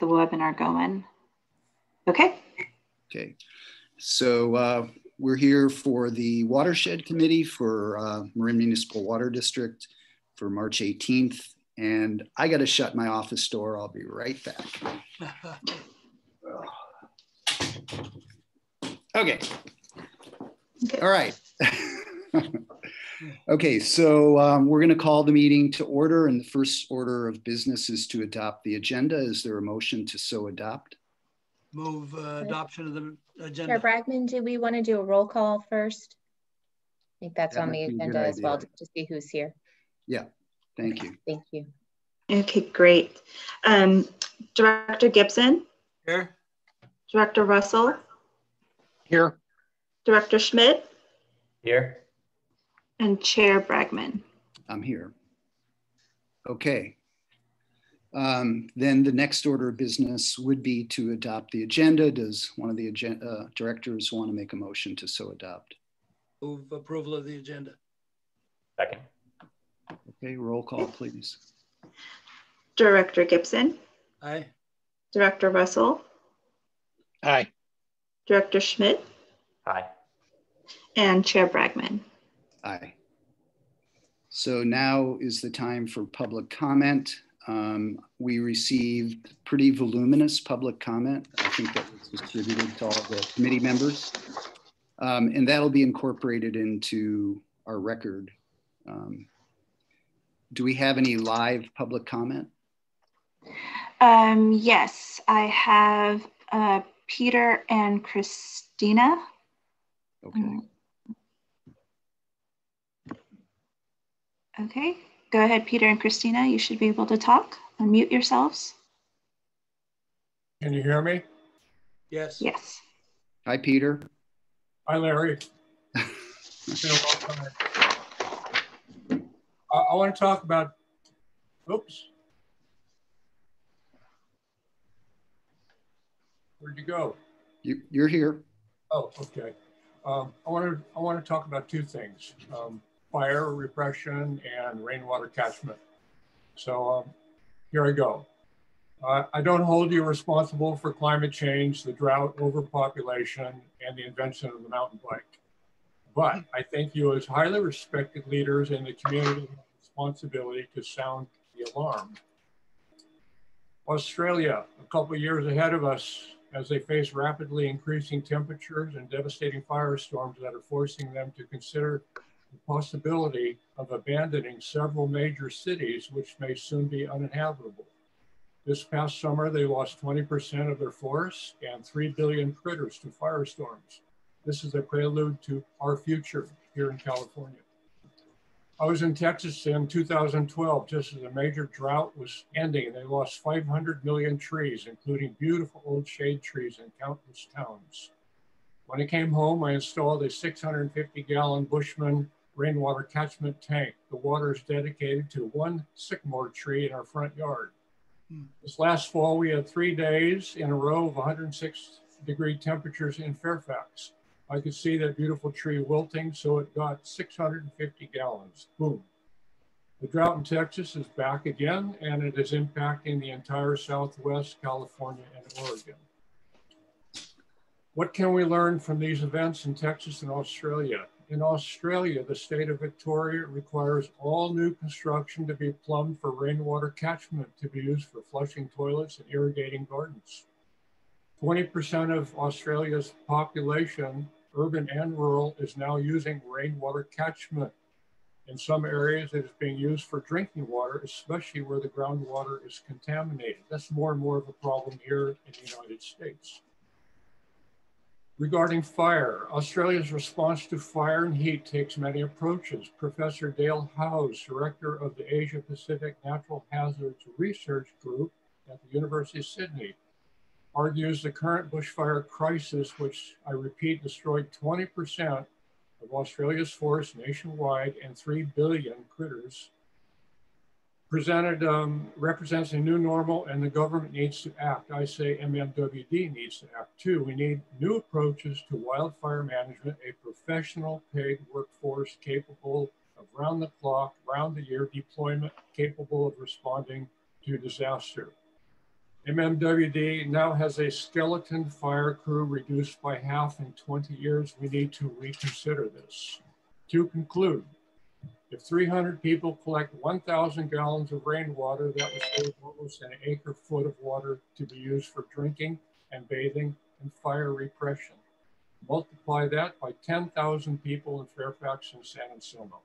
the webinar going. Okay. Okay. So we're here for the Watershed Committee for Marin Municipal Water District for March 18th. And I got to shut my office door. I'll be right back. Okay. All right. Okay, so we're going to call the meeting to order, and the first order of business is to adopt the agenda. Is there a motion to so adopt? Move adoption of the agenda. Chair Bragman, do we want to do a roll call first? I think that's That on the agenda as well, to see who's here. Yeah, thank you. Thank you. Okay, great. Director Gibson? Here. Director Russell? Here. Director Schmidt? Here. And Chair Bragman. I'm here. Okay. Then the next order of business would be to adopt the agenda. Does one of the directors want to make a motion to so adopt? Move approval of the agenda. Second. Okay, roll call, please. Director Gibson? Aye. Director Russell? Aye. Director Schmidt? Aye. And Chair Bragman. Aye. So now is the time for public comment. We received pretty voluminous public comment. I think that was distributed to all the committee members. And that'll be incorporated into our record. Do we have any live public comment? Yes, I have Peter and Christina. Okay. Okay, go ahead, Peter and Christina. You should be able to talk. Unmute yourselves. Can you hear me? Yes. Yes. Hi, Peter. Hi, Larry. It's been a long time. I want to talk about, oops. Where'd you go? You're here. Oh, okay. I want to talk about two things. Fire repression and rainwater catchment. So here I go. I don't hold you responsible for climate change, the drought, overpopulation, and the invention of the mountain bike. But I think you as highly respected leaders in the community have responsibility to sound the alarm. Australia, a couple of years ahead of us, as they face rapidly increasing temperatures and devastating firestorms that are forcing them to consider the possibility of abandoning several major cities, which may soon be uninhabitable. This past summer, they lost 20% of their forests and 3 billion critters to firestorms. This is a prelude to our future here in California. I was in Texas in 2012, just as a major drought was ending. They lost 500 million trees, including beautiful old shade trees in countless towns. When I came home, I installed a 650-gallon Bushman rainwater catchment tank. The water is dedicated to one sycamore tree in our front yard. This last fall, we had 3 days in a row of 106-degree temperatures in Fairfax. I could see that beautiful tree wilting, so it got 650 gallons. Boom. The drought in Texas is back again, and it is impacting the entire Southwest, California, and Oregon. What can we learn from these events in Texas and Australia? In Australia, the state of Victoria requires all new construction to be plumbed for rainwater catchment to be used for flushing toilets and irrigating gardens. 20% of Australia's population, urban and rural, is now using rainwater catchment. In some areas, it is being used for drinking water, especially where the groundwater is contaminated. That's more and more of a problem here in the United States. Regarding fire, Australia's response to fire and heat takes many approaches. Professor Dale Howes, director of the Asia Pacific Natural Hazards Research Group at the University of Sydney, argues the current bushfire crisis, which I repeat destroyed 20% of Australia's forests nationwide and 3 billion critters, represents a new normal, and the government needs to act. I say MMWD needs to act too. We need new approaches to wildfire management, a professional paid workforce capable of round the clock, round the year deployment, capable of responding to disaster. MMWD now has a skeleton fire crew reduced by half in 20 years. We need to reconsider this. To conclude, if 300 people collect 1,000 gallons of rainwater, that would save almost an acre-foot of water to be used for drinking and bathing and fire repression. Multiply that by 10,000 people in Fairfax and San Anselmo.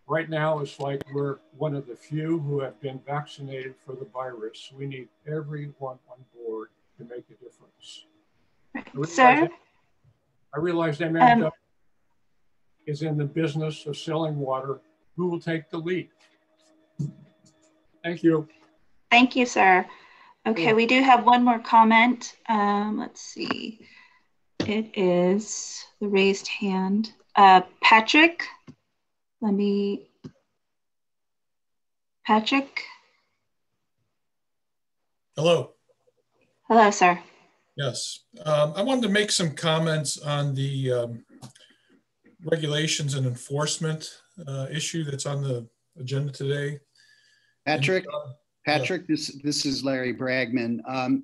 Right now, it's like we're one of the few who have been vaccinated for the virus. We need everyone on board to make a difference. Sir? I realize MMW is in the business of selling water. Who will take the lead? Thank you. Thank you, sir. Okay, Yeah. we do have one more comment. Let's see. It is the raised hand. Patrick, Patrick. Hello. Hello, sir. Yes. I wanted to make some comments on the regulations and enforcement issue that's on the agenda today. Patrick, this is Larry Bragman.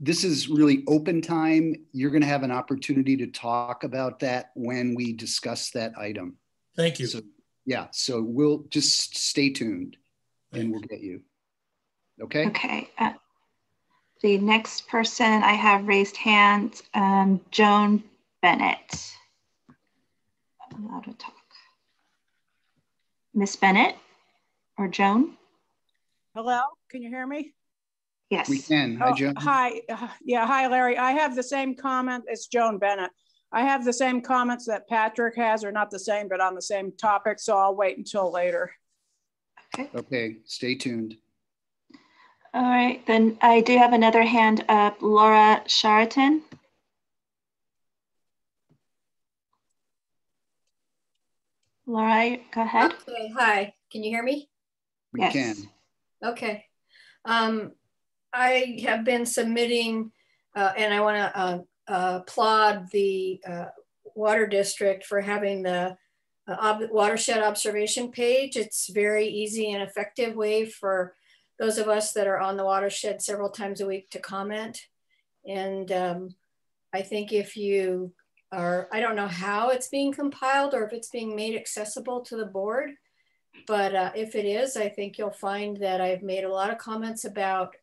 This is really open time. You're going to have an opportunity to talk about that when we discuss that item. Thank you. So, yeah, so we'll just stay tuned and we'll get you. Okay? Okay. The next person I have raised hand, Joan Bennett. Allowed to talk. Miss Bennett or Joan? Hello, can you hear me? Yes. We can. Hi, Joan. Hi. Yeah, hi, Larry. I have the same comment. It's Joan Bennett. I have the same comments that Patrick has, or not the same, but on the same topic. So I'll wait until later. Okay. Okay, stay tuned. All right, then I do have another hand up, Laura Charlton. Laura, go ahead. Okay, hi, can you hear me? We Yes. can. Okay. I have been submitting, and I want to applaud the Water District for having the Watershed observation page. It's very easy and effective way for those of us that are on the watershed several times a week to comment. And I think if you are, I don't know how it's being compiled or if it's being made accessible to the board, but if it is, I think you'll find that I've made a lot of comments about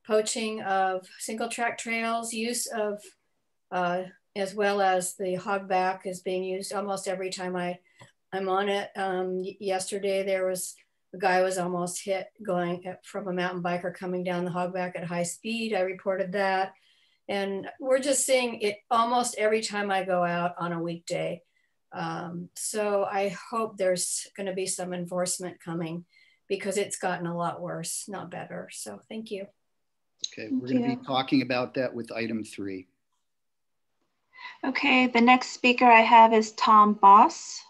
poaching of single track trails, use of, as well as the hogback is being used almost every time I'm on it. Yesterday, there was a guy was almost hit going from a mountain biker coming down the hogback at high speed. I reported that. And we're just seeing it almost every time I go out on a weekday. So I hope there's going to be some enforcement coming because it's gotten a lot worse, not better. So thank you. Okay, we're going to be talking about that with item 3. Okay, the next speaker I have is Tom Boss.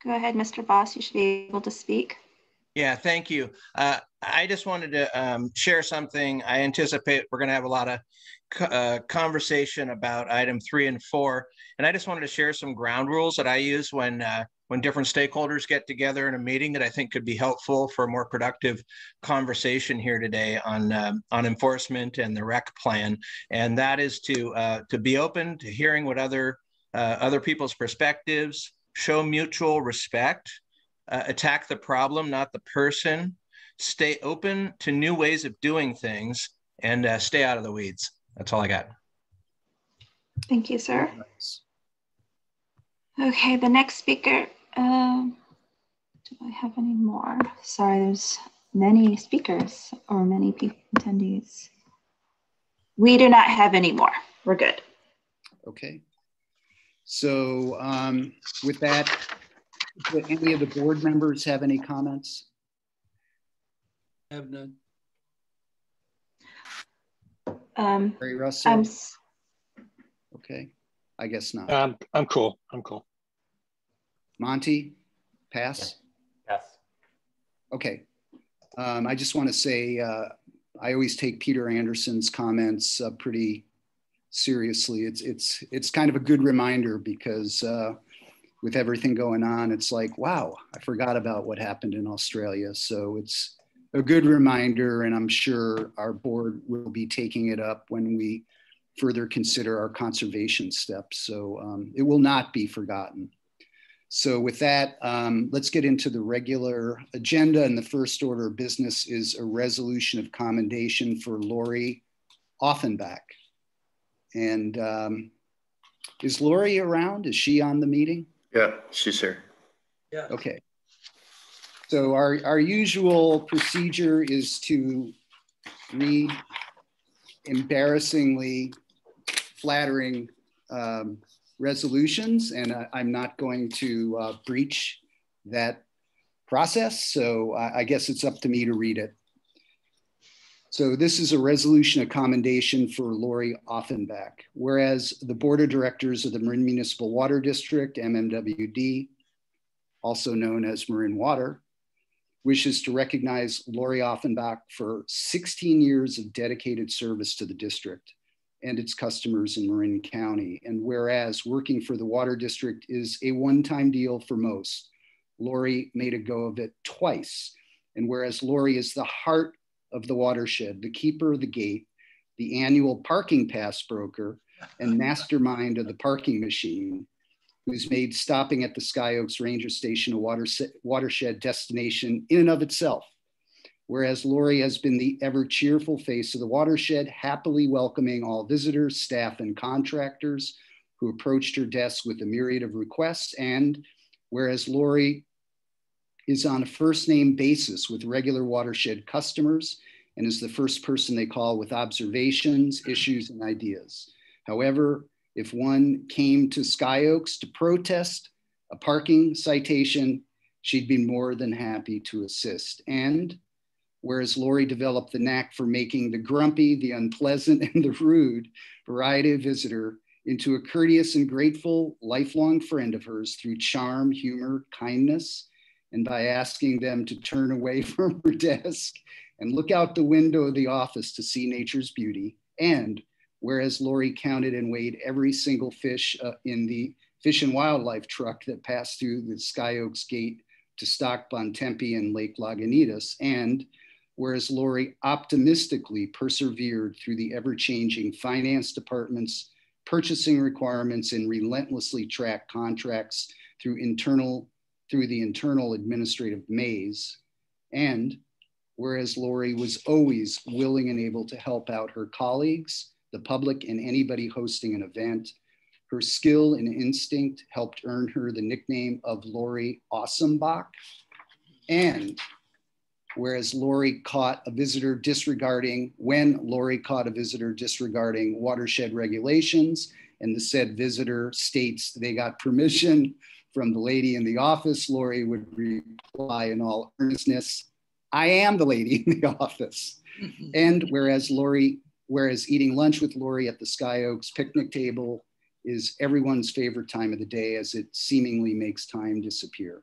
Go ahead, Mr. Boss, you should be able to speak. Yeah, thank you. I just wanted to share something. I anticipate we're going to have a lot of conversation about item 3 and 4. And I just wanted to share some ground rules that I use when different stakeholders get together in a meeting that I think could be helpful for a more productive conversation here today on enforcement and the rec plan. And that is to be open to hearing what other people's perspectives, show mutual respect, attack the problem, not the person, stay open to new ways of doing things, and stay out of the weeds. That's all I got. Thank you, sir. Okay, the next speaker, do I have any more? Sorry, there's many speakers or many people, attendees. We do not have any more. We're good. Okay. So with that, do any of the board members have any comments? I have none. Barry Russell? I'm okay, I guess not. I'm cool. I'm cool. Monty, pass? Yes. Okay. I just want to say, I always take Peter Anderson's comments pretty seriously. It's kind of a good reminder because with everything going on, it's like, wow, I forgot about what happened in Australia. So it's a good reminder, and I'm sure our board will be taking it up when we further consider our conservation steps. So it will not be forgotten. So with that, let's get into the regular agenda. And the first order of business is a resolution of commendation for Lori Offenbach. And is Lori around? Is she on the meeting? Yeah, she's here. Yeah. Okay. So our usual procedure is to read embarrassingly flattering resolutions, and I'm not going to breach that process. So I guess it's up to me to read it. So this is a resolution of commendation for Lori Offenbach. Whereas the Board of Directors of the Marin Municipal Water District, MMWD, also known as Marin Water, wishes to recognize Lori Offenbach for 16 years of dedicated service to the district and its customers in Marin County. And whereas working for the Water District is a one-time deal for most, Lori made a go of it twice. And whereas Lori is the heart of the watershed, the keeper of the gate, the annual parking pass broker, and mastermind of the parking machine, who's made stopping at the Sky Oaks Ranger Station a watershed destination in and of itself. Whereas Lori has been the ever cheerful face of the watershed, happily welcoming all visitors, staff, and contractors who approached her desk with a myriad of requests. And whereas Lori is on a first name basis with regular watershed customers and is the first person they call with observations, issues, and ideas. However, if one came to Sky Oaks to protest a parking citation, she'd be more than happy to assist. And whereas Lori developed the knack for making the grumpy, the unpleasant, and the rude variety of visitor into a courteous and grateful lifelong friend of hers through charm, humor, kindness, and by asking them to turn away from her desk and look out the window of the office to see nature's beauty. And whereas Lori counted and weighed every single fish in the Fish and Wildlife truck that passed through the Sky Oaks gate to stock Bontempi and Lake Lagunitas. And whereas Lori optimistically persevered through the ever-changing finance department's purchasing requirements and relentlessly tracked contracts through the internal administrative maze. And whereas Lori was always willing and able to help out her colleagues, the public, and anybody hosting an event, her skill and instinct helped earn her the nickname of Lori Awesomebach. And whereas Lori caught a visitor disregarding watershed regulations, and the said visitor states they got permission from the lady in the office, Lori would reply in all earnestness, I am the lady in the office. And whereas eating lunch with Lori at the Sky Oaks picnic table is everyone's favorite time of the day, as it seemingly makes time disappear.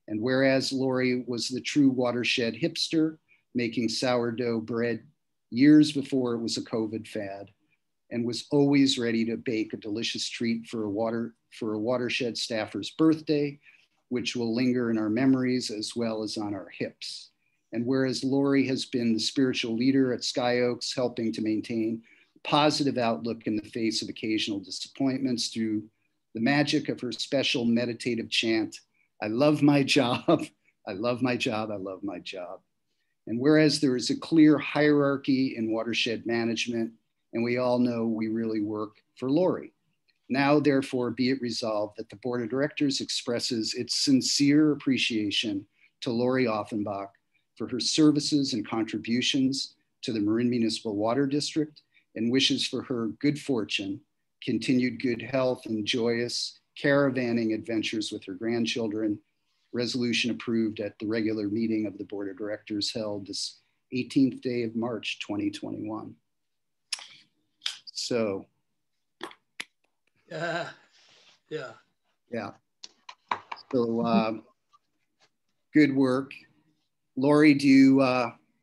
And whereas Lori was the true watershed hipster, making sourdough bread years before it was a COVID fad, and was always ready to bake a delicious treat for a watershed staffer's birthday, which will linger in our memories as well as on our hips. And whereas Lori has been the spiritual leader at Sky Oaks, helping to maintain a positive outlook in the face of occasional disappointments through the magic of her special meditative chant, I love my job, I love my job, I love my job. And whereas there is a clear hierarchy in watershed management, and we all know we really work for Lori. Now, therefore, be it resolved that the Board of Directors expresses its sincere appreciation to Lori Offenbach for her services and contributions to the Marin Municipal Water District, and wishes for her good fortune, continued good health, and joyous caravanning adventures with her grandchildren. Resolution approved at the regular meeting of the Board of Directors held this 18th day of March, 2021. So. Yeah. So good work. Lori, do you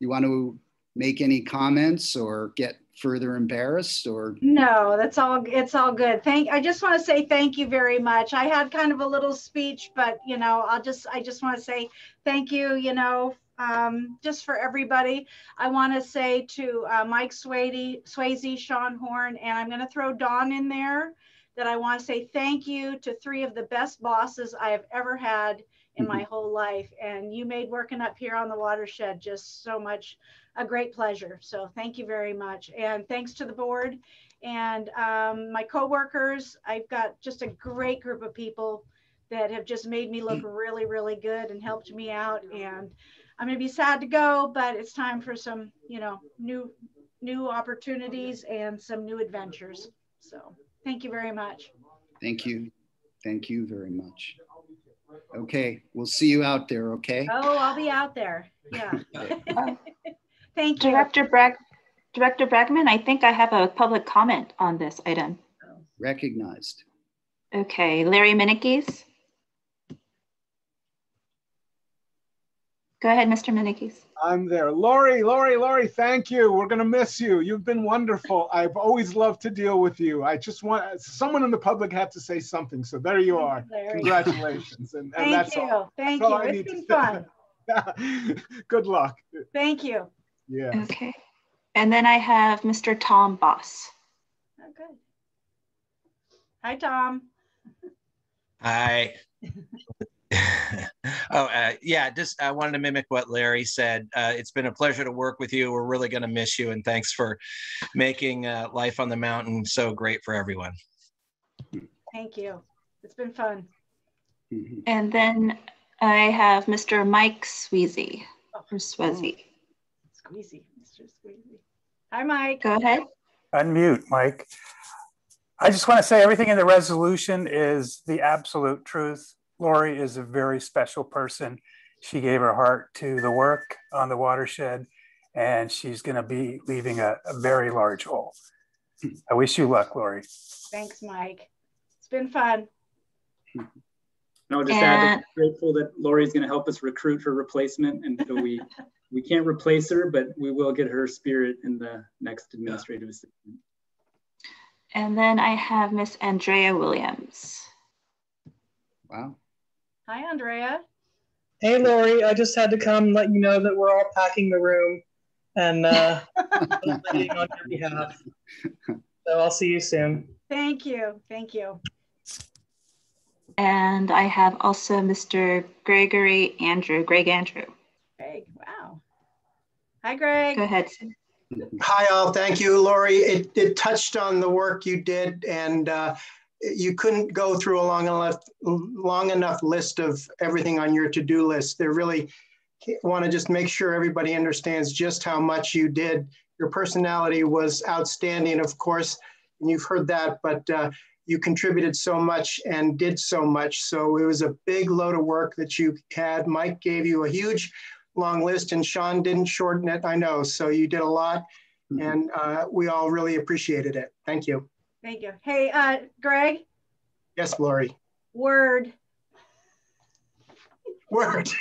want to make any comments or get further embarrassed or? No, it's all good. I just want to say thank you very much. I had kind of a little speech, but you know, I just want to say thank you, you know, just for everybody. I want to say to Mike Swayze, Sean Horn, and I'm going to throw Dawn in there, that I want to say thank you to 3 of the best bosses I have ever had in my whole life. And you made working up here on the Watershed just so much a great pleasure. So thank you very much. And thanks to the board and my coworkers. I've got just a great group of people that have just made me look really, really good and helped me out. And I'm going to be sad to go, but it's time for some, you know, new opportunities and some new adventures. So thank you very much. Thank you. Thank you very much. Okay, we'll see you out there, okay? Oh, I'll be out there. Yeah. Thank you. Director Bragman, I think I have a public comment on this item. Recognized. Okay, Larry Minikes. Go ahead, Mr. Minikes. I'm there. Lori, thank you. We're going to miss you. You've been wonderful. I've always loved to deal with you. I just want someone in the public had to say something. So there you are. Congratulations. And thank you. All. Thank that's you. all It's been fun. Good luck. Thank you. Yeah. Okay. And then I have Mr. Tom Boss. Oh, good. Hi, Tom. Hi. Yeah, just I wanted to mimic what Larry said. It's been a pleasure to work with you. We're really going to miss you, and thanks for making life on the mountain so great for everyone. Thank you. It's been fun. And then I have Mr. Mike Sweezy, or Sweezy. Squeezy, Mr. Squeezy. Hi, Mike. Go ahead. Unmute, Mike. I just want to say everything in the resolution is the absolute truth. Lori is a very special person. She gave her heart to the work on the Watershed, and she's going to be leaving a very large hole. I wish you luck, Lori. Thanks, Mike. It's been fun. No, just add that we're grateful that Lori's going to help us recruit her replacement, and so we can't replace her, but we will get her spirit in the next administrative assistant. And then I have Miss Andrea Williams. Wow. Hi, Andrea. Hey, Lori. I just had to come and let you know that we're all packing the room and on your behalf. So I'll see you soon. Thank you. Thank you. And I have also Mr. Greg Andrew. Greg, wow. Hi, Greg. Go ahead. Hi, all. Thank you, Lori. It touched on the work you did, and you couldn't go through a long enough list of everything on your to-do list. They really want to just make sure everybody understands just how much you did. Your personality was outstanding, of course, and you've heard that, but you contributed so much and did so much. So it was a big load of work that you had. Mike gave you a huge long list, and Sean didn't shorten it, I know. So you did a lot, and we all really appreciated it. Thank you. Thank you. Hey, Greg. Yes, Lori. Word.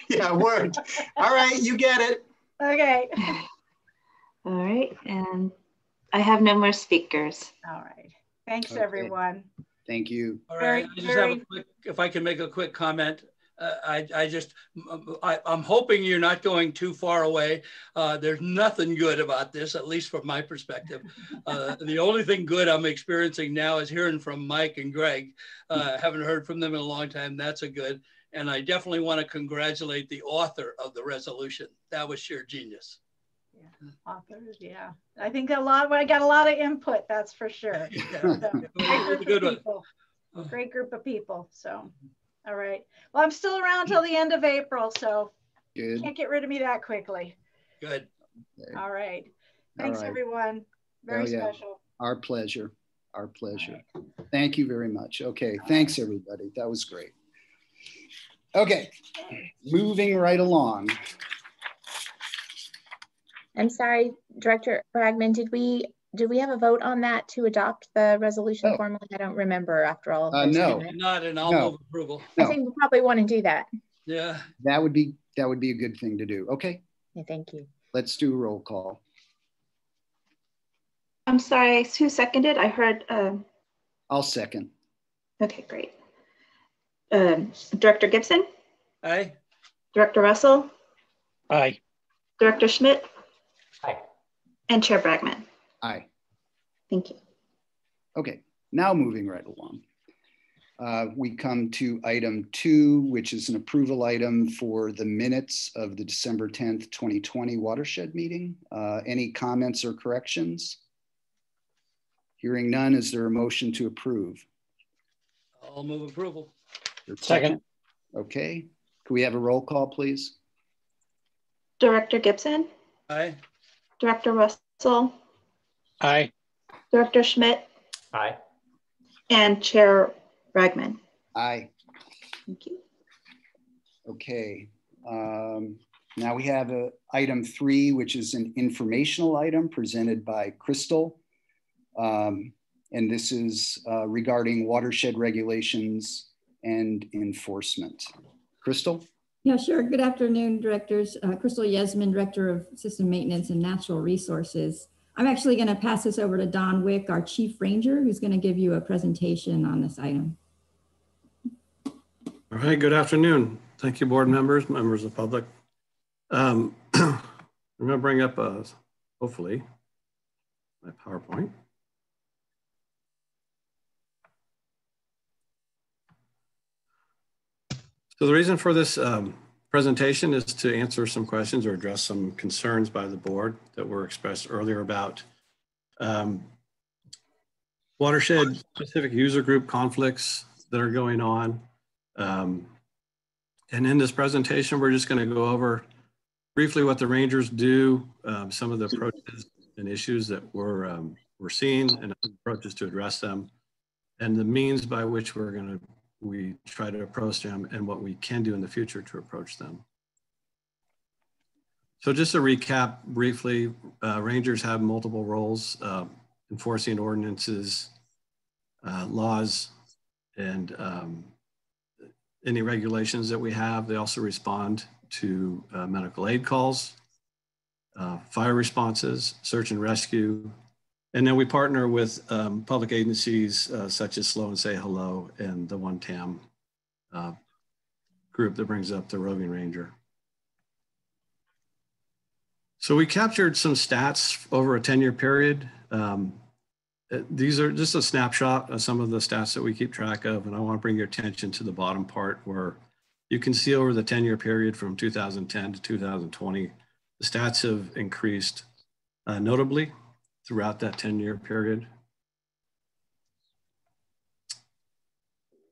Yeah, word. All right, you get it. Okay. All right, and I have no more speakers. All right. Thanks, everyone. Thank you. All right, I just have a quick, if I can make a quick comment. I'm hoping you're not going too far away. There's nothing good about this, at least from my perspective. The only thing good I'm experiencing now is hearing from Mike and Greg. Haven't heard from them in a long time. That's a good. And I definitely want to congratulate the author of the resolution. That was sheer genius. Yeah, authors, yeah. I think I got a lot of input, that's for sure. Yeah. Great group of people. Great group of people, so. All right. Well, I'm still around till the end of April, so good. Can't get rid of me that quickly. Good. Okay. All right. Thanks, everyone. Very special. Our pleasure. Our pleasure. Right. Thank you very much. Okay. Thanks, everybody. That was great. Okay. Moving right along. I'm sorry, Director Bragman, did we have a vote on that to adopt the resolution formally? I don't remember after all of this. No. Not an all move approval. I think we probably want to do that. Yeah. That would be a good thing to do. Okay. Yeah, thank you. Let's do a roll call. I'm sorry, who seconded? I heard. I'll second. Okay, great. Director Gibson? Aye. Director Russell? Aye. Director Schmidt? Aye. And Chair Bragman? Aye. Thank you. Okay, now moving right along. We come to item 2, which is an approval item for the minutes of the December 10th, 2020 Watershed meeting. Any comments or corrections? Hearing none, is there a motion to approve? I'll move approval. Second. Okay, can we have a roll call, please? Director Gibson? Aye. Director Russell? Aye. Director Schmidt? Aye. And Chair Bragman? Aye. Thank you. Okay, now we have item 3, which is an informational item presented by Crystal. And this is regarding watershed regulations and enforcement. Crystal? Yeah, sure. Good afternoon, directors. Crystal Yesman, Director of System Maintenance and Natural Resources. I'm actually going to pass this over to Don Wick, our Chief Ranger, who's going to give you a presentation on this item. All right, good afternoon. Thank you, board members, members of the public. I'm going to bring up, hopefully, my PowerPoint. So the reason for this presentation is to answer some questions or address some concerns by the board that were expressed earlier about watershed specific user group conflicts that are going on. And in this presentation, we're just going to go over briefly what the rangers do, some of the approaches and issues that we're seeing and approaches to address them, and the means by which we try to approach them and what we can do in the future to approach them. So just to recap briefly, rangers have multiple roles, enforcing ordinances, laws, and any regulations that we have. They also respond to medical aid calls, fire responses, search and rescue. And then we partner with public agencies such as Slow and Say Hello and the One TAM group that brings up the roving ranger. So we captured some stats over a 10-year period. These are just a snapshot of some of the stats that we keep track of, and I want to bring your attention to the bottom part where you can see over the 10-year period from 2010 to 2020, the stats have increased notably throughout that 10-year period.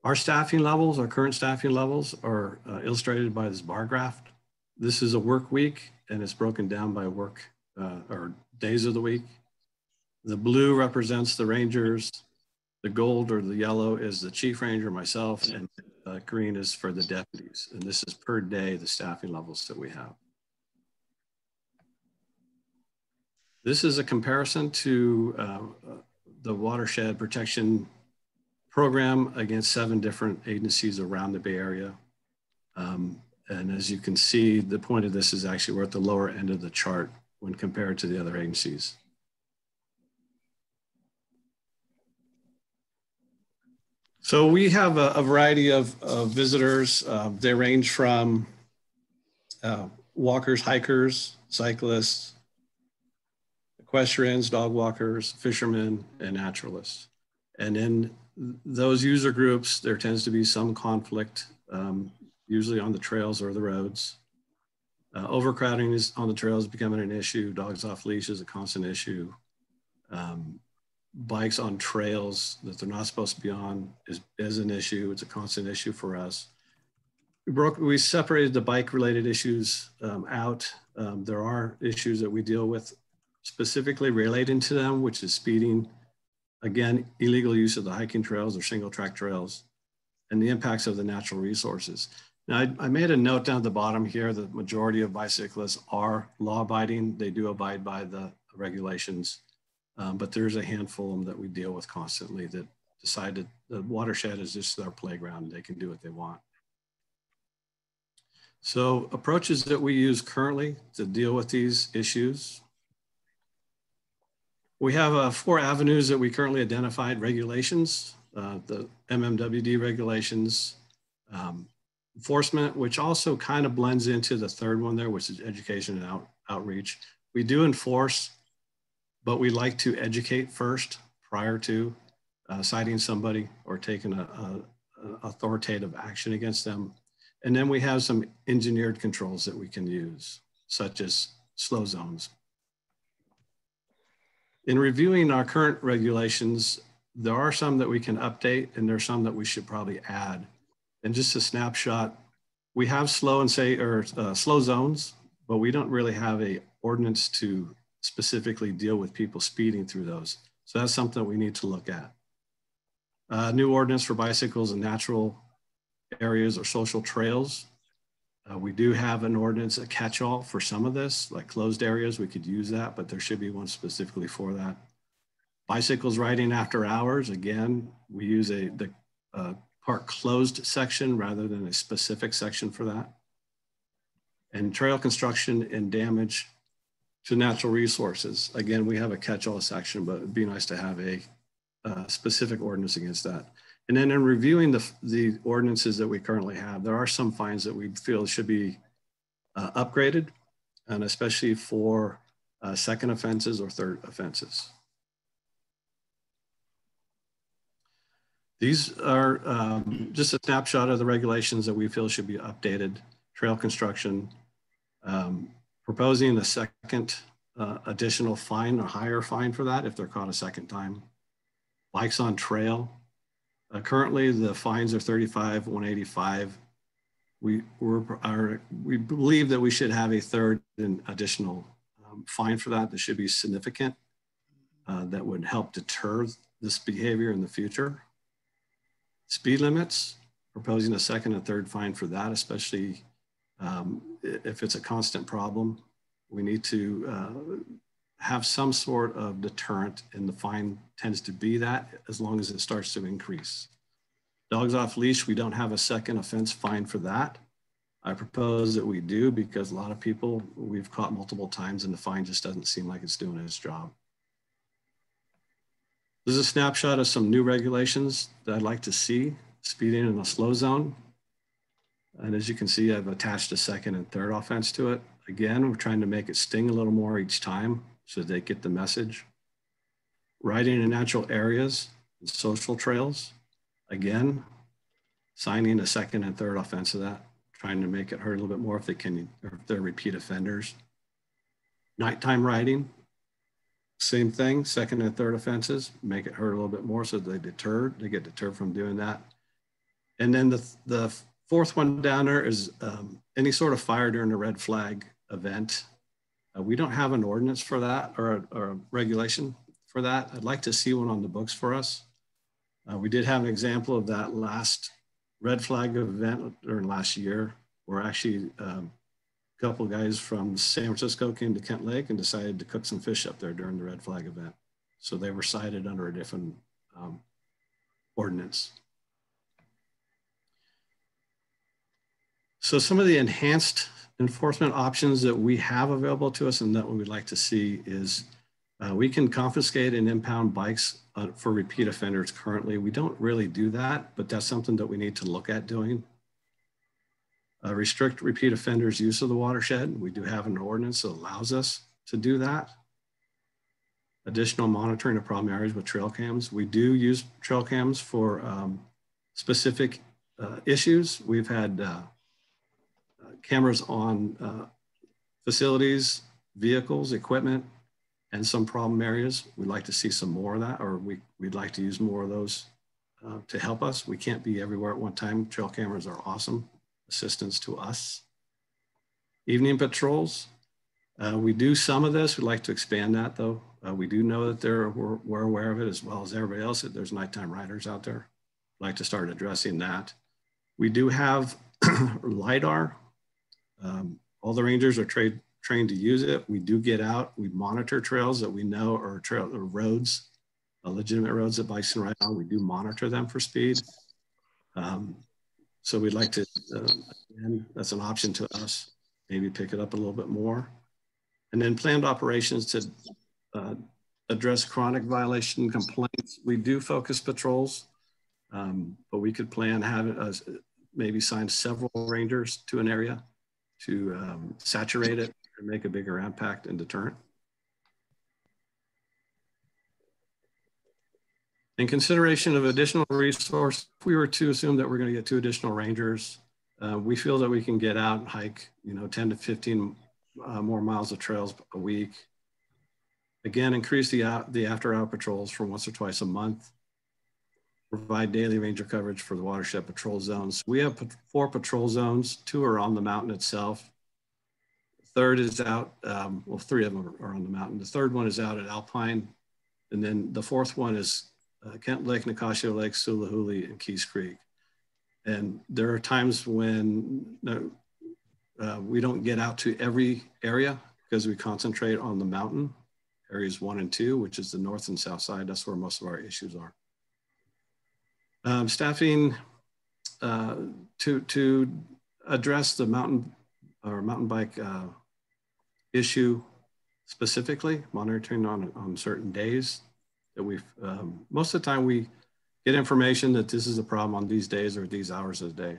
Our staffing levels, our current staffing levels are illustrated by this bar graph. This is a work week and it's broken down by work or days of the week. The blue represents the rangers, the gold or the yellow is the chief ranger, myself, and green is for the deputies. And this is per day, the staffing levels that we have. This is a comparison to the watershed protection program against 7 different agencies around the Bay Area. And as you can see, the point of this is actually we're at the lower end of the chart when compared to the other agencies. So we have a variety of visitors. They range from walkers, hikers, cyclists, equestrians, dog walkers, fishermen, and naturalists. And in those user groups, there tends to be some conflict, usually on the trails or the roads. Overcrowding is on the trails becoming an issue. Dogs off leash is a constant issue. Bikes on trails that they're not supposed to be on is an issue. It's a constant issue for us. We separated the bike related issues out. There are issues that we deal with specifically relating to them, which is speeding, again, illegal use of the hiking trails or single track trails, and the impacts of the natural resources. Now, I made a note down at the bottom here that the majority of bicyclists are law abiding. They do abide by the regulations. But there's a handful of them that we deal with constantly that decided the watershed is just their playground and they can do what they want. So approaches that we use currently to deal with these issues. We have 4 avenues that we currently identified: regulations, the MMWD regulations, enforcement, which also kind of blends into the third one there, which is education and outreach. We do enforce, but we like to educate first prior to citing somebody or taking an authoritative action against them. And then we have some engineered controls that we can use, such as slow zones. In reviewing our current regulations, there are some that we can update and there are some that we should probably add. And just a snapshot, we have slow zones, but we don't really have a ordinance to specifically deal with people speeding through those. So that's something we need to look at. New ordinance for bicycles and natural areas or social trails. We do have an ordinance, a catch-all for some of this, like closed areas, we could use that, but there should be one specifically for that. Bicycles riding after hours, again, we use the park closed section rather than a specific section for that. And trail construction and damage to natural resources. Again, we have a catch-all section, but it'd be nice to have a specific ordinance against that. And then in reviewing the ordinances that we currently have, there are some fines that we feel should be upgraded, and especially for second offenses or third offenses. These are just a snapshot of the regulations that we feel should be updated. Trail construction, proposing a second additional fine, a higher fine for that if they're caught a second time. Bikes on trail. Currently, the fines are $35, $185. We believe that we should have a third and additional fine for that. That should be significant. That would help deter this behavior in the future. Speed limits, proposing a second and third fine for that, especially if it's a constant problem. We need to have some sort of deterrent, and the fine tends to be that as long as it starts to increase. Dogs off leash, we don't have a second offense fine for that. I propose that we do, because a lot of people we've caught multiple times and the fine just doesn't seem like it's doing its job. This is a snapshot of some new regulations that I'd like to see. Speeding in a slow zone. And as you can see, I've attached a second and third offense to it. Again, we're trying to make it sting a little more each time so they get the message. Riding in natural areas and social trails. Again, signing a second and third offense of that, trying to make it hurt a little bit more if they can, or if they're repeat offenders. Nighttime riding, same thing, second and third offenses, make it hurt a little bit more so they get deterred from doing that. And then the fourth one down there is any sort of fire during a red flag event. We don't have an ordinance for that or a regulation for that. I'd like to see one on the books for us. We did have an example of that last red flag event during last year, where actually a couple of guys from San Francisco came to Kent Lake and decided to cook some fish up there during the red flag event. So they were cited under a different ordinance. So some of the enhanced enforcement options that we have available to us and that we would like to see is we can confiscate and impound bikes for repeat offenders currently. We don't really do that, but that's something that we need to look at doing. Restrict repeat offenders' use of the watershed. We do have an ordinance that allows us to do that. Additional monitoring of problem areas with trail cams. We do use trail cams for specific issues. We've had cameras on facilities, vehicles, equipment, and some problem areas. We'd like to see some more of that, or we'd like to use more of those to help us. We can't be everywhere at one time. Trail cameras are awesome assistance to us. Evening patrols. We do some of this. We'd like to expand that though. We do know that we're aware of it as well as everybody else, that there's nighttime riders out there. I'd like to start addressing that. We do have LiDAR. All the rangers are trained to use it. We do get out. We monitor trails that we know are roads, legitimate roads that bikes can ride on. We do monitor them for speed. So we'd like to, again, that's an option to us, maybe pick it up a little bit more. And then planned operations to address chronic violation complaints, we do focus patrols, but we could plan having maybe assign several rangers to an area to saturate it and make a bigger impact and deterrent. In consideration of additional resource, if we were to assume that we're going to get 2 additional rangers, we feel that we can get out and hike, 10 to 15 more miles of trails a week. Again, increase the after-hour patrols from once or twice a month. Provide daily ranger coverage for the watershed patrol zones. We have 4 patrol zones. 2 are on the mountain itself. The 3rd is out, well, 3 of them are on the mountain. The 3rd one is out at Alpine. And then the 4th one is Kent Lake, Nicasio Lake, Sulahuli, and Keys Creek. And there are times when we don't get out to every area because we concentrate on the mountain, areas 1 and 2, which is the north and south side. That's where most of our issues are. Staffing to address the mountain bike issue specifically, monitoring on certain days that we've, most of the time we get information that this is a problem on these days or these hours of the day.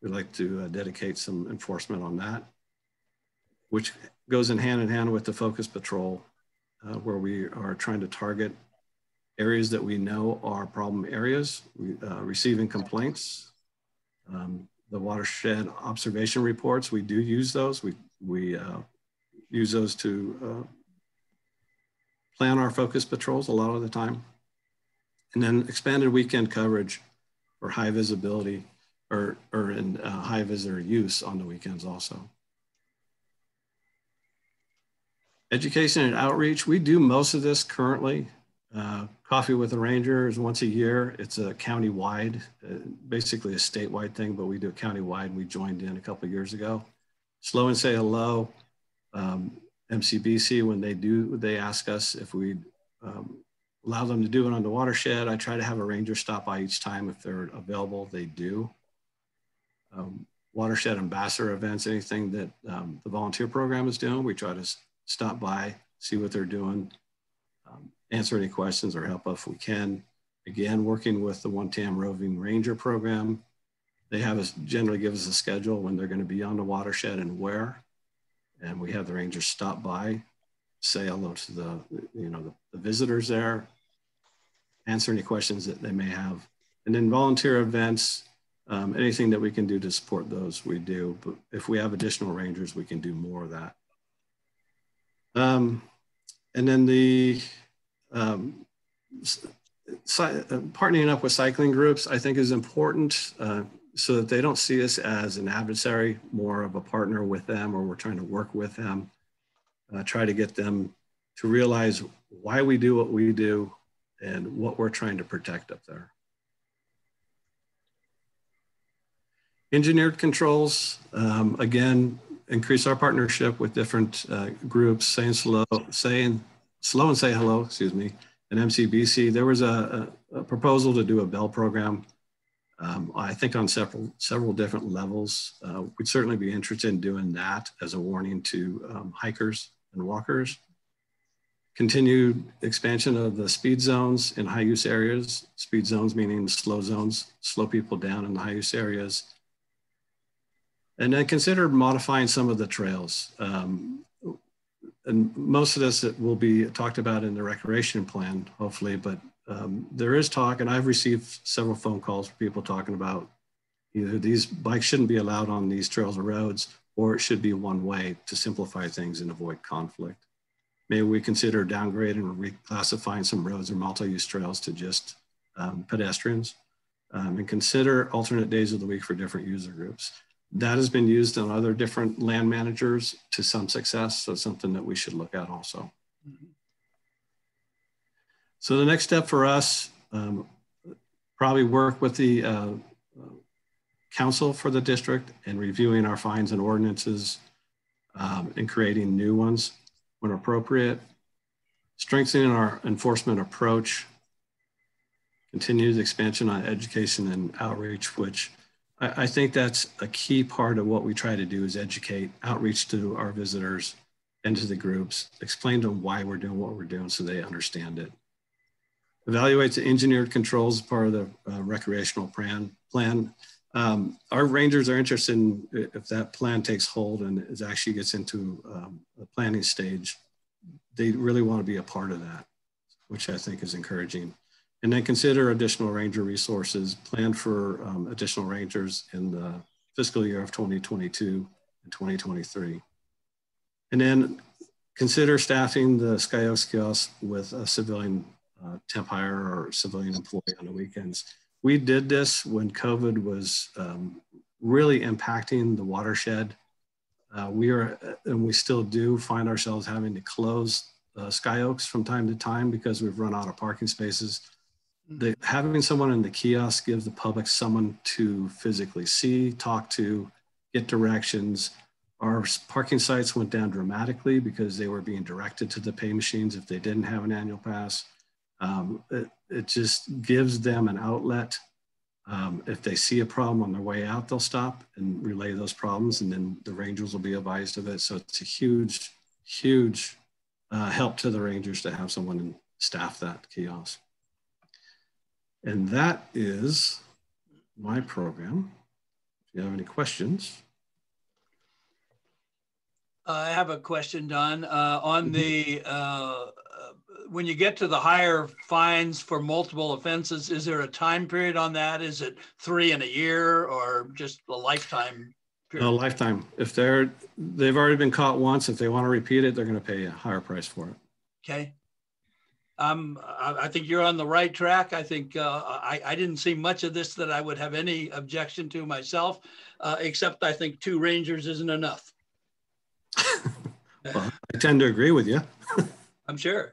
We'd like to dedicate some enforcement on that, which goes in hand with the focus patrol, where we are trying to target areas that we know are problem areas, receiving complaints. The watershed observation reports, we do use those. We use those to plan our focus patrols a lot of the time. And then expanded weekend coverage for high visibility or in high visitor use on the weekends also. Education and outreach, we do most of this currently. Coffee with a Ranger is once a year. It's a county-wide, basically a statewide thing, but we do it county-wide. We joined in a couple of years ago. Slow and Say Hello, MCBC, when they ask us if we allow them to do it on the watershed. I try to have a ranger stop by each time if they're available, they do. Watershed ambassador events, anything that the volunteer program is doing, we try to stop by, see what they're doing, answer any questions or help if we can. Again, working with the One-Tam Roving Ranger program, they have us generally give us a schedule when they're going to be on the watershed and where, and we have the rangers stop by, say hello to the visitors there, answer any questions that they may have, and then volunteer events, anything that we can do to support those, we do. But if we have additional rangers, we can do more of that. And then the partnering up with cycling groups, I think is important so that they don't see us as an adversary, more of a partner with them, or we're trying to work with them, try to get them to realize why we do what we do and what we're trying to protect up there. Engineered controls, again, increase our partnership with different groups, Saying Slow and Say Hello, excuse me, and MCBC. There was a proposal to do a bell program, I think on several different levels. We'd certainly be interested in doing that as a warning to hikers and walkers. Continued expansion of the speed zones in high use areas. Speed zones meaning the slow zones, slow people down in the high use areas. And then consider modifying some of the trails. And most of this will be talked about in the recreation plan, hopefully, but there is talk, and I've received several phone calls from people talking about either these bikes shouldn't be allowed on these trails or roads, or it should be one way to simplify things and avoid conflict. Maybe we consider downgrading or reclassifying some roads or multi-use trails to just pedestrians, and consider alternate days of the week for different user groups. That has been used on other different land managers to some success, so it's something that we should look at also. Mm-hmm. So the next step for us, probably work with the council for the district and reviewing our fines and ordinances and creating new ones when appropriate, strengthening our enforcement approach, continued expansion on education and outreach, which I think that's a key part of what we try to do is educate, outreach to our visitors, and to the groups, explain to them why we're doing what we're doing so they understand it. Evaluate the engineered controls as part of the recreational plan. Our rangers are interested in if that plan takes hold and it actually gets into the planning stage, they really want to be a part of that, which I think is encouraging. And then consider additional ranger resources, plan for additional rangers in the fiscal year of 2022 and 2023. And then consider staffing the Sky Oaks kiosk with a civilian temp hire or civilian employee on the weekends. We did this when COVID was really impacting the watershed. And we still do find ourselves having to close Sky Oaks from time to time because we've run out of parking spaces. Having someone in the kiosk gives the public someone to physically see, talk to, get directions. Our parking sites went down dramatically because they were being directed to the pay machines if they didn't have an annual pass. It just gives them an outlet. If they see a problem on their way out, they'll stop and relay those problems, and then the rangers will be advised of it. So it's a huge, huge help to the rangers to have someone staff that kiosk. And that is my program. If you have any questions. I have a question, Don. On the, when you get to the higher fines for multiple offenses, is there a time period on that? Is it 3 in a year or just a lifetime period? A lifetime. If they've already been caught once, if they want to repeat it, they're going to pay a higher price for it. Okay. I think you're on the right track. I think I didn't see much of this that I would have any objection to myself, except I think 2 rangers isn't enough. Well, I tend to agree with you. I'm sure.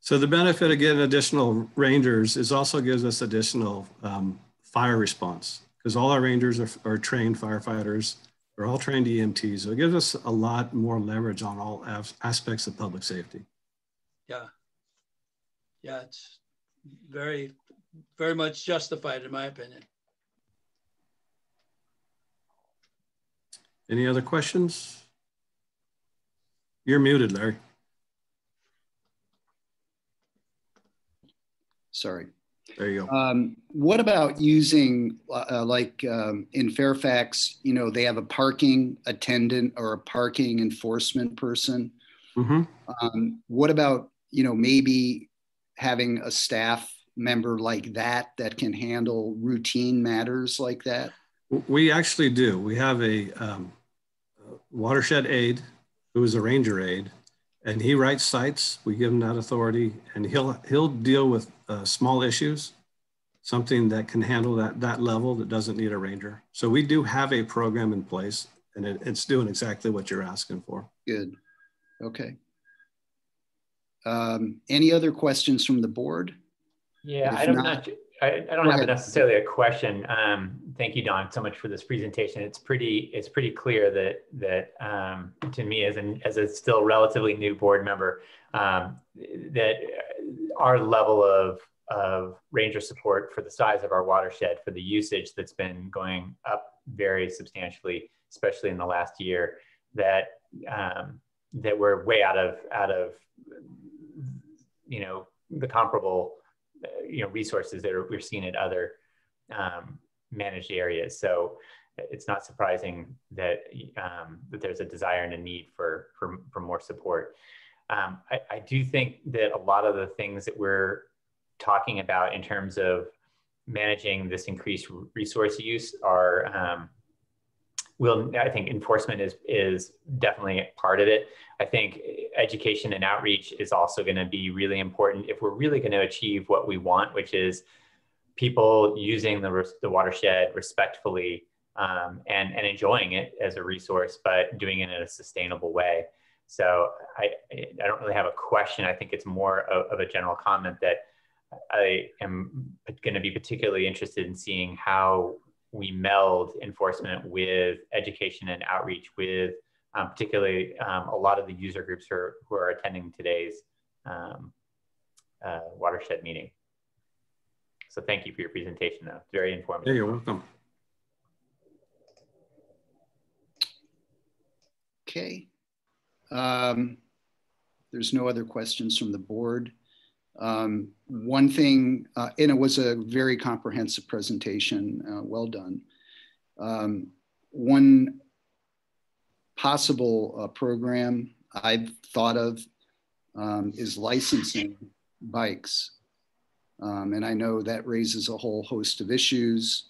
So the benefit of getting additional rangers is also gives us additional fire response, because all our rangers are trained firefighters. They're all trained EMTs. So it gives us a lot more leverage on all aspects of public safety. Yeah. Yeah, it's very, very much justified in my opinion. Any other questions? You're muted, Larry. Sorry. There you go. What about using, in Fairfax, they have a parking attendant or a parking enforcement person. Mm-hmm. What about, maybe having a staff member like that can handle routine matters like that? We actually do. We have a watershed aide who is a ranger aide, and he writes cites. We give him that authority, and he'll deal with small issues, something that can handle that level that doesn't need a ranger. So we do have a program in place, and it's doing exactly what you're asking for. Good. Okay. Any other questions from the board? Yeah, I don't have necessarily a question. Thank you, Don, so much for this presentation. It's pretty clear that to me as a still relatively new board member, that our level of ranger support for the size of our watershed, for the usage that's been going up very substantially, especially in the last year, that we're way out of the comparable resources that we're seeing at other managed areas. So it's not surprising that that there's a desire and a need for more support. I do think that a lot of the things that we're talking about in terms of managing this increased resource use are, I think enforcement is definitely a part of it. I think education and outreach is also going to be really important if we're really going to achieve what we want, which is people using the watershed respectfully and enjoying it as a resource, but doing it in a sustainable way. So I don't really have a question. I think it's more of a general comment that I am going to be particularly interested in seeing how we meld enforcement with education and outreach with particularly a lot of the user groups who are attending today's watershed meeting. So thank you for your presentation, though. It's very informative. Yeah, you're welcome. Okay. There's no other questions from the board. One thing, and it was a very comprehensive presentation, well done. One possible program I've thought of is licensing bikes. And I know that raises a whole host of issues,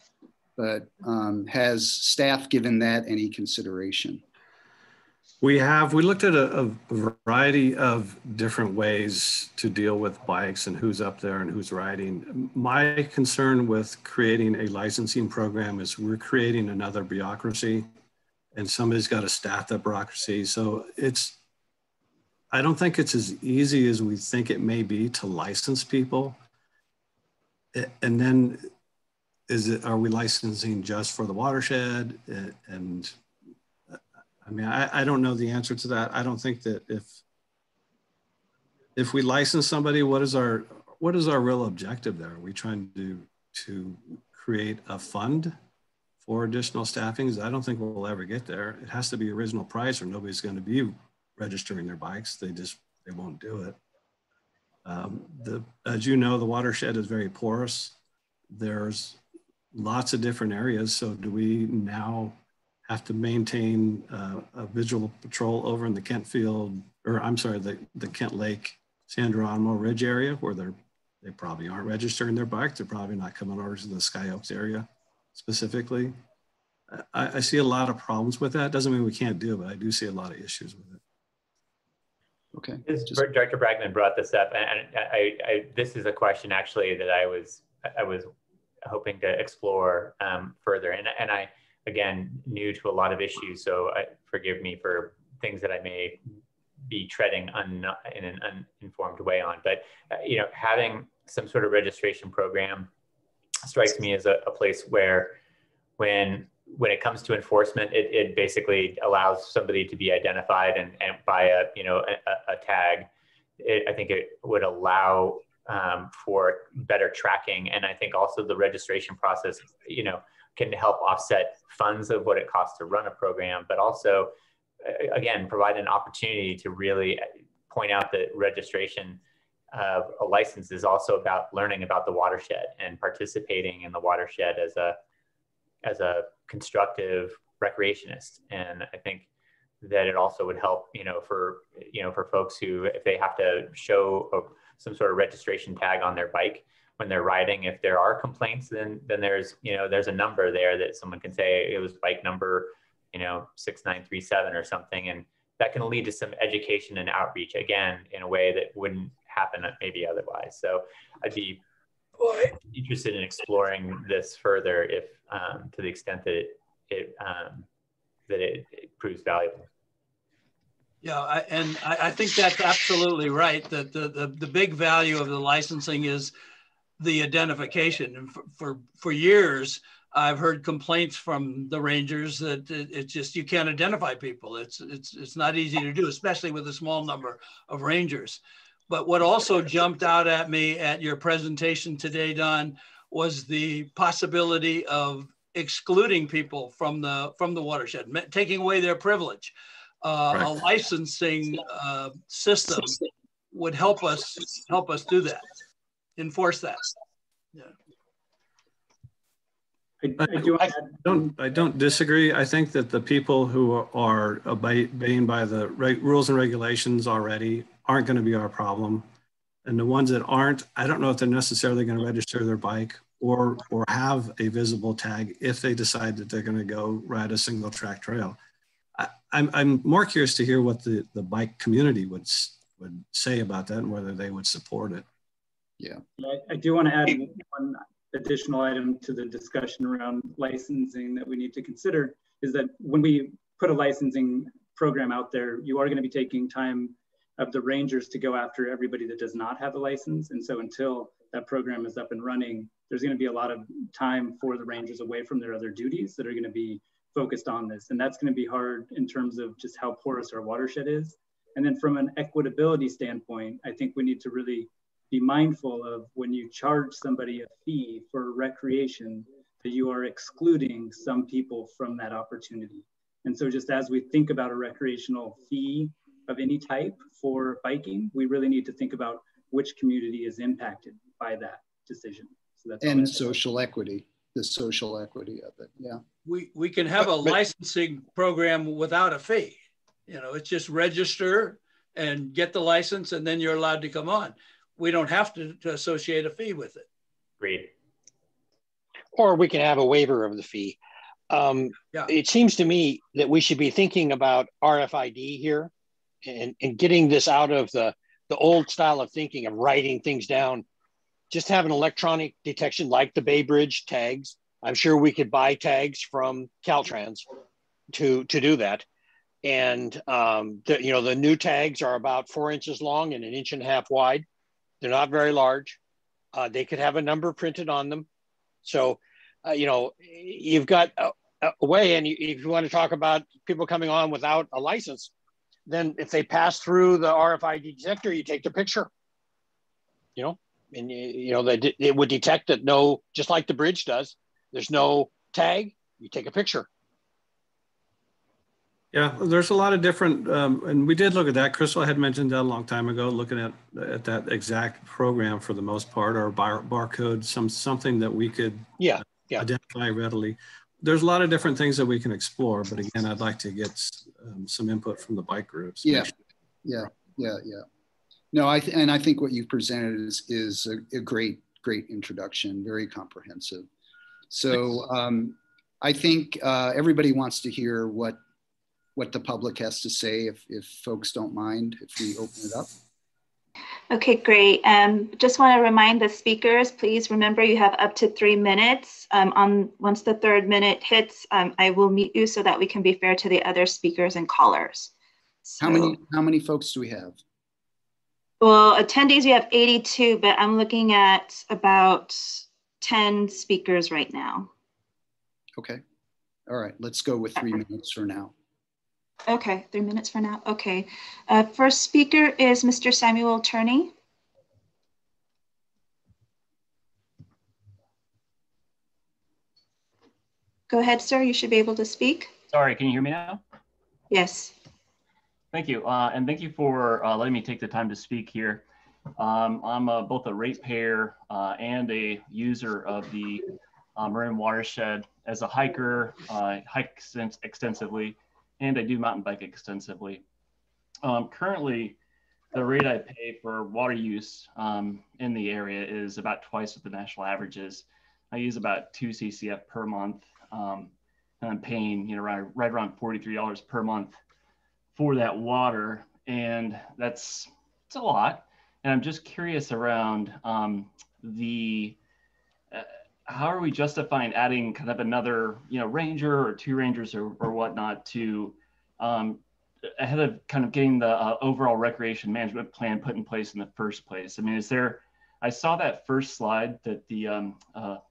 but has staff given that any consideration? We looked at a variety of different ways to deal with bikes and who's up there and who's riding. My concern with creating a licensing program is we're creating another bureaucracy, and somebody's got to staff that bureaucracy. So I don't think it's as easy as we think it may be to license people. And then are we licensing just for the watershed? And I mean, I don't know the answer to that. I don't think that if we license somebody, what is our real objective there? Are we trying to create a fund for additional staffings? I don't think we'll ever get there. It has to be original price or nobody's going to be registering their bikes. They won't do it. As you know, the watershed is very porous. There's lots of different areas. So do we now have to maintain a visual patrol over in the Kent Field, or I'm sorry, the Kent Lake, San Geronimo Ridge area where they probably aren't registering their bike. They're probably not coming over to the Sky Oaks area specifically. I see a lot of problems with that. Doesn't mean we can't do it, but I do see a lot of issues with it. Okay. Director Bragman brought this up, and this is a question actually that I was hoping to explore further. And I, again, new to a lot of issues, so forgive me for things that I may be treading in an uninformed way on. But you know, having some sort of registration program strikes me as a place where, when it comes to enforcement, it basically allows somebody to be identified and by a tag. I think it would allow for better tracking, and I think also the registration process, you know, can help offset funds of what it costs to run a program, but also, again, provide an opportunity to really point out that registration of a license is also about learning about the watershed and participating in the watershed as a constructive recreationist. And I think that it also would help, for folks who, if they have to show some sort of registration tag on their bike when they're riding, if there are complaints, then there's a number there that someone can say it was bike number 6937 or something, and that can lead to some education and outreach, again, in a way that wouldn't happen maybe otherwise. So I'd be interested in exploring this further, if to the extent that it proves valuable. Yeah, I think that's absolutely right. That the big value of the licensing is the identification. And for years, I've heard complaints from the rangers that it's just, you can't identify people. It's not easy to do, especially with a small number of rangers. But what also jumped out at me at your presentation today, Don, was the possibility of excluding people from the watershed, taking away their privilege. Right. A licensing system would help us do that, enforce that. Yeah. I don't disagree. I think that the people who are obeying by the rules and regulations already aren't going to be our problem. And the ones that aren't, I don't know if they're necessarily going to register their bike or have a visible tag if they decide that they're going to go ride a single track trail. I'm more curious to hear what the bike community would say about that and whether they would support it. Yeah. I do want to add one additional item to the discussion around licensing that we need to consider, is that when we put a licensing program out there, you are going to be taking time of the rangers to go after everybody that does not have a license. And so until that program is up and running, there's going to be a lot of time for the rangers away from their other duties that are going to be focused on this. And that's going to be hard in terms of just how porous our watershed is. And then from an equitability standpoint, I think we need to really be mindful of, when you charge somebody a fee for recreation, that you are excluding some people from that opportunity. And so just as we think about a recreational fee of any type for biking, we really need to think about which community is impacted by that decision. So that's and social equity, the social equity of it. Yeah. We can have a licensing program without a fee. You know, it's just register and get the license, and then you're allowed to come on. We don't have to associate a fee with it. Great. Or we can have a waiver of the fee. It seems to me that we should be thinking about RFID here and getting this out of the old style of thinking of writing things down. Just have an electronic detection like the Bay Bridge tags. I'm sure we could buy tags from Caltrans to do that. And the new tags are about 4 inches long and 1.5 inches wide. They're not very large. They could have a number printed on them. So, you've got a way, and if you want to talk about people coming on without a license, then if they pass through the RFID detector, you take the picture, and it would detect that just like the bridge does, there's no tag, you take a picture. Yeah, there's a lot of different, and we did look at that. Crystal had mentioned that a long time ago, looking at that exact program for the most part, or barcode, something that we could identify readily. There's a lot of different things that we can explore, but again, I'd like to get some input from the bike groups. Yeah. No, I think what you presented is a great introduction, very comprehensive. So I think everybody wants to hear what the public has to say, if folks don't mind, if we open it up. Okay, great. Just want to remind the speakers, please remember you have up to 3 minutes. Once the 3rd minute hits, I will mute you so that we can be fair to the other speakers and callers. So, how many folks do we have? Well, attendees, we have 82, but I'm looking at about 10 speakers right now. Okay. All right, let's go with 3 minutes for now. Okay, 3 minutes for now. Okay. First speaker is Mr. Samuel Turney. Go ahead, sir. You should be able to speak. Sorry, can you hear me now? Yes. Thank you. And thank you for letting me take the time to speak here. I'm both a ratepayer and a user of the Marin Watershed. As a hiker, I hike extensively, and I do mountain bike extensively. Currently, the rate I pay for water use in the area is about twice what the national average is. I use about 2 CCF per month, and I'm paying right around $43 per month for that water, and it's a lot. And I'm just curious around how are we justifying adding kind of another ranger or 2 rangers or whatnot to ahead of kind of getting the overall recreation management plan put in place in the first place? I mean, I saw that first slide that the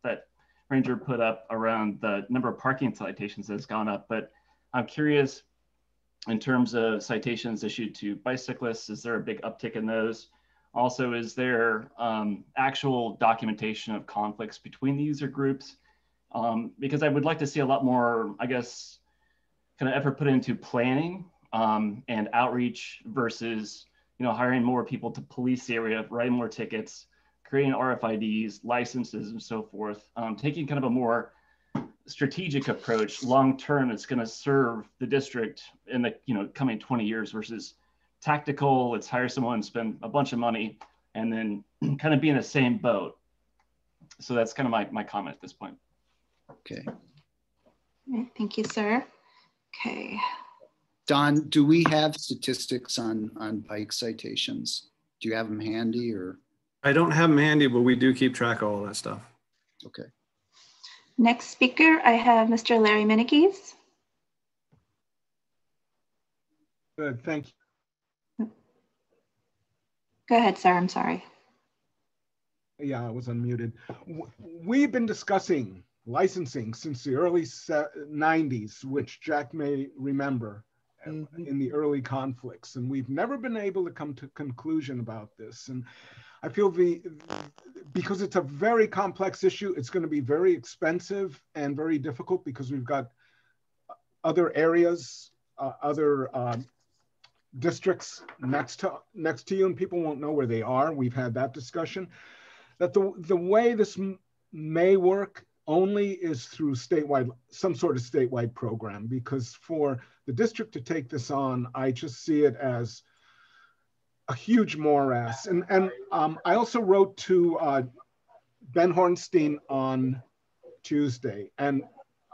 that ranger put up around the number of parking citations that's gone up, but I'm curious in terms of citations issued to bicyclists, is there a big uptick in those? Also, is there actual documentation of conflicts between the user groups? Because I would like to see a lot more, I guess, kind of effort put into planning and outreach versus, hiring more people to police the area, writing more tickets, creating RFIDs, licenses, and so forth. Taking kind of a more strategic approach, long-term, that's going to serve the district in the coming 20 years versus tactical, let's hire someone and spend a bunch of money and then kind of be in the same boat. So that's kind of my comment at this point. Okay. Thank you, sir. Okay. Don, do we have statistics on bike citations? Do you have them handy or? I don't have them handy, but we do keep track of all that stuff. Okay. Next speaker, I have Mr. Larry Minikes. Good, thank you. Go ahead, sir, I'm sorry. Yeah, I was unmuted. We've been discussing licensing since the early 90s, which Jack may remember in the early conflicts. And we've never been able to come to a conclusion about this. And I feel because it's a very complex issue, it's going to be very expensive and very difficult because we've got other areas, other districts next to you, and people won't know where they are. We've had that discussion. That the way this may work only is through statewide, some sort of statewide program, because for the district to take this on, I just see it as a huge morass. And I also wrote to Ben Hornstein on Tuesday, and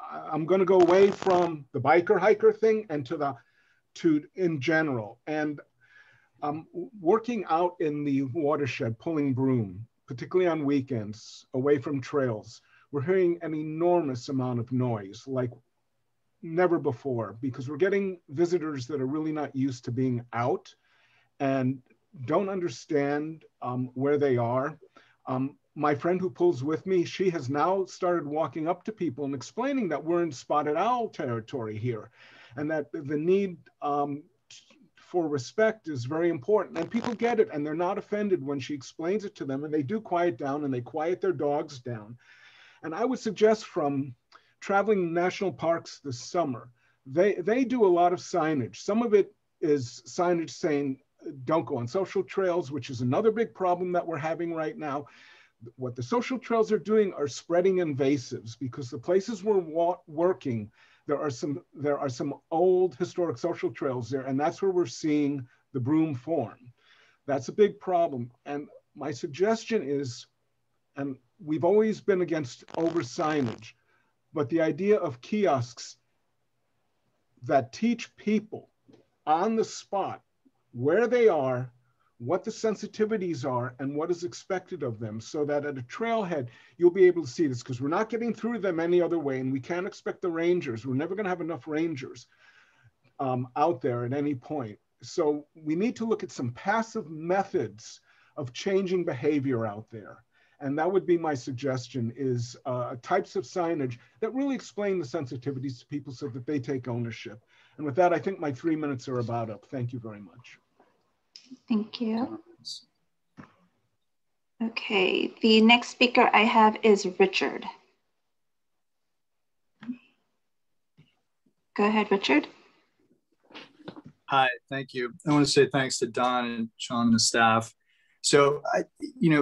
I'm going to go away from the biker hiker thing and to in general. And working out in the watershed, pulling broom, particularly on weekends, away from trails, we're hearing an enormous amount of noise, like never before, because we're getting visitors that are really not used to being out and don't understand where they are. My friend who pulls with me, she has now started walking up to people and explaining that we're in spotted owl territory here, and that the need for respect is very important. And people get it, and they're not offended when she explains it to them, and they do quiet down and they quiet their dogs down. And I would suggest, from traveling national parks this summer, they do a lot of signage. Some of it is signage saying, don't go on social trails, which is another big problem that we're having right now. What the social trails are doing are spreading invasives, because the places we're working, there are some old historic social trails there, and that's where we're seeing the broom form. That's a big problem. And my suggestion is, and we've always been against over signage, but the idea of kiosks that teach people on the spot where they are, what the sensitivities are, and what is expected of them, so that at a trailhead, you'll be able to see this, because we're not getting through them any other way, and we can't expect the rangers. We're never gonna have enough rangers out there at any point. So we need to look at some passive methods of changing behavior out there. And that would be my suggestion, is types of signage that really explain the sensitivities to people so that they take ownership. And with that, I think my 3 minutes are about up. Thank you very much. Thank you. Okay, the next speaker I have is Richard. Go ahead, Richard. Hi, thank you. I want to say thanks to Don and Sean and the staff. So,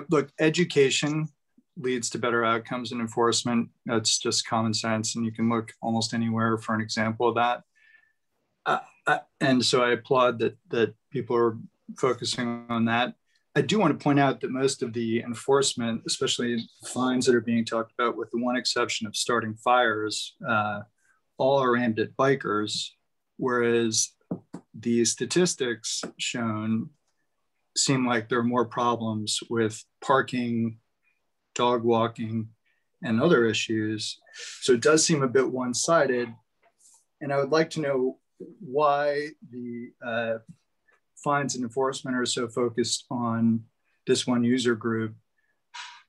look, education leads to better outcomes in enforcement. That's just common sense, and you can look almost anywhere for an example of that. And so I applaud that people are focusing on that. I do want to point out that most of the enforcement, especially fines that are being talked about, with the one exception of starting fires, all are aimed at bikers, whereas the statistics shown seem like there are more problems with parking, dog walking, and other issues. So it does seem a bit one-sided. And I would like to know why the fines and enforcement are so focused on this one user group,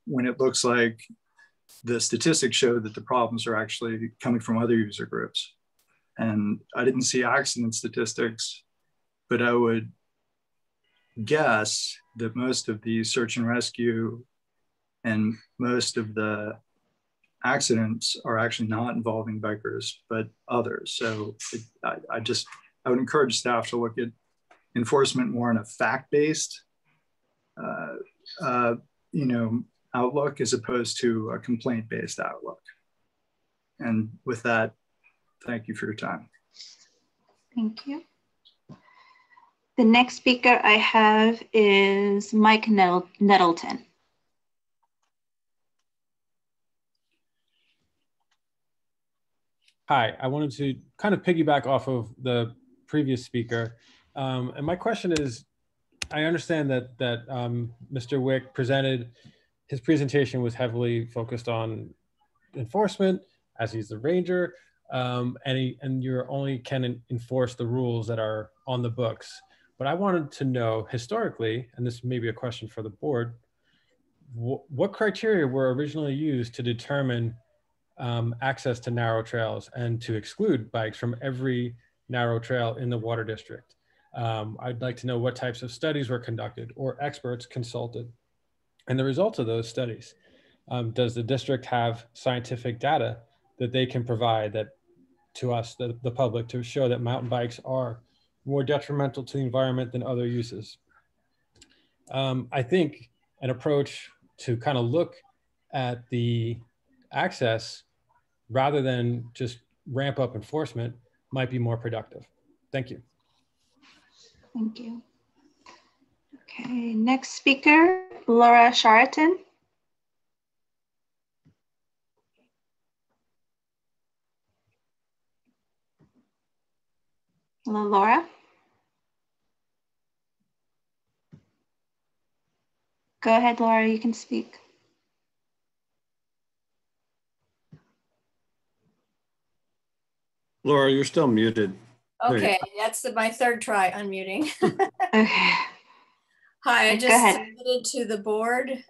when it looks like the statistics show that the problems are actually coming from other user groups. And I didn't see accident statistics, but I would guess that most of the search and rescue and most of the accidents are actually not involving bikers, but others. So I would encourage staff to look at enforcement more in a fact-based, outlook, as opposed to a complaint-based outlook. And with that, thank you for your time. Thank you. The next speaker I have is Mike Nettleton. Hi, I wanted to kind of piggyback off of the previous speaker. And my question is, I understand that Mr. Wick presented, his presentation was heavily focused on enforcement, as he's the ranger, and you only can enforce the rules that are on the books. But I wanted to know, historically, and this may be a question for the board, what criteria were originally used to determine access to narrow trails and to exclude bikes from every narrow trail in the water district? I'd like to know what types of studies were conducted or experts consulted, and the results of those studies. Does the district have scientific data that they can provide that to us, the public, to show that mountain bikes are more detrimental to the environment than other uses. I think an approach to kind of look at the access rather than just ramp up enforcement might be more productive. Thank you. Thank you. Okay, next speaker, Laura Charlton. Hello, Laura. Go ahead, Laura, you can speak. Laura, you're still muted. Okay, that's my third try unmuting. Okay. Hi, I just submitted to the board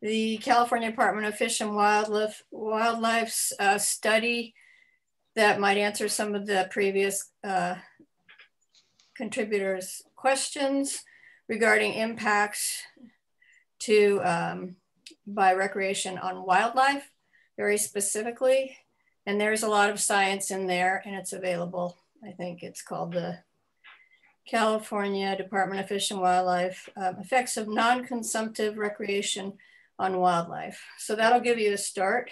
the California Department of Fish and Wildlife's study that might answer some of the previous contributors' questions regarding impacts to by recreation on wildlife, very specifically. And there's a lot of science in there, and it's available. I think it's called the California Department of Fish and Wildlife, Effects of Non-Consumptive Recreation on Wildlife. So that'll give you a start.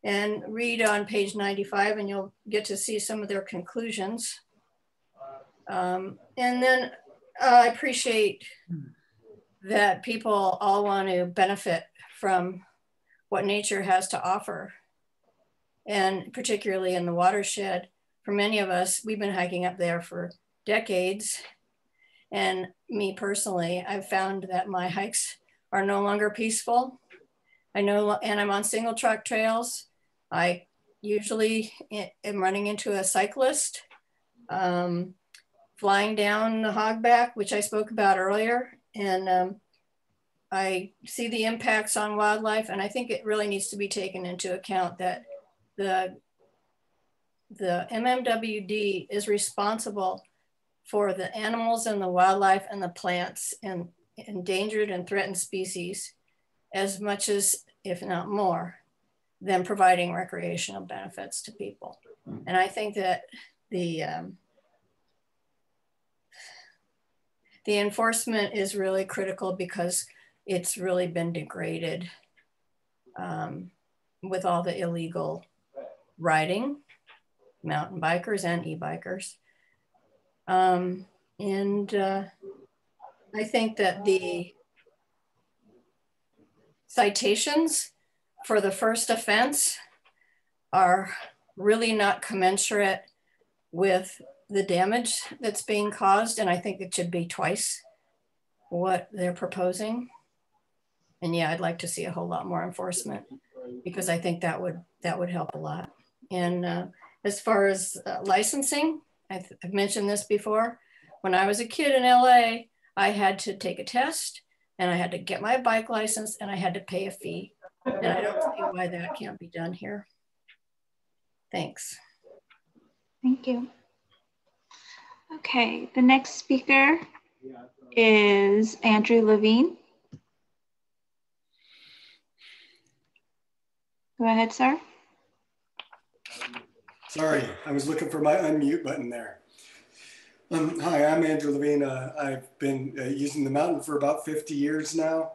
And read on page 95 and you'll get to see some of their conclusions. And then I appreciate that people all want to benefit from what nature has to offer. And particularly in the watershed, for many of us, we've been hiking up there for decades. And me personally, I've found that my hikes are no longer peaceful. And I'm on single track trails. I usually am running into a cyclist, flying down the hogback, which I spoke about earlier. And I see the impacts on wildlife, and I think it really needs to be taken into account that the MMWD is responsible for the animals and the wildlife and the plants and endangered and threatened species as much as, if not more, than providing recreational benefits to people. And I think that the enforcement is really critical because it's really been degraded with all the illegal riding, mountain bikers and e-bikers. I think that the citations for the first offense are really not commensurate with the damage that's being caused. And I think it should be twice what they're proposing. And yeah, I'd like to see a whole lot more enforcement because I think that would help a lot. And as far as licensing, I've mentioned this before. When I was a kid in LA, I had to take a test and I had to get my bike license and I had to pay a fee. And I don't see why that can't be done here. Thanks. Thank you. Okay, the next speaker is Andrew Levine. Go ahead, sir. Sorry, I was looking for my unmute button there. Hi, I'm Andrew Levine. I've been using the mountain for about 50 years now.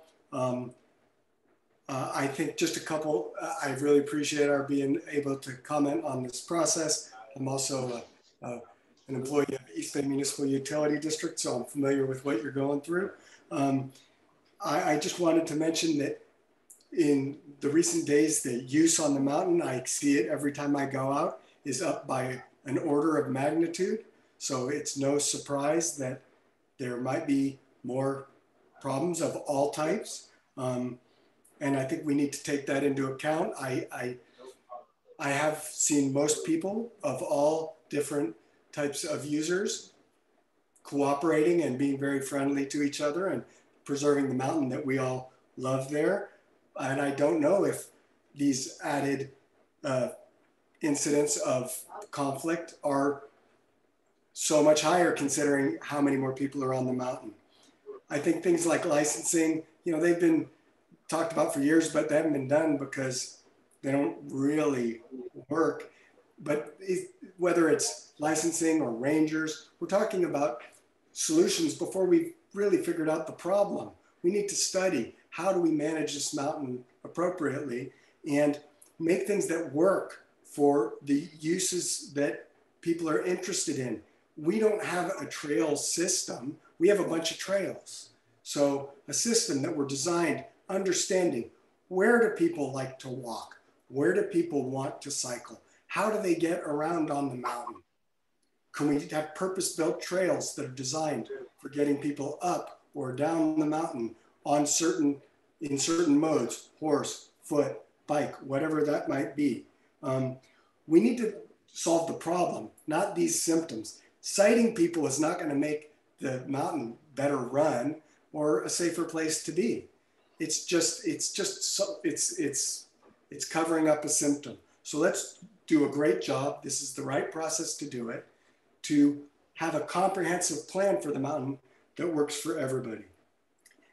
I think just a couple, I really appreciate our being able to comment on this process. I'm also an employee of East Bay Municipal Utility District, so I'm familiar with what you're going through. I just wanted to mention that in the recent days, the use on the mountain, I see it every time I go out, is up by an order of magnitude. So it's no surprise that there might be more problems of all types. And I think we need to take that into account. I have seen most people of all different types of users cooperating and being very friendly to each other and preserving the mountain that we all love there. And I don't know if these added incidents of conflict are so much higher considering how many more people are on the mountain. I think things like licensing, you know, they've been talked about for years, but they haven't been done because they don't really work. But whether it's licensing or rangers, we're talking about solutions before we've really figured out the problem. We need to study how do we manage this mountain appropriately and make things that work for the uses that people are interested in. We don't have a trail system. We have a bunch of trails. So a system that we're designed understanding where do people like to walk? Where do people want to cycle? How do they get around on the mountain? Can we have purpose-built trails that are designed for getting people up or down the mountain on in certain modes, horse, foot, bike, whatever that might be? We need to solve the problem, not these symptoms. Citing people is not going to make the mountain better run or a safer place to be. It's covering up a symptom. So let's do a great job. This is the right process to do it, to have a comprehensive plan for the mountain that works for everybody.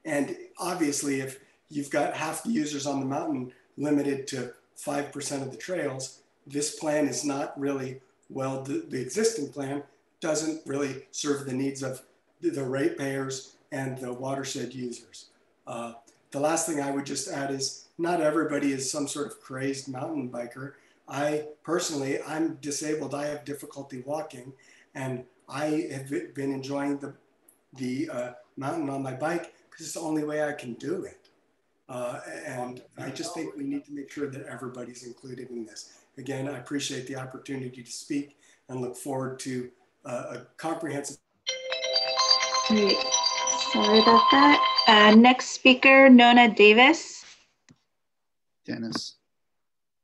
And obviously, if you've got half the users on the mountain limited to 5% of the trails, this plan is not really, well, the existing plan doesn't really serve the needs of the ratepayers and the watershed users. The last thing I would just add is not everybody is some sort of crazed mountain biker. I personally, I'm disabled. I have difficulty walking, and I have been enjoying the mountain on my bike because it's the only way I can do it. And I just think we need to make sure that everybody's included in this. Again, I appreciate the opportunity to speak and look forward to a comprehensive. Great. Sorry about that. Next speaker, Nona Davis. Dennis.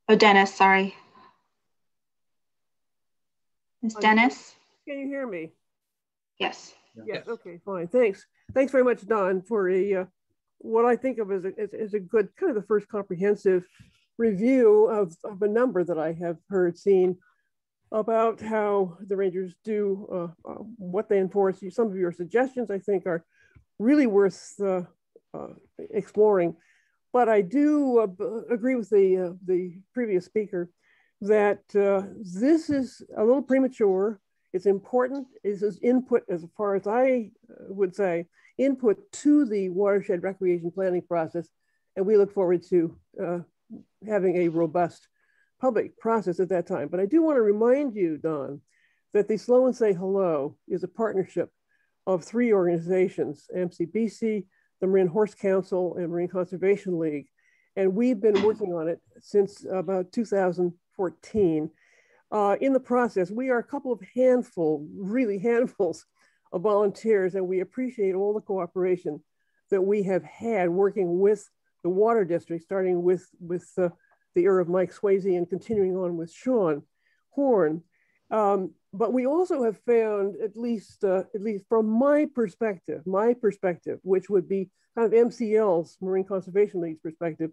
Oh, Dennis, sorry. Ms. Dennis? Can you hear me? Yes. Yes, okay, fine, thanks. Thanks very much, Don, for what I think of as a good, kind of the first comprehensive review of a number that I have seen about how the Rangers do what they enforce. Some of your suggestions, I think, are really worth exploring. But I do agree with the previous speaker that this is a little premature. It's important. It's input, as far as I would say, input to the watershed recreation planning process. And we look forward to having a robust public process at that time. But I do want to remind you, Don, that the Slow and Say Hello is a partnership of 3 organizations, MCBC, the Marine Horse Council, and Marine Conservation League. And we've been working on it since about 2014. In the process, we are a couple of handfuls of volunteers, and we appreciate all the cooperation that we have had working with the Water District, starting with the era of Mike Swayze and continuing on with Sean Horn. But we also have found, at least from my perspective, which would be kind of MCL's, Marine Conservation League's perspective,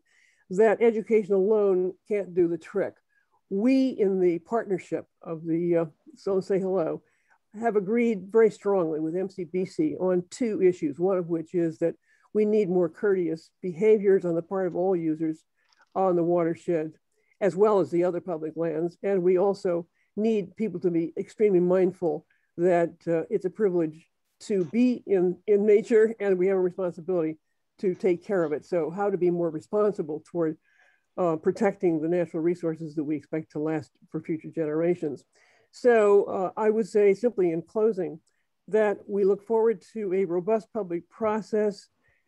that education alone can't do the trick. We, in the partnership of the So Say Hello, have agreed very strongly with MCBC on 2 issues, one of which is that we need more courteous behaviors on the part of all users on the watershed, as well as the other public lands. And we also need people to be extremely mindful that it's a privilege to be in nature, and we have a responsibility to take care of it. So how to be more responsible toward protecting the natural resources that we expect to last for future generations. So I would say simply in closing that we look forward to a robust public process.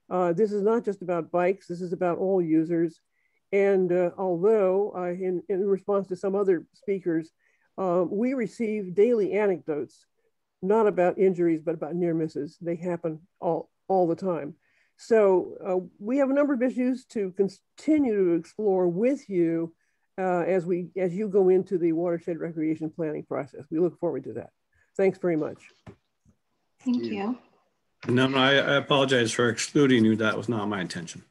This is not just about bikes, this is about all users. And although in response to some other speakers, we receive daily anecdotes, not about injuries, but about near misses. They happen all the time. So we have a number of issues to continue to explore with you as you go into the watershed recreation planning process. We look forward to that. Thanks very much. Thank you. No, I apologize for excluding you. That was not my intention.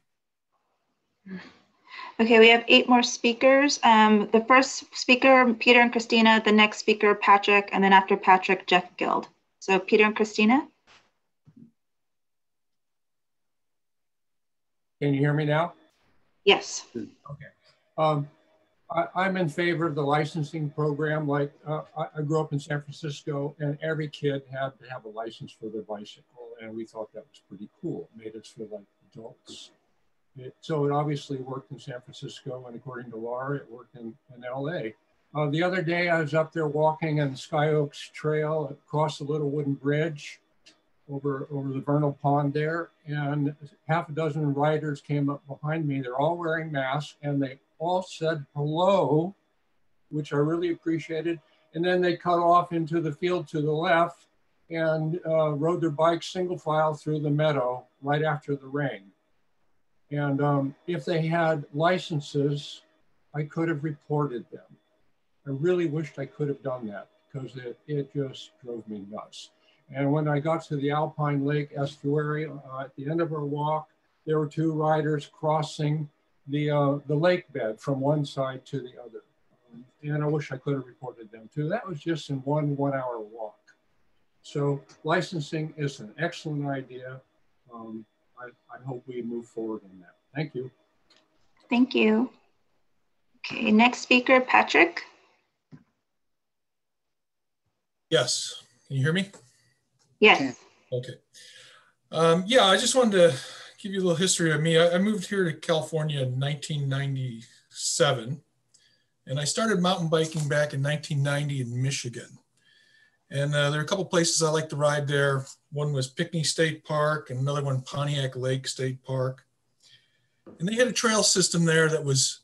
Okay, we have 8 more speakers. The first speaker, Peter and Christina, the next speaker, Patrick, and then after Patrick, Jeff Geild. So Peter and Christina. Can you hear me now? Yes. Okay. I'm in favor of the licensing program. Like I grew up in San Francisco, and every kid had to have a license for their bicycle, and we thought that was pretty cool. It made us feel like adults. So it obviously worked in San Francisco, and according to Laura, it worked in LA. The other day, I was up there walking on Sky Oaks Trail across the little wooden bridge over the vernal pond there, and half a dozen riders came up behind me. They're all wearing masks, and they all said hello, which I really appreciated. And then they cut off into the field to the left and rode their bikes single file through the meadow right after the rain. And if they had licenses, I could have reported them. I really wished I could have done that because it just drove me nuts. And when I got to the Alpine Lake estuary, at the end of our walk, there were two riders crossing the lake bed from one side to the other. And I wish I could have reported them too. That was just in one hour walk. So licensing is an excellent idea. I hope we move forward on that. Thank you. Thank you. Okay, next speaker, Patrick. Yes, can you hear me? Yes. Okay. Yeah, I just wanted to give you a little history of me. I moved here to California in 1997, and I started mountain biking back in 1990 in Michigan. And there are a couple places I like to ride there. One was Pinckney State Park, and another one Pontiac Lake State Park. And they had a trail system there that was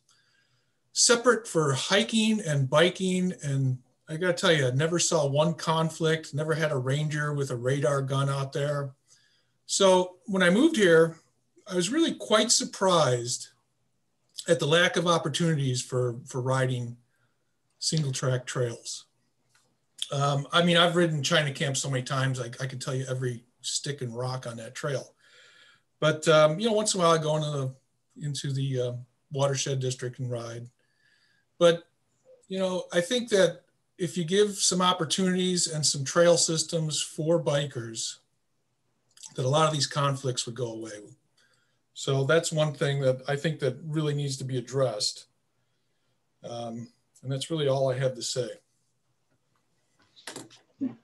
separate for hiking and biking. And I gotta tell you, I never saw one conflict, never had a ranger with a radar gun out there. So when I moved here, I was really quite surprised at the lack of opportunities for riding single track trails. I mean, I've ridden China Camp so many times, I can tell you every stick and rock on that trail. But, you know, once in a while I go into the Watershed district and ride. But, you know, I think that if you give some opportunities and some trail systems for bikers, that a lot of these conflicts would go away. So that's one thing that I think that really needs to be addressed. And that's really all I have to say.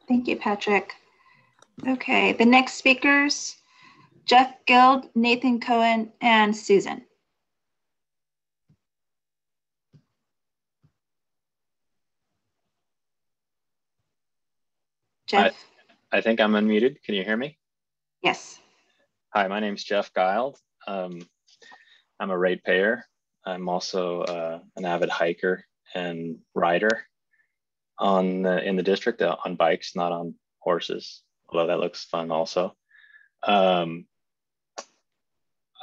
Thank you, Patrick. Okay, the next speakers, Jeff Geild, Nathan Cohen, and Susan. Jeff. I think I'm unmuted. Can you hear me? Yes. Hi, my name's Jeff Geild. I'm a ratepayer. I'm also an avid hiker and rider in the district on bikes, not on horses, although that looks fun also.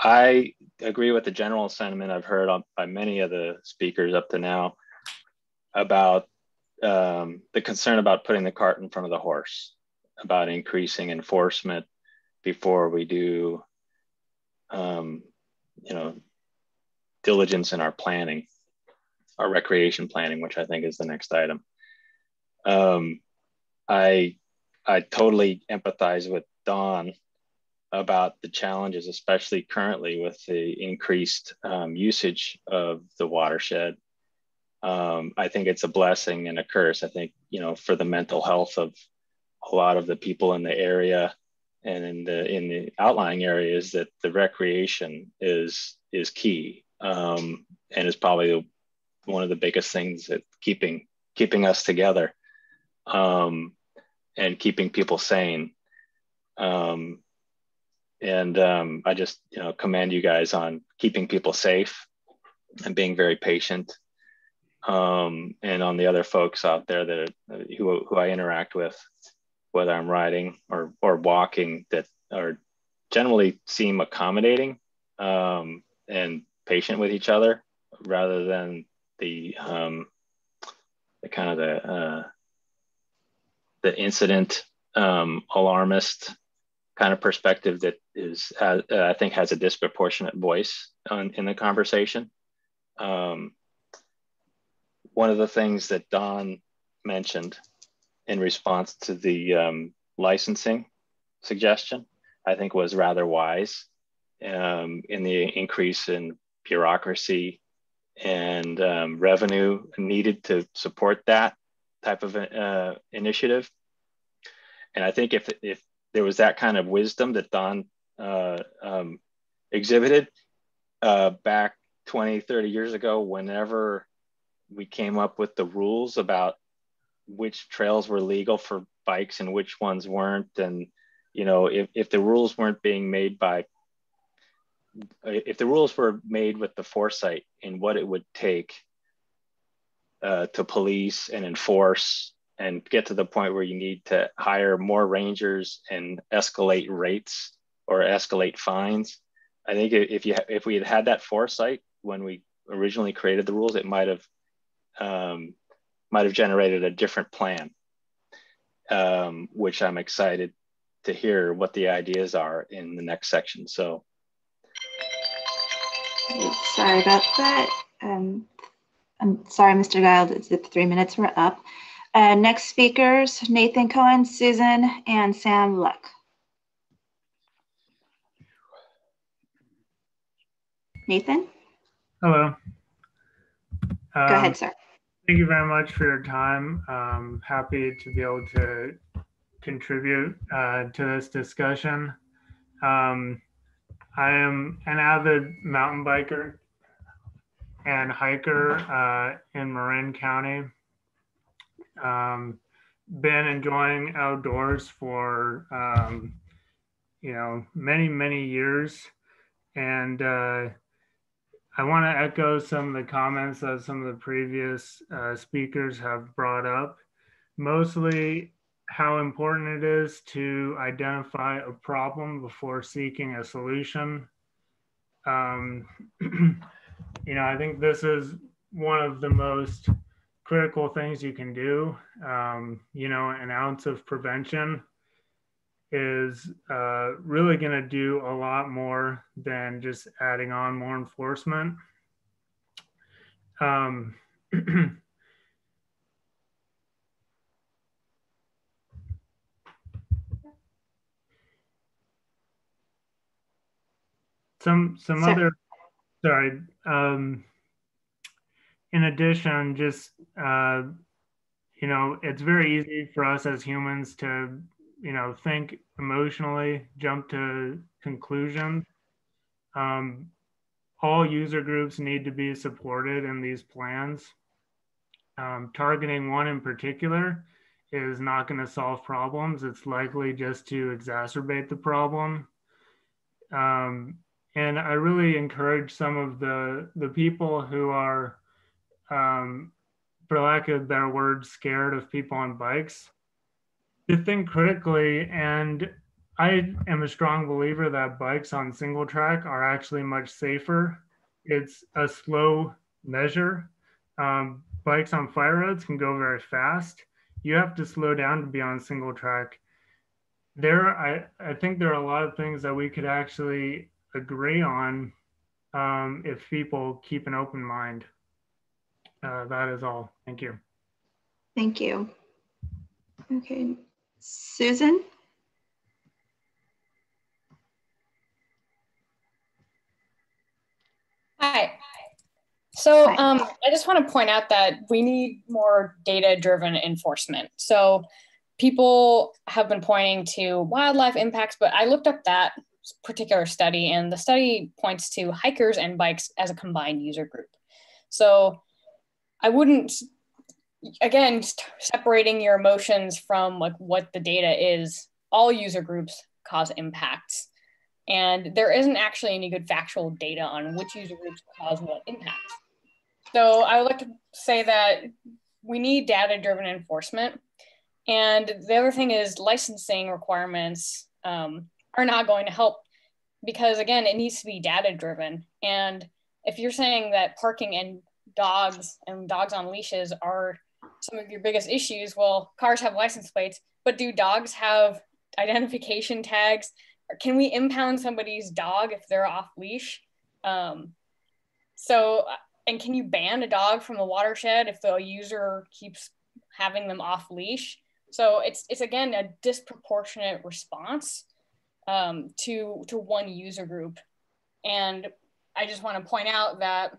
I agree with the general sentiment I've heard by many of the speakers up to now about the concern about putting the cart in front of the horse, about increasing enforcement before we do, you know, diligence in our planning, our recreation planning, which I think is the next item. I totally empathize with Dawn about the challenges, especially currently with the increased usage of the watershed. I think it's a blessing and a curse. I think, you know, for the mental health of a lot of the people in the area and in the outlying areas, that the recreation is key, and is probably one of the biggest things that keeping us together, and keeping people sane. I just, you know, commend you guys on keeping people safe and being very patient. And on the other folks out there that who I interact with, whether I'm riding or walking, that are generally seem accommodating and patient with each other, rather than the kind of the incident alarmist kind of perspective that is, I think, has a disproportionate voice in the conversation. One of the things that Don mentioned in response to the licensing suggestion, I think was rather wise, in the increase in bureaucracy and revenue needed to support that type of initiative. And I think if there was that kind of wisdom that Don exhibited back 20, 30 years ago, whenever we came up with the rules about which trails were legal for bikes and which ones weren't, and you know, if the rules weren't being made by, if the rules were made with the foresight in what it would take to police and enforce and get to the point where you need to hire more rangers and escalate rates or escalate fines, I think if we had had that foresight when we originally created the rules, it might have generated a different plan, which I'm excited to hear what the ideas are in the next section. So, sorry about that. I'm sorry, Mr. Geild, the 3 minutes were up. Next speakers, Nathan Cohen, Susan, and Sam Luck. Nathan? Hello. Go ahead, sir. Thank you very much for your time. Happy to be able to contribute to this discussion. I am an avid mountain biker and hiker in Marin County. Been enjoying outdoors for you know, many years, and I want to echo some of the comments that some of the previous speakers have brought up. Mostly how important it is to identify a problem before seeking a solution. You know, I think this is one of the most critical things you can do. You know, an ounce of prevention is really going to do a lot more than just adding on more enforcement. Some other, sorry, in addition, just, you know, it's very easy for us as humans to, you know, think emotionally, jump to conclusions. All user groups need to be supported in these plans. Targeting one in particular is not going to solve problems. It's likely just to exacerbate the problem. And I really encourage some of the people who are, for lack of a better word, scared of people on bikes, to think critically. And I am a strong believer that bikes on single track are actually much safer. It's a slow measure. Bikes on fire roads can go very fast. You have to slow down to be on single track. I think there are a lot of things that we could actually agree on if people keep an open mind. That is all. Thank you. Thank you. Okay, Susan? Hi. So I just want to point out that we need more data-driven enforcement. So people have been pointing to wildlife impacts, but I looked up that particular study, and the study points to hikers and bikes as a combined user group. So I wouldn't, again, separating your emotions from like what the data is, all user groups cause impacts. And there isn't actually any good factual data on which user groups cause what impacts. So I would like to say that we need data-driven enforcement. And the other thing is licensing requirements are not going to help because, again, it needs to be data-driven. And if you're saying that parking and dogs on leashes are some of your biggest issues, well, cars have license plates, but do dogs have identification tags? Can we impound somebody's dog if they're off leash? And can you ban a dog from the watershed if the user keeps having them off leash? So it's again, a disproportionate response to one user group. And I just want to point out that,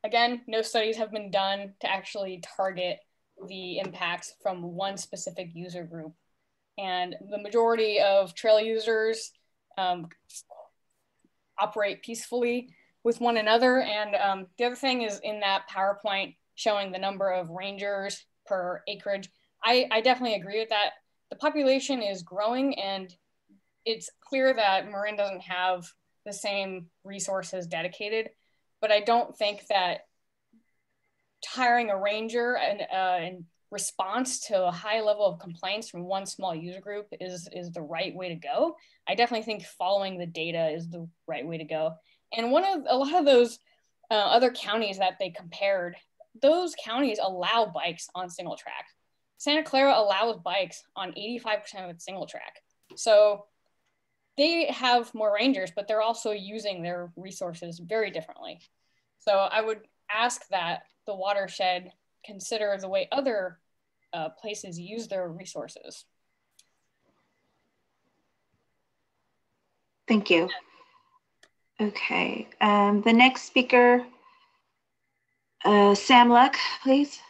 Again, no studies have been done to actually target the impacts from one specific user group. And the majority of trail users operate peacefully with one another. And the other thing is in that PowerPoint showing the number of rangers per acreage. I definitely agree with that. The population is growing, and it's clear that Marin doesn't have the same resources dedicated, but I don't think that hiring a ranger in response to a high level of complaints from one small user group is the right way to go. I definitely think following the data is the right way to go. And a lot of those other counties that they compared, those counties allow bikes on single track. Santa Clara allows bikes on 85% of its single track. So they have more rangers, but they're also using their resources very differently. So I would ask that the Watershed consider the way other places use their resources. Thank you. Okay, the next speaker, Sam Luck, please.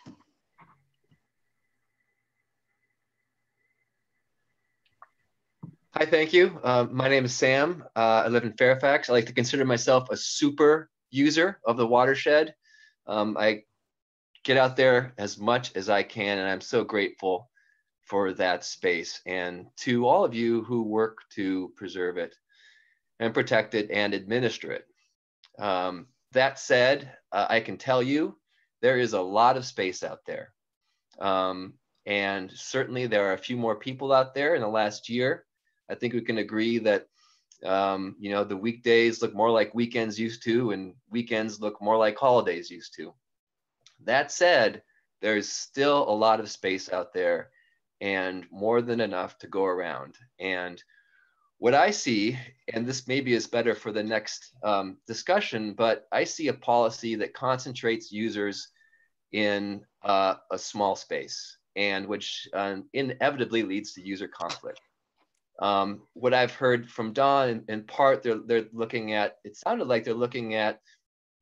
Hi, thank you. My name is Sam. I live in Fairfax. I like to consider myself a super user of the Watershed. I get out there as much as I can, and I'm so grateful for that space, and to all of you who work to preserve it and protect it and administer it. That said, I can tell you there is a lot of space out there. And certainly there are a few more people out there in the last year. I think we can agree that you know, the weekdays look more like weekends used to, and weekends look more like holidays used to. That said, there's still a lot of space out there and more than enough to go around. And what I see, and this maybe is better for the next discussion, but I see a policy that concentrates users in a small space, and which inevitably leads to user conflict. What I've heard from Don, in part, they're looking at, it sounded like they're looking at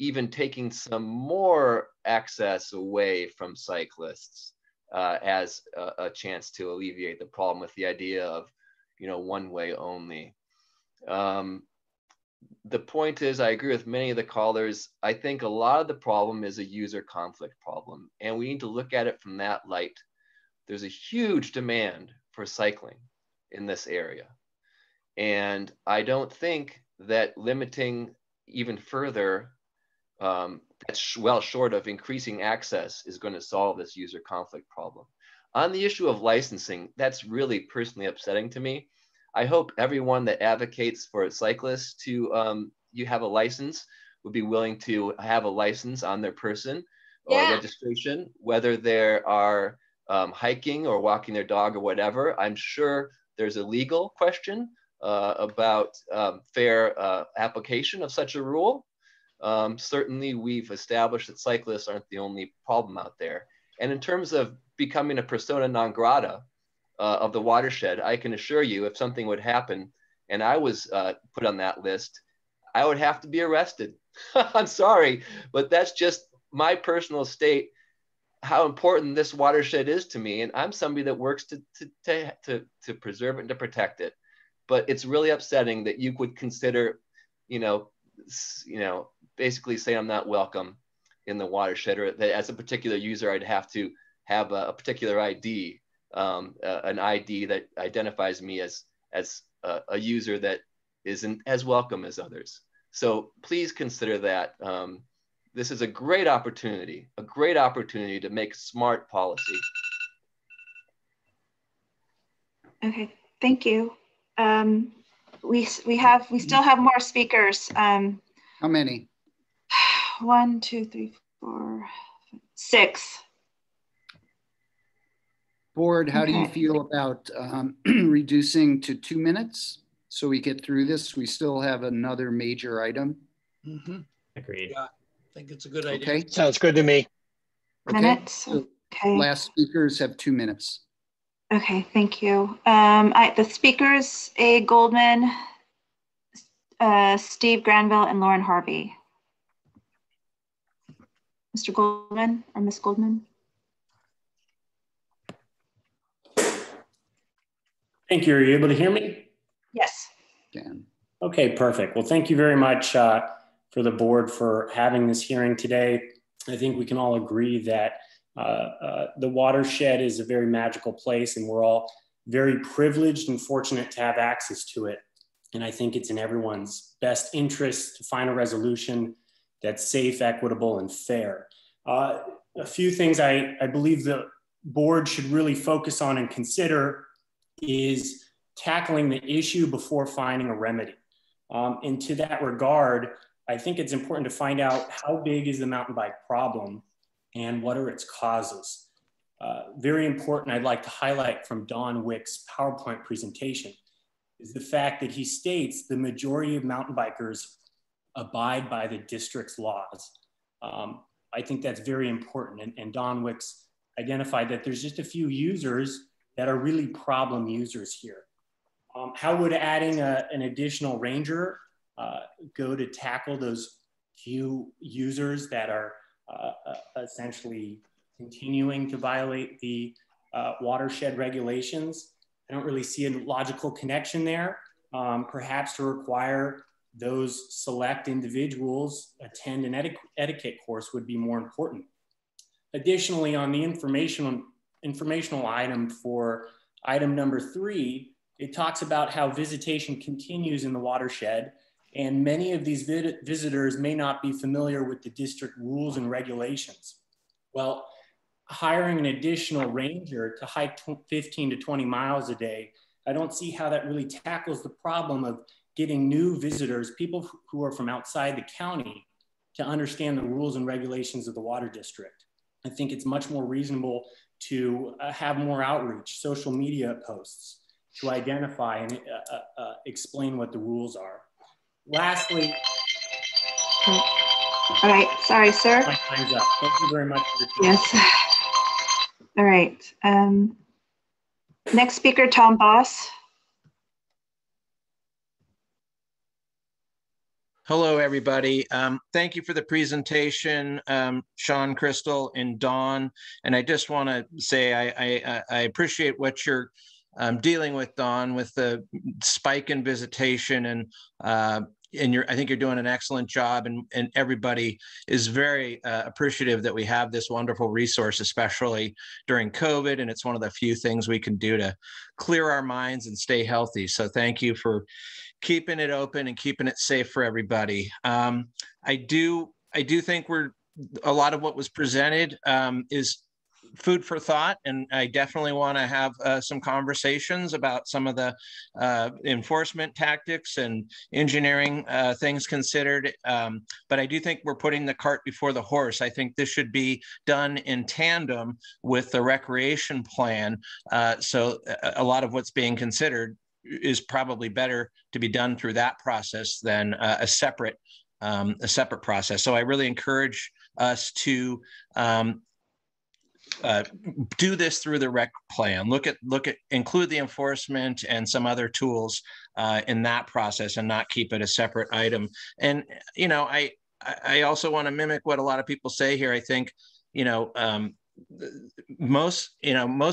even taking some more access away from cyclists as a chance to alleviate the problem with the idea of, you know, one way only. The point is, I agree with many of the callers. I think a lot of the problem is a user conflict problem, and we need to look at it from that light. There's a huge demand for cycling in this area. And I don't think that limiting even further, that's well short of increasing access, is going to solve this user conflict problem. On the issue of licensing, that's really personally upsetting to me. I hope everyone that advocates for cyclists to you have a license would be willing to have a license on their person or registration, whether they are hiking or walking their dog or whatever. I'm sure there's a legal question about fair application of such a rule. Certainly, we've established that cyclists aren't the only problem out there. And in terms of becoming a persona non grata of the Watershed, I can assure you, if something would happen and I was put on that list, I would have to be arrested. I'm sorry, but that's just my personal state, how important this Watershed is to me. And I'm somebody that works to preserve it and to protect it. But it's really upsetting that you would consider, basically say I'm not welcome in the Watershed, or that as a particular user, I'd have to have a particular ID, an ID that identifies me as a user that isn't as welcome as others. So please consider that. This is a great opportunity to make smart policy. Okay, thank you. We still have more speakers. How many? 1, 2, 3, 4, 6. Board, how do you feel about reducing to 2 minutes so we get through this? We still have another major item. Mm-hmm. Agreed. Yeah, I think it's a good idea. Okay. Sounds good to me. Minutes. So okay. Last speakers have 2 minutes. Okay, thank you. The speakers, A. Goldman, Steve Granville, and Lauren Harvey. Mr. Goldman or Ms. Goldman? Thank you. Are you able to hear me? Yes. Dan. Okay, perfect. Well, thank you very much for the board for having this hearing today. I think we can all agree that the watershed is a very magical place, and we're all very privileged and fortunate to have access to it. And I think it's in everyone's best interest to find a resolution that's safe, equitable, and fair. A few things I believe the board should really focus on and consider is tackling the issue before finding a remedy. And to that regard, I think it's important to find out how big is the mountain bike problem and what are its causes. Very important, I'd like to highlight from Don Wick's PowerPoint presentation is the fact that he states the majority of mountain bikers abide by the district's laws. I think that's very important. And Don Wick's identified that there's just a few users that are really problem users here. How would adding an additional ranger go to tackle those few users that are essentially continuing to violate the watershed regulations? I don't really see a logical connection there. Perhaps to require those select individuals attend an etiquette course would be more important. Additionally, on the informational item for item number 3, it talks about how visitation continues in the watershed, and many of these visitors may not be familiar with the district rules and regulations. Well, hiring an additional ranger to hike 15 to 20 miles a day, I don't see how that really tackles the problem of getting new visitors, people who are from outside the county, to understand the rules and regulations of the water district. I think it's much more reasonable to have more outreach, social media posts, to identify and explain what the rules are. Lastly. All right, sorry, sir. My time's up. Thank you very much for your time. Yes. All right. Next speaker, Tom Boss. Hello, everybody. Thank you for the presentation, Sean, Crystal, and Dawn. And I just want to say I appreciate what you're dealing with, Dawn, with the spike in visitation, and I think you're doing an excellent job, and everybody is very appreciative that we have this wonderful resource, especially during COVID, and it's one of the few things we can do to clear our minds and stay healthy. So thank you for keeping it open and keeping it safe for everybody. I do think a lot of what was presented is food for thought, and I definitely want to have some conversations about some of the enforcement tactics and engineering things considered. But I do think we're putting the cart before the horse. I think this should be done in tandem with the recreation plan. So a lot of what's being considered is probably better to be done through that process than a separate process. So I really encourage us to do this through the rec plan. Include the enforcement and some other tools in that process, and not keep it a separate item. And I also want to mimic what a lot of people say here. I think most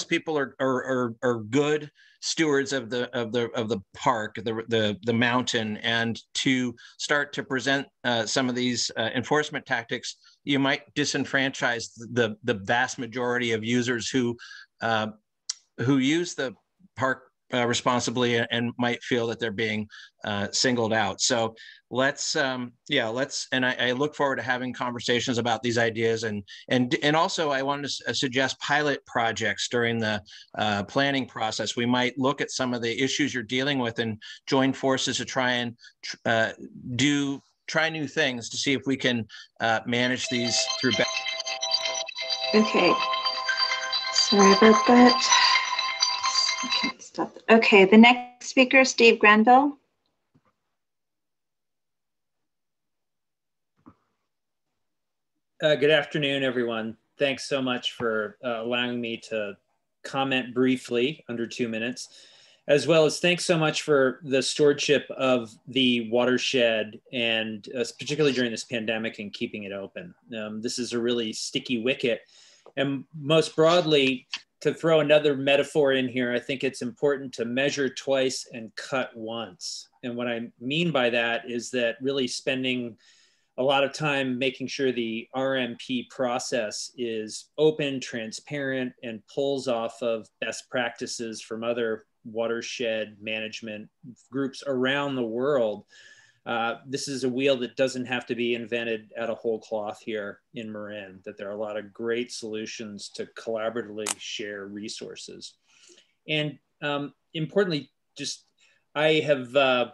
people are good stewards of the park, the mountain, and to start to present some of these enforcement tactics, you might disenfranchise the vast majority of users who use the park responsibly and might feel that they're being singled out. So and I look forward to having conversations about these ideas, and also I wanted to suggest pilot projects during the planning process. We might look at some of the issues you're dealing with and join forces to try and try new things to see if we can manage these through. Okay, sorry about that. Okay, stop. Okay, the next speaker, Steve Granville. Good afternoon, everyone. Thanks so much for allowing me to comment briefly under 2 minutes. as well as thanks so much for the stewardship of the watershed, and particularly during this pandemic and keeping it open. This is a really sticky wicket. And most broadly, to throw another metaphor in here, I think it's important to measure twice and cut once. And what I mean by that is that really spending a lot of time making sure the RMP process is open, transparent, and pulls off of best practices from other watershed management groups around the world. This is a wheel that doesn't have to be invented out of whole cloth here in Marin, that there are a lot of great solutions to collaboratively share resources. And importantly, I have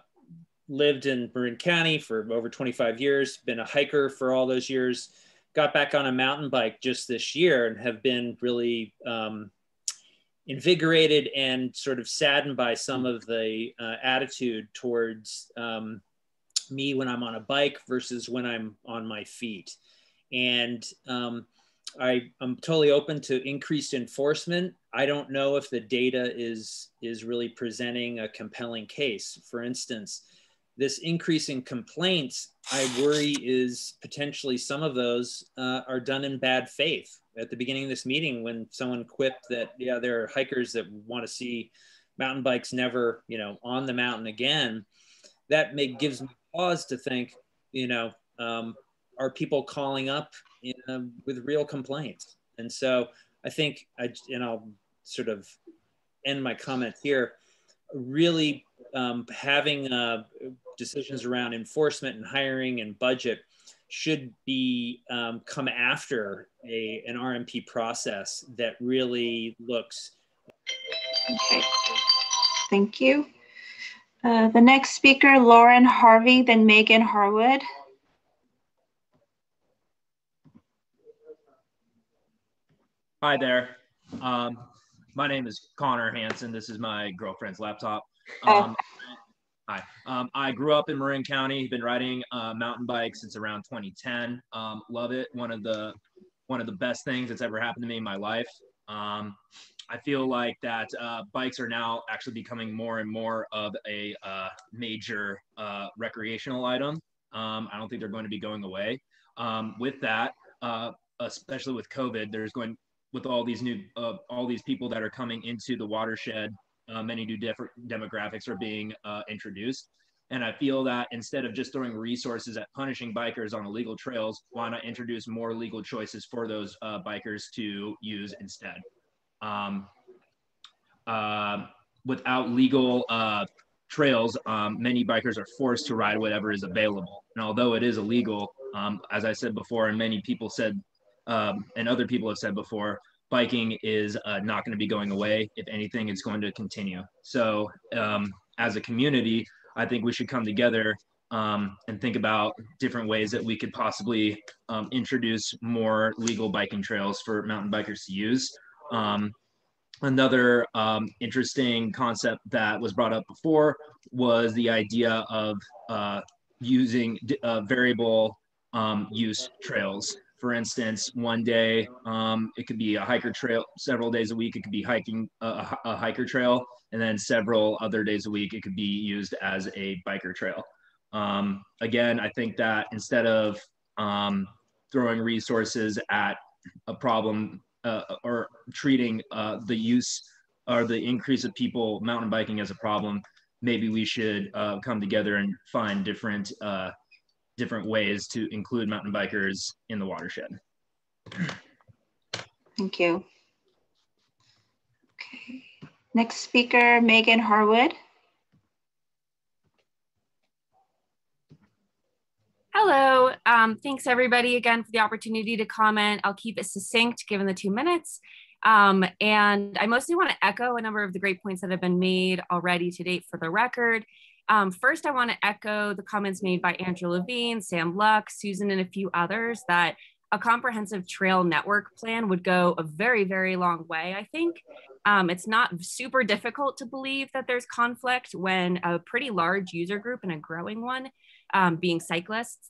lived in Marin County for over 25 years, been a hiker for all those years, got back on a mountain bike just this year and have been really invigorated and sort of saddened by some of the attitude towards me when I'm on a bike versus when I'm on my feet. And I'm totally open to increased enforcement. I don't know if the data is really presenting a compelling case. For instance, this increase in complaints, I worry is potentially some of those are done in bad faith. At the beginning of this meeting, when someone quipped that, yeah, there are hikers that want to see mountain bikes never, on the mountain again, that gives me pause to think, are people calling up with real complaints? And so I think, and I'll sort of end my comment here, really having decisions around enforcement and hiring and budget should be come after an RMP process that really looks. Okay, thank you. The next speaker, Lauren Harvey, then Megan Harwood. Hi there. My name is Connor Hansen. This is my girlfriend's laptop. Hi. I grew up in Marin County, been riding mountain bikes since around 2010. Love it. One of the best things that's ever happened to me in my life. I feel like that bikes are now actually becoming more and more of a major recreational item. I don't think they're going to be going away. With that, especially with COVID, with all these people that are coming into the watershed, many new different demographics are being introduced. And I feel that instead of just throwing resources at punishing bikers on illegal trails, why not introduce more legal choices for those bikers to use instead? Without legal trails, many bikers are forced to ride whatever is available. And although it is illegal, as I said before, and many people said, and other people have said before, biking is not going to be going away. If anything, it's going to continue. So as a community, I think we should come together and think about different ways that we could possibly introduce more legal biking trails for mountain bikers to use. Another interesting concept that was brought up before was the idea of using variable use trails. For instance, one day it could be a hiker trail, several days a week it could be hiking a hiker trail, and then several other days a week it could be used as a biker trail. Again, I think that instead of throwing resources at a problem or treating the use or the increase of people mountain biking as a problem, maybe we should come together and find different ways to include mountain bikers in the watershed. Thank you. Okay. Next speaker, Megan Harwood. Hello. Thanks everybody again for the opportunity to comment. I'll keep it succinct given the 2 minutes. And I mostly want to echo a number of the great points that have been made already to date for the record. First, I want to echo the comments made by Andrew Levine, Sam Luck, Susan, and a few others that a comprehensive trail network plan would go a very, very long way, I think. It's not super difficult to believe that there's conflict when a pretty large user group and a growing one, being cyclists,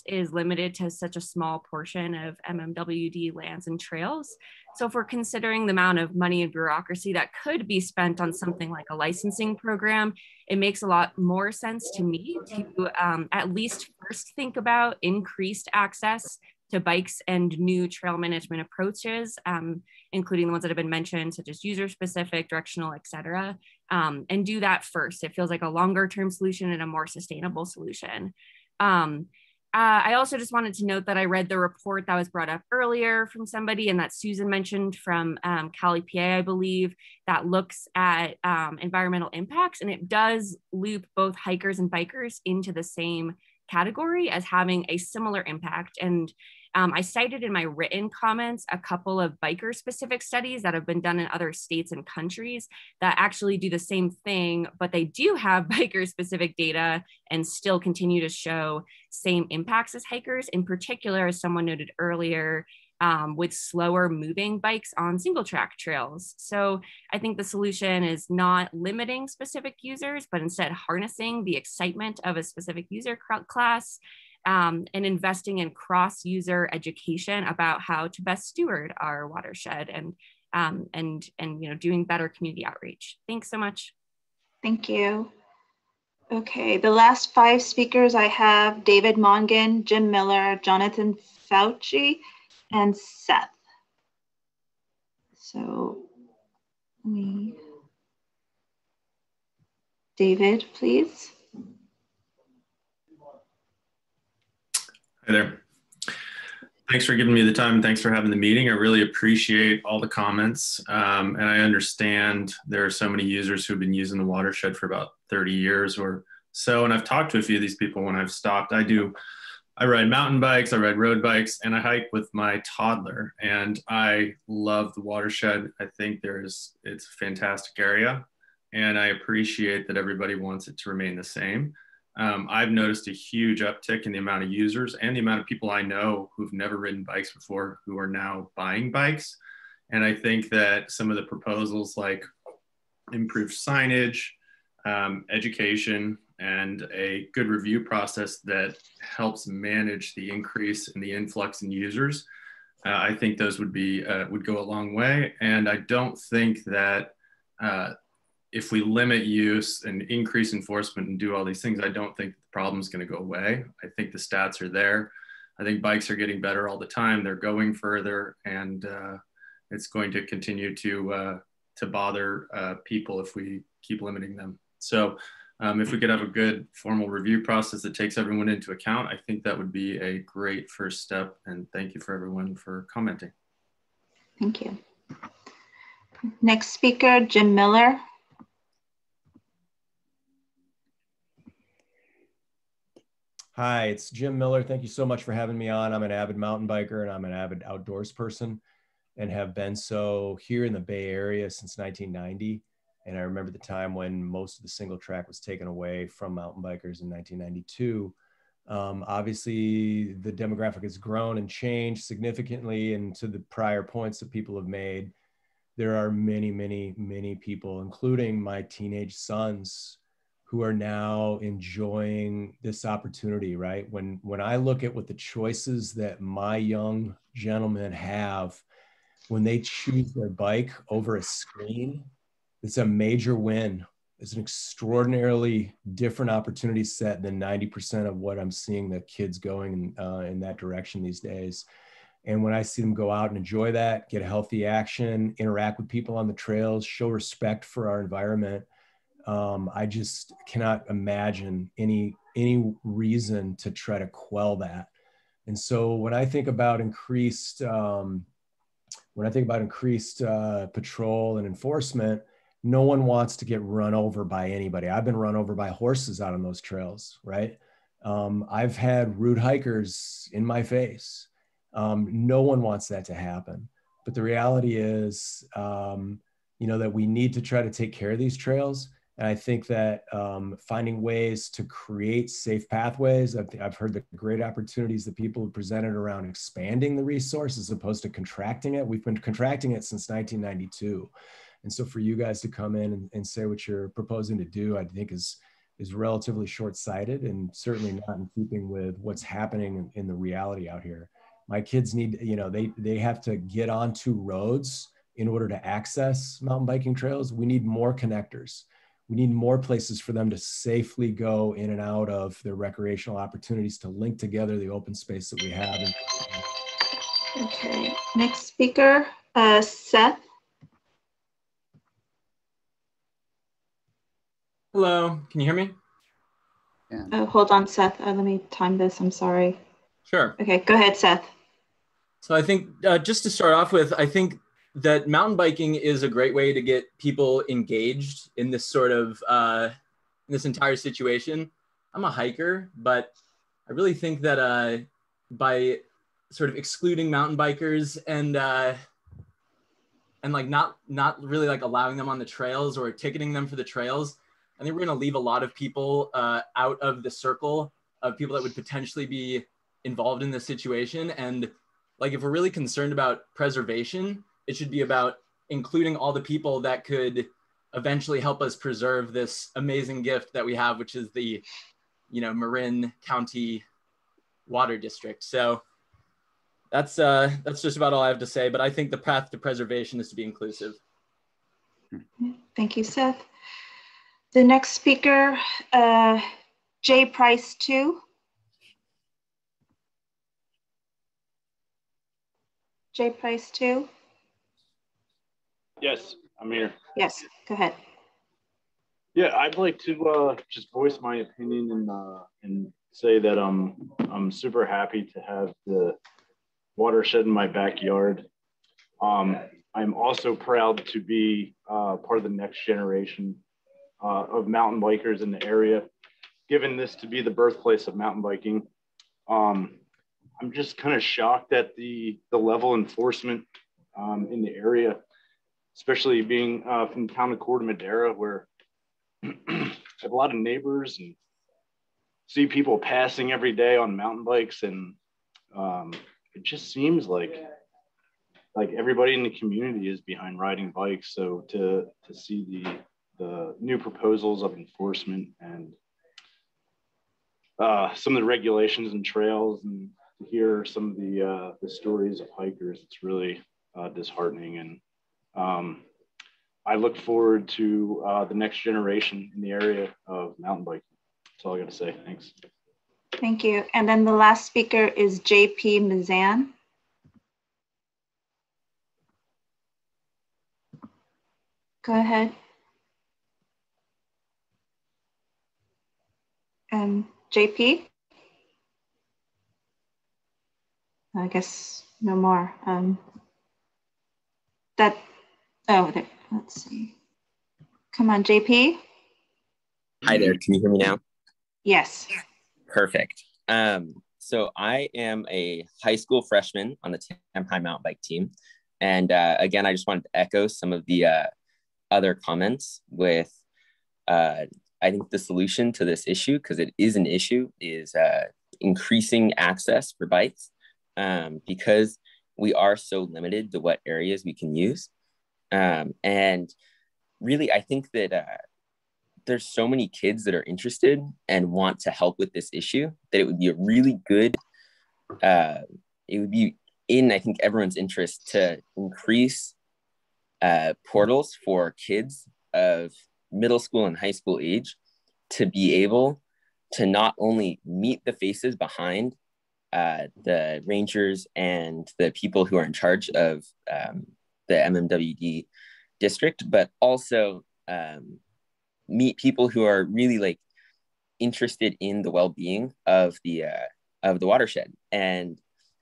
is limited to such a small portion of MMWD lands and trails. So if we're considering the amount of money and bureaucracy that could be spent on something like a licensing program, it makes a lot more sense to me to at least first think about increased access to bikes and new trail management approaches, including the ones that have been mentioned, such as user-specific, directional, et cetera, and do that first. It feels like a longer-term solution and a more sustainable solution. I also just wanted to note that I read the report that was brought up earlier from somebody and that Susan mentioned from Cali, PA, I believe, that looks at environmental impacts, and it does loop both hikers and bikers into the same category as having a similar impact. And I cited in my written comments a couple of biker specific studies that have been done in other states and countries that actually do the same thing, but they do have biker specific data and still continue to show same impacts as hikers, in particular, as someone noted earlier, with slower moving bikes on single track trails. So I think the solution is not limiting specific users, but instead harnessing the excitement of a specific user class, and investing in cross-user education about how to best steward our watershed and doing better community outreach. Thanks so much. Thank you. Okay, the last 5 speakers I have: David Mongan, Jim Miller, Jonathan Fauci, and Seth. So David, please. Hi there. Thanks for giving me the time and thanks for having the meeting. I really appreciate all the comments. And I understand there are so many users who've been using the watershed for about 30 years or so. And I've talked to a few of these people when I've stopped. I ride mountain bikes, I ride road bikes, and I hike with my toddler. And I love the watershed. I think it's a fantastic area. And I appreciate that everybody wants it to remain the same. I've noticed a huge uptick in the amount of users and the amount of people I know who've never ridden bikes before who are now buying bikes. And I think that some of the proposals like improved signage, education, and a good review process that helps manage the increase in the influx in users, I think those would go a long way. And I don't think that if we limit use and increase enforcement and do all these things, I don't think the problem is going to go away. I think the stats are there. I think bikes are getting better all the time. They're going further, and it's going to continue to bother people if we keep limiting them. So if we could have a good formal review process that takes everyone into account, I think that would be a great first step. And thank you for everyone for commenting. Thank you. Next speaker, Jim Miller. Hi, it's Jim Miller. Thank you so much for having me on. I'm an avid mountain biker and I'm an avid outdoors person and have been so here in the Bay Area since 1990. And I remember the time when most of the single track was taken away from mountain bikers in 1992. Obviously, the demographic has grown and changed significantly. And to the prior points that people have made, there are many, many, many people, including my teenage sons, who are now enjoying this opportunity, right? When I look at what the choices that my young gentlemen have when they choose their bike over a screen, it's a major win. It's an extraordinarily different opportunity set than 90% of what I'm seeing the kids going in that direction these days. And when I see them go out and enjoy that, get a healthy action, interact with people on the trails, show respect for our environment, I just cannot imagine any reason to try to quell that. And so when I think about increased patrol and enforcement, no one wants to get run over by anybody. I've been run over by horses out on those trails, right? I've had rude hikers in my face. No one wants that to happen. But the reality is, that we need to try to take care of these trails. And I think that finding ways to create safe pathways, I've heard the great opportunities that people have presented around expanding the resource as opposed to contracting it. We've been contracting it since 1992. And so for you guys to come in and say what you're proposing to do, I think is relatively short-sighted and certainly not in keeping with what's happening in the reality out here. My kids need, they have to get onto roads in order to access mountain biking trails. We need more connectors. We need more places for them to safely go in and out of their recreational opportunities to link together the open space that we have. Okay, next speaker, Seth. Hello, can you hear me? Hold on, Seth. Let me time this. I'm sorry. Sure. Okay, go ahead, Seth. So I think just to start off with, I think that mountain biking is a great way to get people engaged in this sort of, in this entire situation. I'm a hiker, but I really think that by sort of excluding mountain bikers and like not really like allowing them on the trails or ticketing them for the trails, I think we're going to leave a lot of people out of the circle of people that would potentially be involved in this situation. And like, if we're really concerned about preservation, it should be about including all the people that could eventually help us preserve this amazing gift that we have, which is the, Marin County Water District. So that's just about all I have to say, but I think the path to preservation is to be inclusive. Thank you, Seth. The next speaker, J. Price 2. J. Price 2. Yes, I'm here. Yes, go ahead. Yeah, I'd like to just voice my opinion and say that I'm super happy to have the watershed in my backyard. I'm also proud to be part of the next generation of mountain bikers in the area, given this to be the birthplace of mountain biking. I'm just kind of shocked at the level of enforcement in the area, especially being from the town of Corte Madera, where I have a lot of neighbors and see people passing every day on mountain bikes, and it just seems like everybody in the community is behind riding bikes. So to see the new proposals of enforcement and some of the regulations and trails, and to hear some of the stories of hikers, it's really disheartening. And I look forward to the next generation in the area of mountain biking. That's all I got to say. Thanks. Thank you. And then the last speaker is JP Mazan. Go ahead. JP? I guess no more. Let's see. Come on, JP. Hi there, can you hear me now? Yes. Perfect. So I am a high school freshman on the Tam High mountain bike team. And again, I just wanted to echo some of the other comments with, I think the solution to this issue, because it is an issue, is increasing access for bikes, because we are so limited to what areas we can use. And really, I think that there's so many kids that are interested and want to help with this issue that it would be a really good, it would be in, I think, everyone's interest to increase portals for kids of middle school and high school age to be able to not only meet the faces behind the rangers and the people who are in charge of the MMWD district, but also meet people who are really interested in the well-being of the watershed. And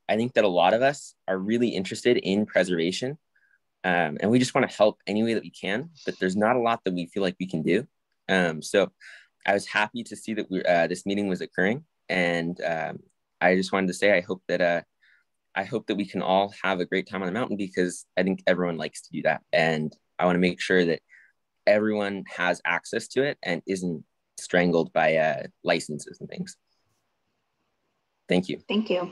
I think that a lot of us are really interested in preservation, and we just want to help any way that we can, but there's not a lot that we feel like we can do. So I was happy to see that this meeting was occurring, and I just wanted to say I hope that we can all have a great time on the mountain, because I think everyone likes to do that, and I want to make sure that everyone has access to it and isn't strangled by licenses and things. Thank you. Thank you.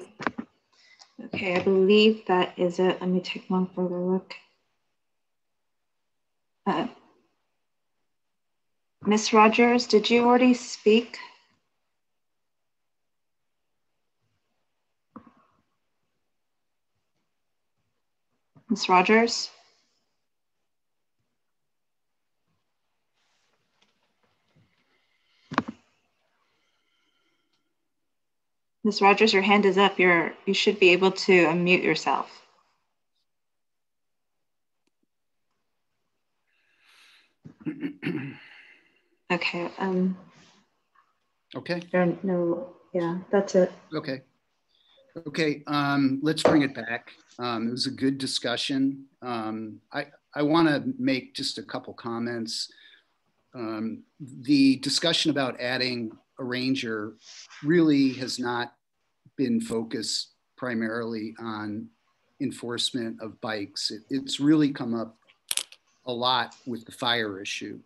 Okay, I believe that is it. Let me take one further look. Miss Rogers, did you already speak? Miss Rogers? Miss Rogers, your hand is up. You should be able to unmute yourself. Okay. Okay. No. Yeah, that's it. Okay. Okay. Let's bring it back. It was a good discussion. I want to make just a couple comments. The discussion about adding a ranger really has not been focused primarily on enforcement of bikes. It's really come up a lot with the fire issue.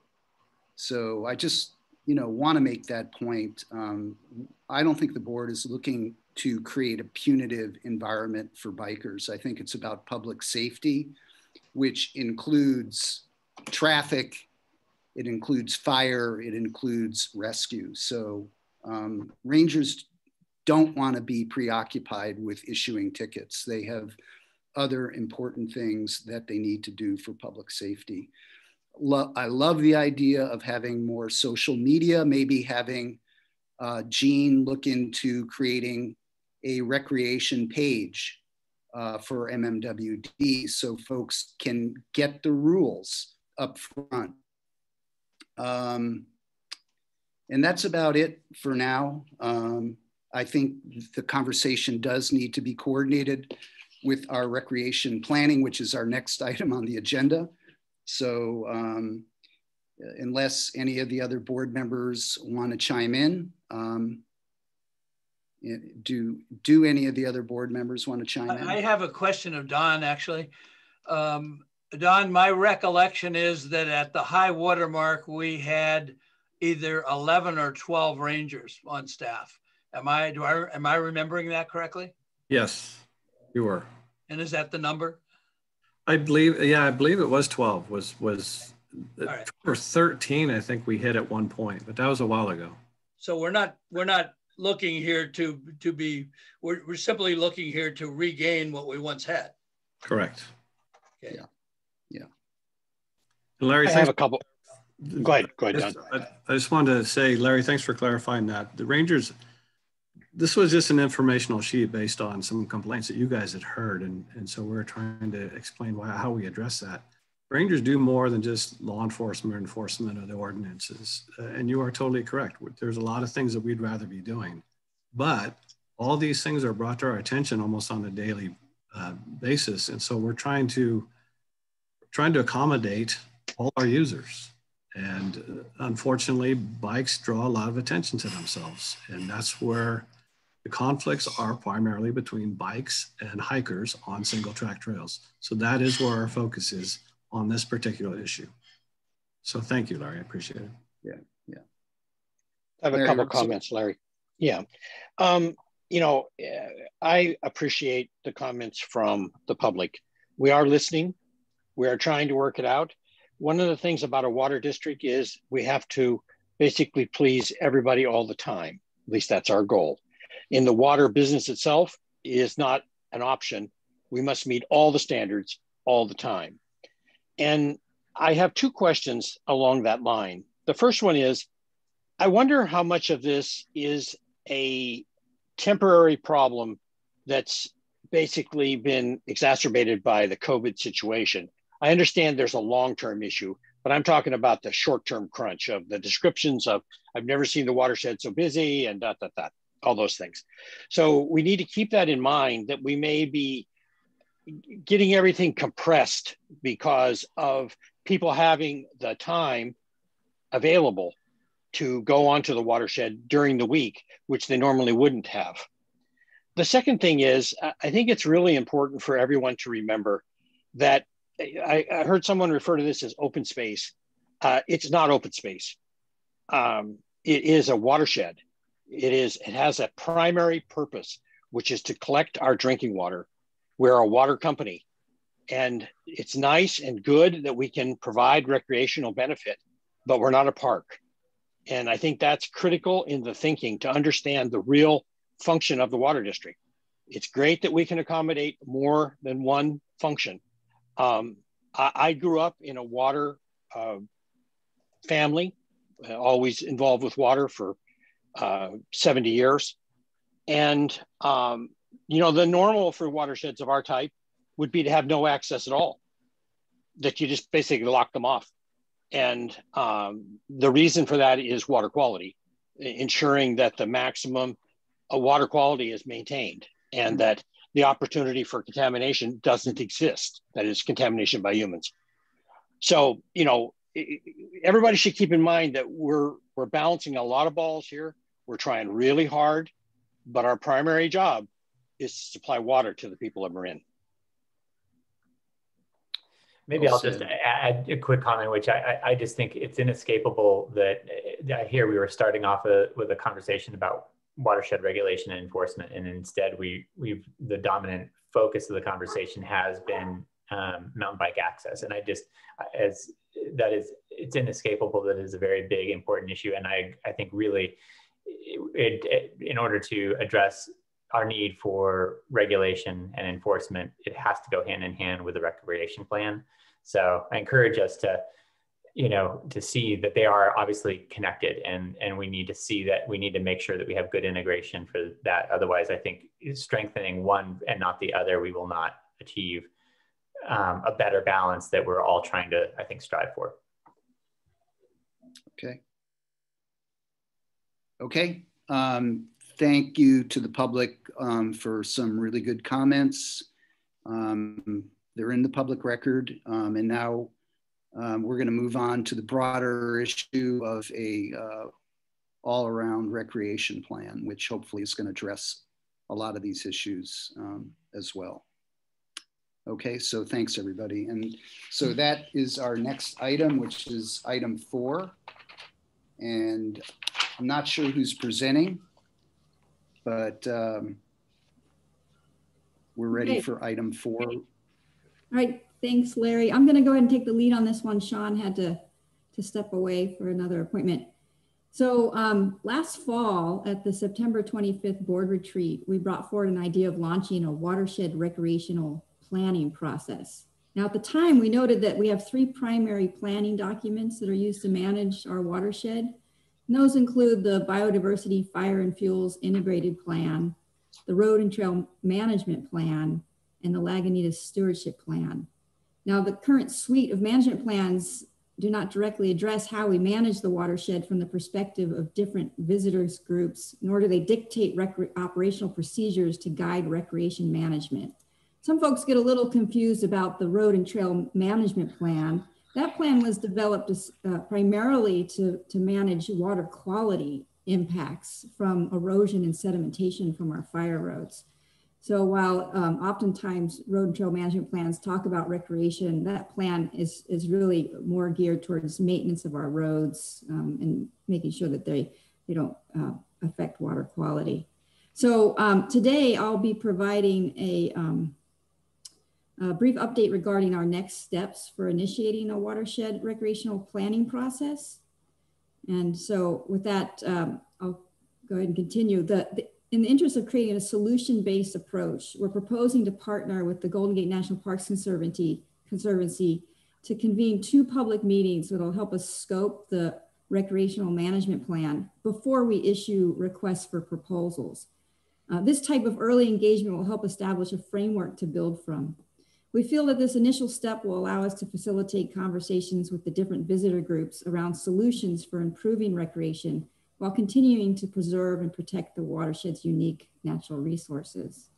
So I just, want to make that point. I don't think the board is looking to create a punitive environment for bikers. I think it's about public safety, which includes traffic, it includes fire, it includes rescue. So rangers don't want to be preoccupied with issuing tickets. They have other important things that they need to do for public safety. I love the idea of having more social media, maybe having Jean look into creating a recreation page for MMWD so folks can get the rules up front. And that's about it for now. I think the conversation does need to be coordinated with our recreation planning, which is our next item on the agenda. So unless any of the other board members want to chime in, do any of the other board members want to chime in? I have a question of Don, actually. Don, my recollection is that at the high water mark, we had either 11 or 12 rangers on staff. Am I remembering that correctly? Yes, you were. And is that the number? I believe it was 12. Was right. Or 13? I think we hit at one point, but that was a while ago. So we're not looking here to be. We're simply looking here to regain what we once had. Correct. Okay. Yeah. Larry, I have a couple. Go ahead, Don. I just wanted to say, Larry, thanks for clarifying that. The Rangers, this was just an informational sheet based on some complaints that you guys had heard. And so we're trying to explain how we address that. Rangers do more than just law enforcement or enforcement of the ordinances. And you are totally correct. There's a lot of things that we'd rather be doing. But all these things are brought to our attention almost on a daily basis. And so we're trying to accommodate all our users. And unfortunately, bikes draw a lot of attention to themselves. And that's where the conflicts are primarily between bikes and hikers on single track trails. So that is where our focus is on this particular issue. So thank you, Larry. I appreciate it. Yeah. I have a couple comments, Larry. Yeah. I appreciate the comments from the public. We are listening. We are trying to work it out. One of the things about a water district is we have to basically please everybody all the time. At least that's our goal. In the water business itself, it is not an option. We must meet all the standards all the time. And I have two questions along that line. The first one is, I wonder how much of this is a temporary problem that's basically been exacerbated by the COVID situation. I understand there's a long-term issue, but I'm talking about the short-term crunch of the descriptions of, I've never seen the watershed so busy and all those things. So we need to keep that in mind, that we may be getting everything compressed because of people having the time available to go onto the watershed during the week, which they normally wouldn't have. The second thing is, I think it's really important for everyone to remember that I heard someone refer to this as open space. It's not open space. It is a watershed. It has a primary purpose, which is to collect our drinking water. We're a water company. And it's nice and good that we can provide recreational benefit, but we're not a park. And I think that's critical in the thinking to understand the real function of the water district. It's great that we can accommodate more than one function. I grew up in a water family, always involved with water for 70 years. And, you know, the normal for watersheds of our type would be to have no access at all, that you just basically lock them off. And the reason for that is water quality, ensuring that the maximum water quality is maintained and that the opportunity for contamination doesn't exist, that is contamination by humans. So, you know, everybody should keep in mind that we're balancing a lot of balls here. We're trying really hard, but our primary job is to supply water to the people of Marin. Maybe I'll just add a quick comment, which I just think it's inescapable that here we were starting off with a conversation about watershed regulation and enforcement, and instead the dominant focus of the conversation has been mountain bike access. And it's inescapable that it is a very big, important issue. And I think really, in order to address our need for regulation and enforcement, it has to go hand in hand with the recreation plan. So I encourage us to, you know, to see that they are obviously connected, and we need to see that we need to make sure that we have good integration for that. Otherwise, I think strengthening one and not the other, we will not achieve a better balance that we're all trying to, I think, strive for. Okay. Okay. Thank you to the public for some really good comments. They're in the public record. And now we're going to move on to the broader issue of a all-around recreation plan, which hopefully is going to address a lot of these issues as well. Okay, so thanks everybody. And so that is our next item, which is item 4. And I'm not sure who's presenting, but we're ready for item 4. All right, thanks, Larry. I'm going to go ahead and take the lead on this one. Sean had to step away for another appointment. So last fall at the September 25th board retreat, we brought forward an idea of launching a watershed recreational planning process. Now at the time, we noted that we have 3 primary planning documents that are used to manage our watershed. And those include the Biodiversity, Fire and Fuels Integrated Plan, the Road and Trail Management Plan, and the Lagunitas Stewardship Plan. Now, the current suite of management plans do not directly address how we manage the watershed from the perspective of different visitors groups, nor do they dictate operational procedures to guide recreation management. Some folks get a little confused about the Road and Trail Management Plan. That plan was developed primarily to manage water quality impacts from erosion and sedimentation from our fire roads. So while oftentimes road and trail management plans talk about recreation, that plan is really more geared towards maintenance of our roads and making sure that they don't affect water quality. So today I'll be providing a brief update regarding our next steps for initiating a watershed recreational planning process. And so with that, I'll go ahead and continue. In the interest of creating a solution-based approach, we're proposing to partner with the Golden Gate National Parks Conservancy to convene 2 public meetings that will help us scope the recreational management plan before we issue requests for proposals. This type of early engagement will help establish a framework to build from. We feel that this initial step will allow us to facilitate conversations with the different visitor groups around solutions for improving recreation while continuing to preserve and protect the watershed's unique natural resources.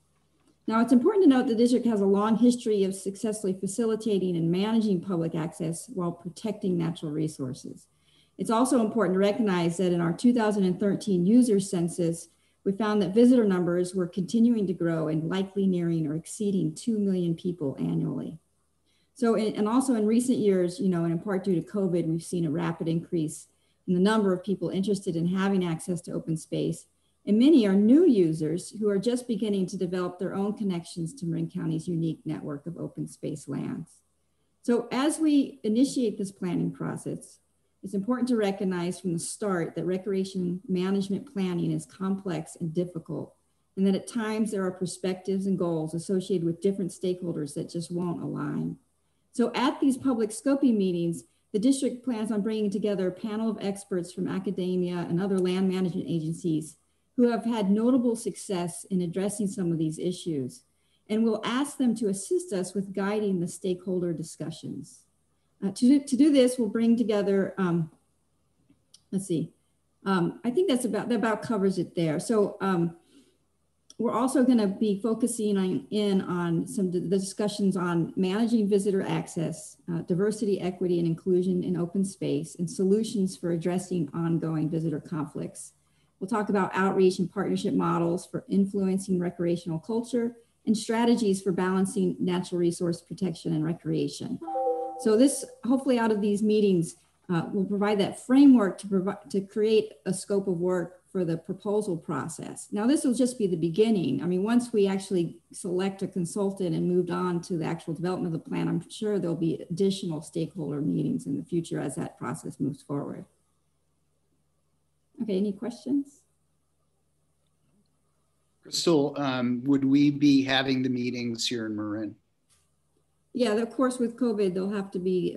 Now, it's important to note the district has a long history of successfully facilitating and managing public access while protecting natural resources. It's also important to recognize that in our 2013 user census, we found that visitor numbers were continuing to grow and likely nearing or exceeding 2 million people annually. So, and also in recent years, and in part due to COVID, we've seen a rapid increase in the number of people interested in having access to open space And many are new users who are just beginning to develop their own connections to Marin County's unique network of open space lands. So as we initiate this planning process, it's important to recognize from the start that recreation management planning is complex and difficult, and that at times there are perspectives and goals associated with different stakeholders that just won't align. So at these public scoping meetings, the district plans on bringing together a panel of experts from academia and other land management agencies who have had notable success in addressing some of these issues. And we'll ask them to assist us with guiding the stakeholder discussions. To do this, we'll bring together, let's see, I think that about covers it there. So we're also going to be focusing on some of the discussions on managing visitor access, diversity, equity, and inclusion in open space, and solutions for addressing ongoing visitor conflicts. We'll talk about outreach and partnership models for influencing recreational culture and strategies for balancing natural resource protection and recreation. So this, hopefully out of these meetings, will provide that framework to create a scope of work for the proposal process. Now this will just be the beginning. I mean, once we actually select a consultant and moved on to the actual development of the plan, I'm sure there'll be additional stakeholder meetings in the future as that process moves forward. Okay, any questions? Crystal, would we be having the meetings here in Marin? Yeah, of course, with COVID, there'll have to be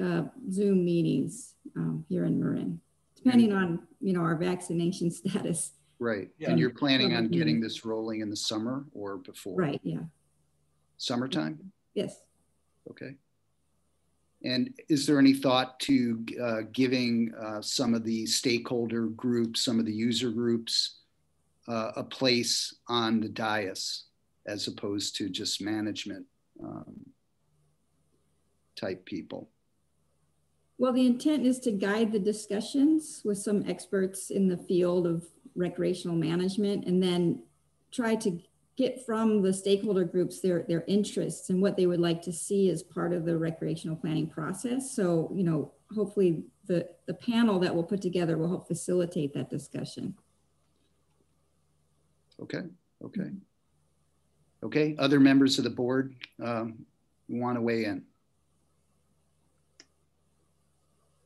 Zoom meetings here in Marin, depending on, you know, our vaccination status. Right. Yeah. And you're planning on getting this rolling in the summer or before? Right, yeah. Summertime? Yes. Okay. And is there any thought to giving some of the stakeholder groups, some of the user groups, a place on the dais as opposed to just management type people? Well, the intent is to guide the discussions with some experts in the field of recreational management, and then try to get from the stakeholder groups their interests and what they would like to see as part of the recreational planning process. So, you know, hopefully the panel that we'll put together will help facilitate that discussion. Okay, okay. Okay, other members of the board want to weigh in?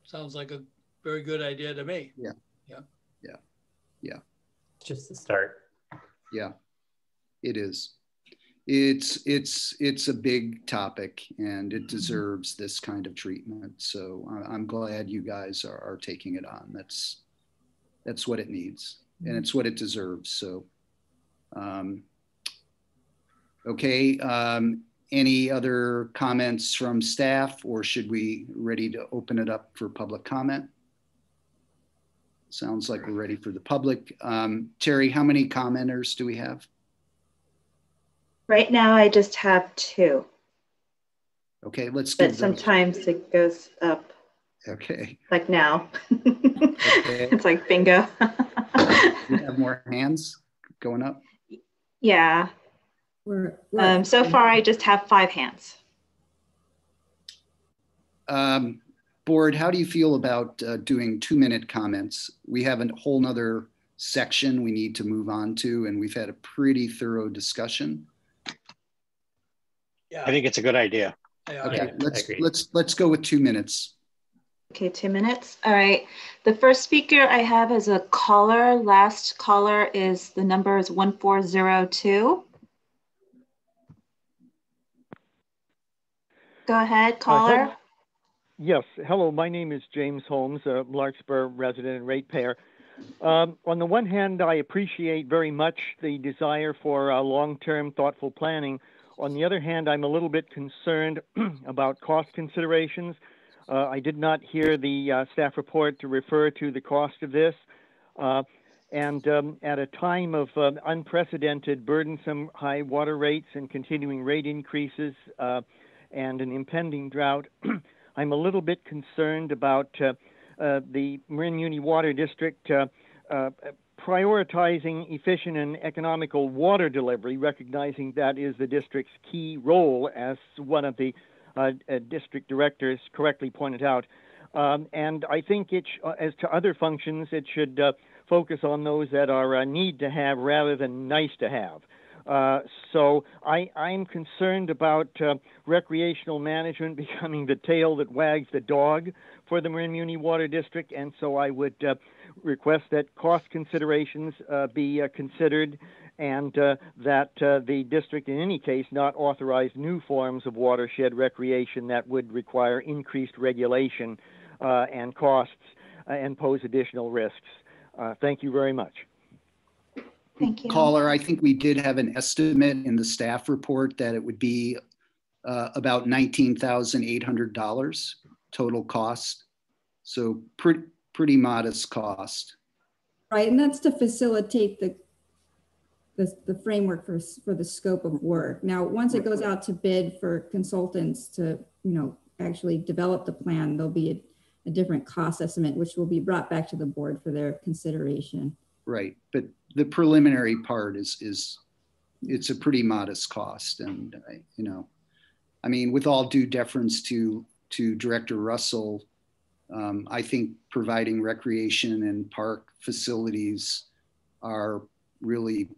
Sounds like a very good idea to me. Yeah. Yeah. Yeah. Yeah. Just to start. Yeah, it is. It's a big topic and it deserves this kind of treatment. So I'm glad you guys are taking it on. That's what it needs and it's what it deserves. So, okay. Any other comments from staff, or should we ready to open it up for public comment? Sounds like we're ready for the public. Terry, how many commenters do we have? Right now, I just have 2. Okay, let's give But sometimes it goes up. Okay. Like now. Okay. It's like bingo. We have more hands going up? Yeah. So far, I just have 5 hands. Board, how do you feel about doing 2-minute comments? We have a whole nother section we need to move on to, and we've had a pretty thorough discussion. Yeah, I think it's a good idea. Okay, let's go with 2 minutes. Okay, 2 minutes. All right. The first speaker I have is a caller. Last caller is, the number is 1402. Go ahead, caller. Yes. Hello, my name is James Holmes, a Larkspur resident and ratepayer. On the one hand, I appreciate very much the desire for long-term thoughtful planning. On the other hand, I'm a little bit concerned about cost considerations. I did not hear the staff report to refer to the cost of this. And at a time of unprecedented, burdensome high water rates and continuing rate increases and an impending drought, I'm a little bit concerned about the Marin Uni Water District prioritizing efficient and economical water delivery, recognizing that is the district's key role, as one of the district directors correctly pointed out. And I think as to other functions, it should focus on those that are need to have rather than nice to have. So I'm concerned about recreational management becoming the tail that wags the dog for the Marin Muni Water District, and so I would request that cost considerations be considered, and that the district in any case not authorize new forms of watershed recreation that would require increased regulation and costs and pose additional risks. Thank you very much. Thank you. Kohler, I think we did have an estimate in the staff report that it would be about $19,800 total cost. So pretty modest cost. Right, and that's to facilitate the framework for the scope of work. Now, once it goes out to bid for consultants to, actually develop the plan, there'll be a different cost estimate, which will be brought back to the board for their consideration. Right, but the preliminary part it's a pretty modest cost, and I mean, with all due deference to Director Russell, I think providing recreation and park facilities are really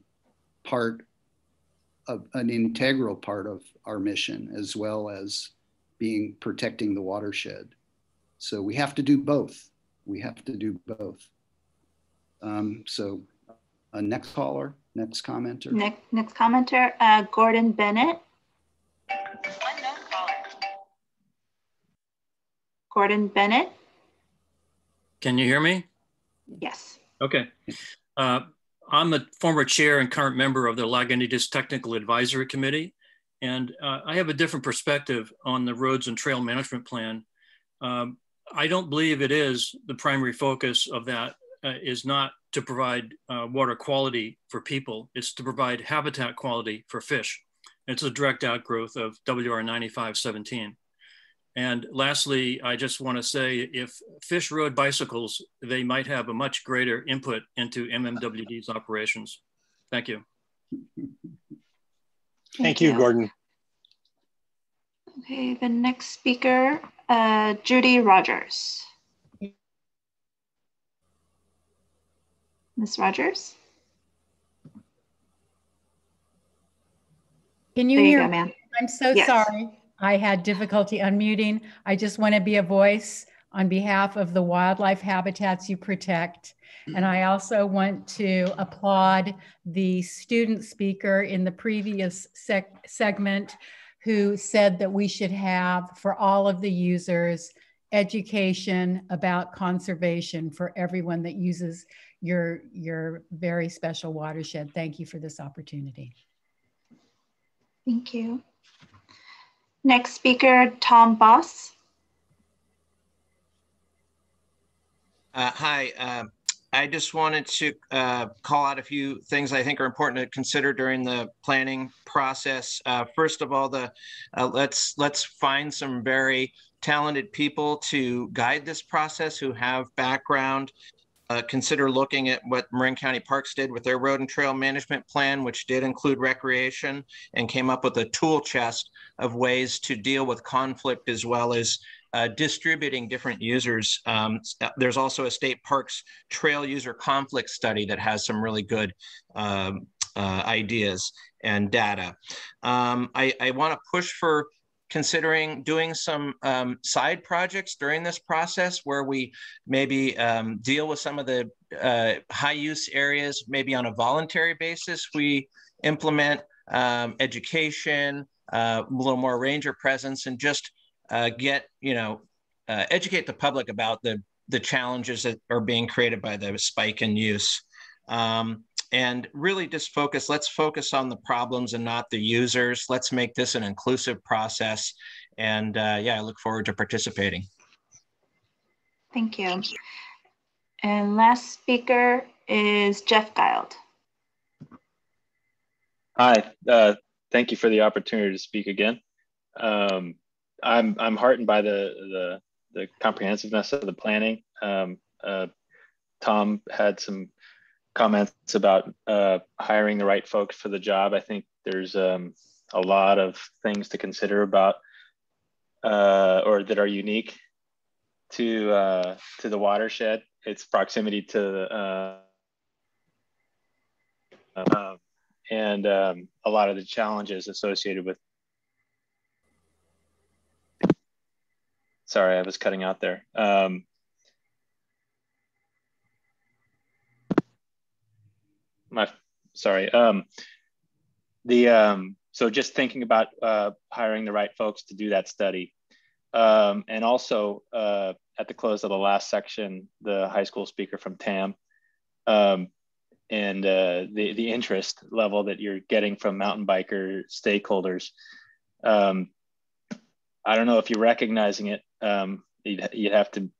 an integral part of our mission, as well as protecting the watershed. So we have to do both. We have to do both. So next caller, next commenter. Next commenter, Gordon Bennett. Gordon Bennett. Can you hear me? Yes. Okay. I'm a former chair and current member of the Lagunitas Technical Advisory Committee, and I have a different perspective on the roads and trail management plan. I don't believe it is the primary focus of that is not to provide water quality for people, it's to provide habitat quality for fish. It's a direct outgrowth of WR 9517. And lastly, I just want to say, if fish rode bicycles, they might have a much greater input into MMWD's operations. Thank you. Thank you, Gordon. Okay, the next speaker, Judy Rogers. Ms. Rogers? Can you hear me? I'm so Yes. sorry. I had difficulty unmuting. I just want to be a voice on behalf of the wildlife habitats you protect. And I also want to applaud the student speaker in the previous segment who said that we should have, for all of the users, education about conservation for everyone that uses your very special watershed. Thank you for this opportunity. Thank you. Next speaker, Tom Boss. Hi, I just wanted to call out a few things I think are important to consider during the planning process. First of all, let's find some very talented people to guide this process who have background. Consider looking at what Marin County Parks did with their road and trail management plan, which did include recreation, and came up with a tool chest of ways to deal with conflict as well as distributing different users. There's also a state parks trail user conflict study that has some really good ideas and data. I want to push for considering doing some side projects during this process where we maybe deal with some of the high use areas, maybe on a voluntary basis. We implement education, a little more ranger presence, and just educate the public about the challenges that are being created by the spike in use. And really just let's focus on the problems and not the users. Let's make this an inclusive process. And yeah, I look forward to participating. Thank you. And last speaker is Jeff Geild. Hi, thank you for the opportunity to speak again. I'm heartened by the comprehensiveness of the planning. Tom had some comments about hiring the right folks for the job. I think there's a lot of things to consider about or that are unique to the watershed. Its proximity to and a lot of the challenges associated with. Sorry, I was cutting out there. So just thinking about hiring the right folks to do that study. And also at the close of the last section, the high school speaker from TAM, and the interest level that you're getting from mountain biker stakeholders. I don't know if you're recognizing it. You'd have to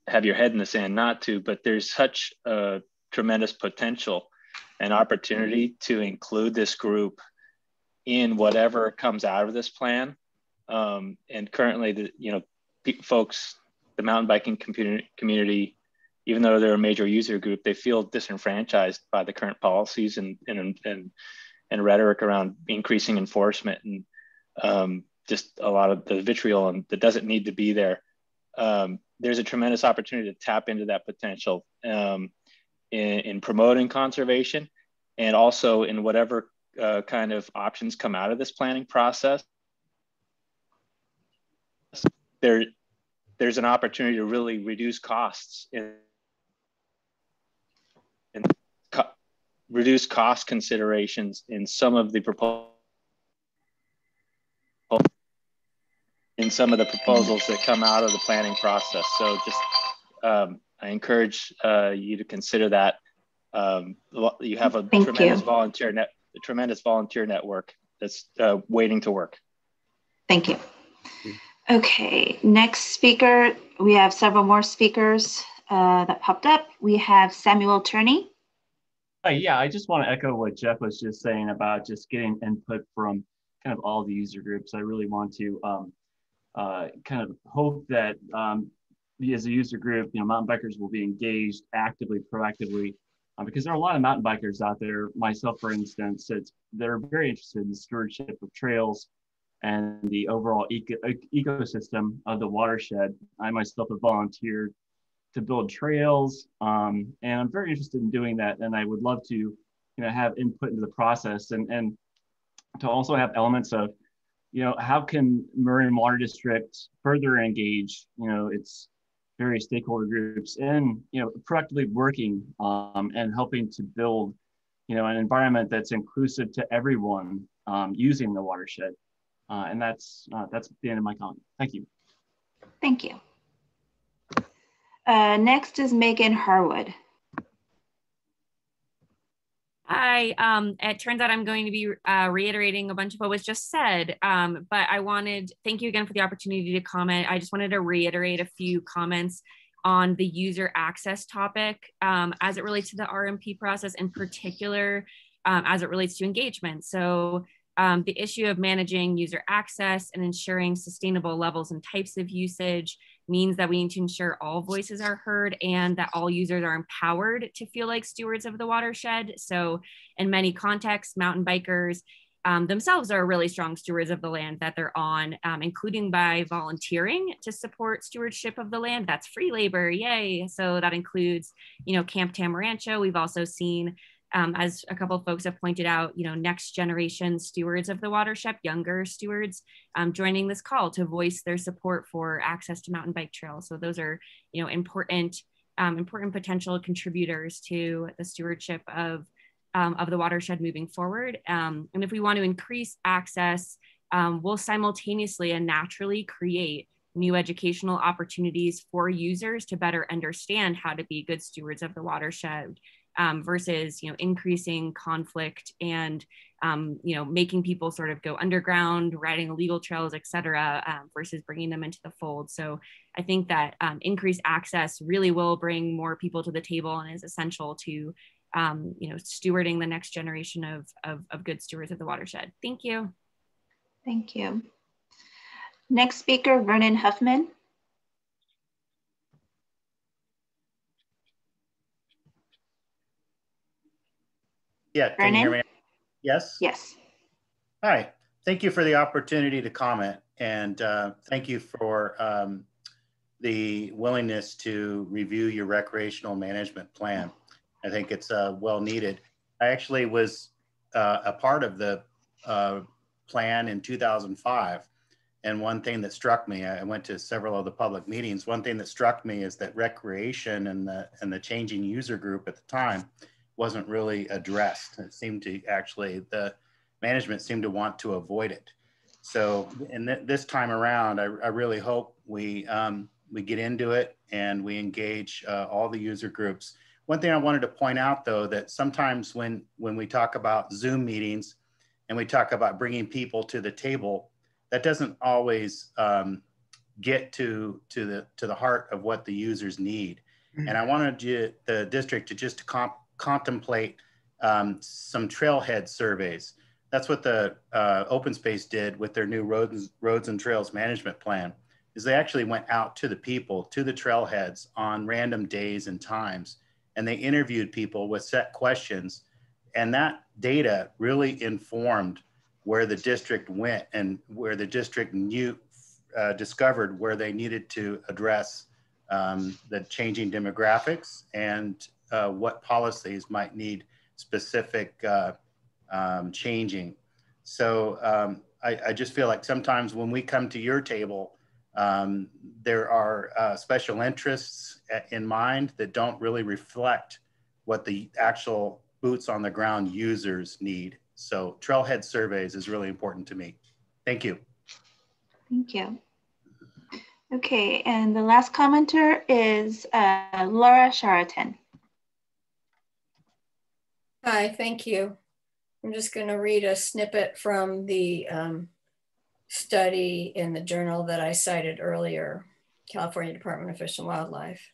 have your head in the sand not to, but there's such a tremendous potential and opportunity to include this group in whatever comes out of this plan. And currently, the mountain biking community, even though they're a major user group, they feel disenfranchised by the current policies and rhetoric around increasing enforcement and just a lot of the vitriol and that doesn't need to be there. There's a tremendous opportunity to tap into that potential in promoting conservation, and also in whatever kind of options come out of this planning process. There's an opportunity to really reduce costs and reduce cost considerations in some of the proposals that come out of the planning process. So just I encourage you to consider that. You have a tremendous volunteer network that's waiting to work. Thank you. Okay, next speaker. We have several more speakers that popped up. We have Samuel Turney. Yeah, I just want to echo what Jeff was just saying about just getting input from kind of all the user groups. I really want to kind of hope that as a user group, mountain bikers will be engaged actively, proactively, because there are a lot of mountain bikers out there, myself, for instance, they're very interested in the stewardship of trails and the overall ecosystem of the watershed. I myself have volunteered to build trails, and I'm very interested in doing that. And I would love to, have input into the process and to also have elements of, how can Marin Water District further engage, its various stakeholder groups in, proactively working and helping to build, an environment that's inclusive to everyone using the watershed. And that's the end of my comment. Thank you. Thank you. Next is Megan Harwood. Hi, it turns out I'm going to be reiterating a bunch of what was just said, but thank you again for the opportunity to comment. I just wanted to reiterate a few comments on the user access topic as it relates to the RMP process, in particular, as it relates to engagement. So the issue of managing user access and ensuring sustainable levels and types of usage means that we need to ensure all voices are heard and that all users are empowered to feel like stewards of the watershed. So in many contexts, mountain bikers themselves are really strong stewards of the land that they're on, including by volunteering to support stewardship of the land. That's free labor, yay. So that includes, Camp Tamarancho. We've also seen, as a couple of folks have pointed out, next generation stewards of the watershed, younger stewards, joining this call to voice their support for access to mountain bike trails. So those are, important potential contributors to the stewardship of the watershed moving forward. And if we want to increase access, we'll simultaneously and naturally create new educational opportunities for users to better understand how to be good stewards of the watershed. Versus, increasing conflict and, making people sort of go underground, riding illegal trails, et cetera, versus bringing them into the fold. So I think that increased access really will bring more people to the table and is essential to, stewarding the next generation of good stewards of the watershed. Thank you. Thank you. Next speaker, Vernon Huffman. Yeah, can you hear me? Yes? Yes. Hi, thank you for the opportunity to comment, and thank you for the willingness to review your recreational management plan. I think it's well needed. I actually was a part of the plan in 2005. And one thing that struck me, I went to several of the public meetings. One thing that struck me is that recreation and the changing user group at the time wasn't really addressed. It seemed to actually, the management seemed to want to avoid it. So in this time around, I really hope we get into it and we engage all the user groups. One thing I wanted to point out though, that sometimes when we talk about Zoom meetings and we talk about bringing people to the table, that doesn't always get to the heart of what the users need. And I wanted the district to just contemplate some trailhead surveys. That's what the open space did with their new roads and trails management plan, is they actually went out to the people, to the trailheads on random days and times, and they interviewed people with set questions. And that data really informed where the district went and where the district discovered where they needed to address the changing demographics and what policies might need specific changing. So I just feel like sometimes when we come to your table, there are special interests in mind that don't really reflect what the actual boots on the ground users need. So trailhead surveys is really important to me. Thank you. Thank you. Okay, and the last commenter is Laura Charlton. Hi, thank you. I'm just going to read a snippet from the study in the journal that I cited earlier, California Department of Fish and Wildlife.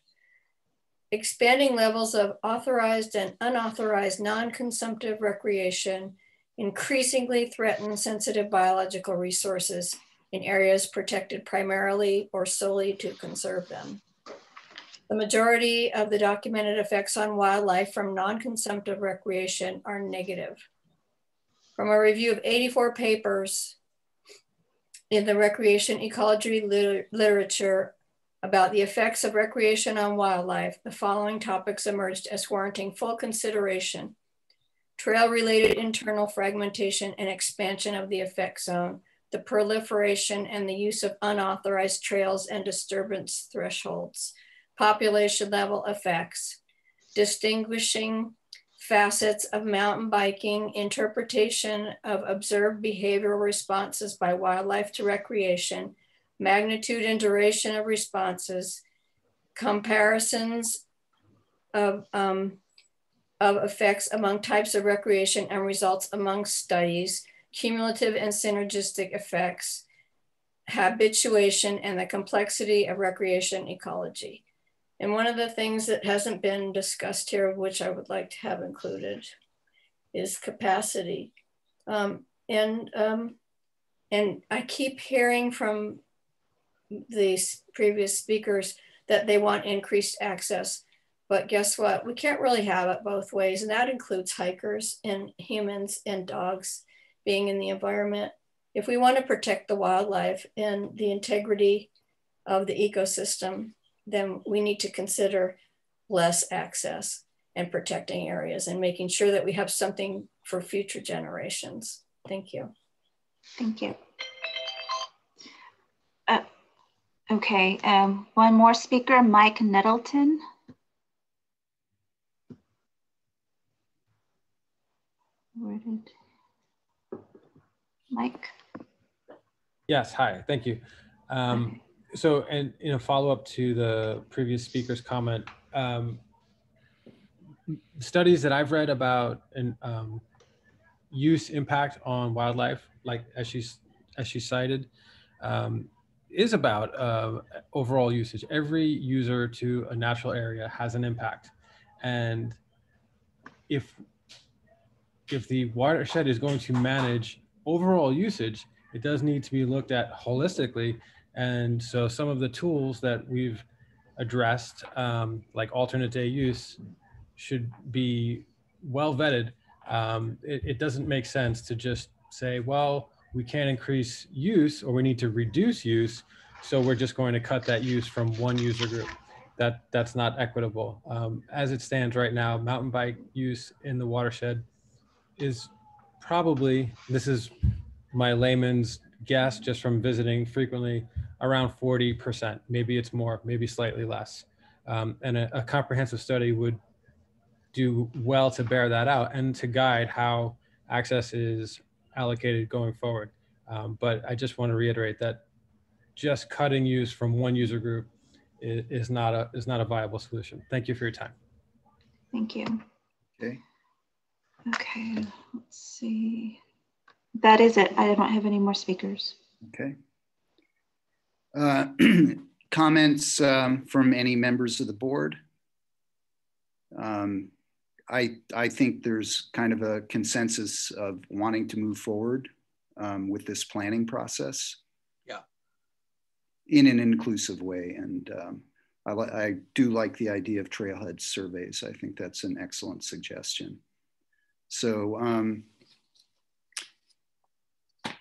Expanding levels of authorized and unauthorized non-consumptive recreation increasingly threaten sensitive biological resources in areas protected primarily or solely to conserve them. The majority of the documented effects on wildlife from non-consumptive recreation are negative. From a review of 84 papers in the recreation ecology literature about the effects of recreation on wildlife, the following topics emerged as warranting full consideration: trail-related internal fragmentation and expansion of the effect zone, the proliferation and the use of unauthorized trails and disturbance thresholds, population level effects, distinguishing facets of mountain biking, interpretation of observed behavioral responses by wildlife to recreation, magnitude and duration of responses, comparisons of effects among types of recreation and results among studies, cumulative and synergistic effects, habituation, and the complexity of recreation ecology. And one of the things that hasn't been discussed here, which I would like to have included, is capacity. And I keep hearing from the previous speakers that they want increased access. But guess what? We can't really have it both ways. And that includes hikers and humans and dogs being in the environment. If we want to protect the wildlife and the integrity of the ecosystem, then we need to consider less access and protecting areas and making sure that we have something for future generations. Thank you. Thank you. Okay, one more speaker, Mike Nettleton. Where did Mike? Yes, hi, thank you. So, and in a follow-up to the previous speaker's comment, studies that I've read about use impact on wildlife, like as she cited, is about overall usage. Every user to a natural area has an impact, and if the watershed is going to manage overall usage, it does need to be looked at holistically. And so some of the tools that we've addressed, like alternate day use, should be well vetted. It doesn't make sense to just say, well, we can't increase use or we need to reduce use, so we're just going to cut that use from one user group. That's not equitable. As it stands right now, mountain bike use in the watershed is probably, this is my layman's guess just from visiting frequently, around 40%. Maybe it's more, maybe slightly less. And a comprehensive study would do well to bear that out and to guide how access is allocated going forward. But I just want to reiterate that just cutting use from one user group is not a viable solution. Thank you for your time. Thank you. Okay. Okay, let's see. That is it. I don't have any more speakers. Okay. Comments from any members of the board? I think there's kind of a consensus of wanting to move forward with this planning process. Yeah. In an inclusive way. And I do like the idea of trailhead surveys. I think that's an excellent suggestion. So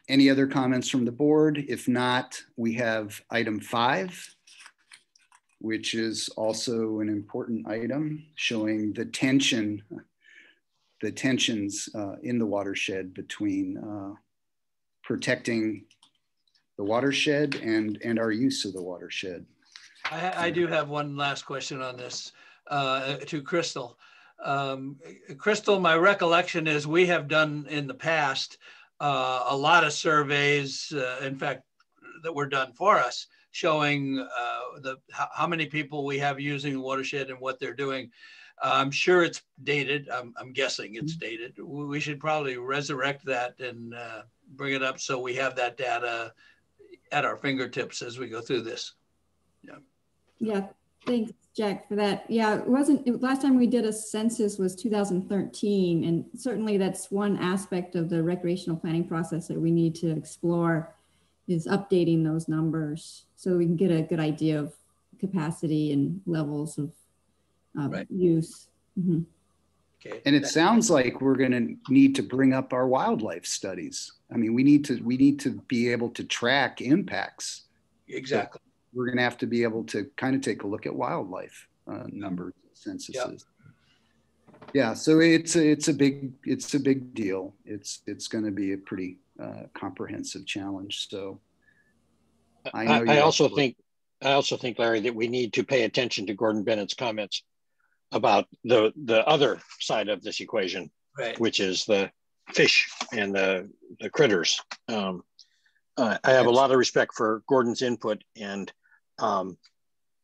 any other comments from the board? If not, we have item 5, which is also an important item showing the tensions in the watershed between cracking the watershed and our use of the watershed. I do have one last question on this to Crystal. Crystal, my recollection is we have done in the past a lot of surveys, in fact, that were done for us, showing how many people we have using the watershed and what they're doing. I'm sure it's dated. I'm guessing it's dated. We should probably resurrect that and bring it up so we have that data at our fingertips as we go through this. Yeah. Yeah. Thanks, Jack, for that. Yeah, last time we did a census was 2013, and certainly that's one aspect of the recreational planning process that we need to explore is updating those numbers so we can get a good idea of capacity and levels of use. Mm-hmm. Okay. And it sounds like we're going to need to bring up our wildlife studies. I mean, we need to be able to track impacts. Exactly. So we're going to have to be able to kind of take a look at wildlife numbers, censuses. Yep. Yeah, so it's a big deal. It's going to be a pretty comprehensive challenge. So I also think, Larry, that we need to pay attention to Gordon Bennett's comments about the other side of this equation, right, which is the fish and the critters. I have a lot of respect for Gordon's input, and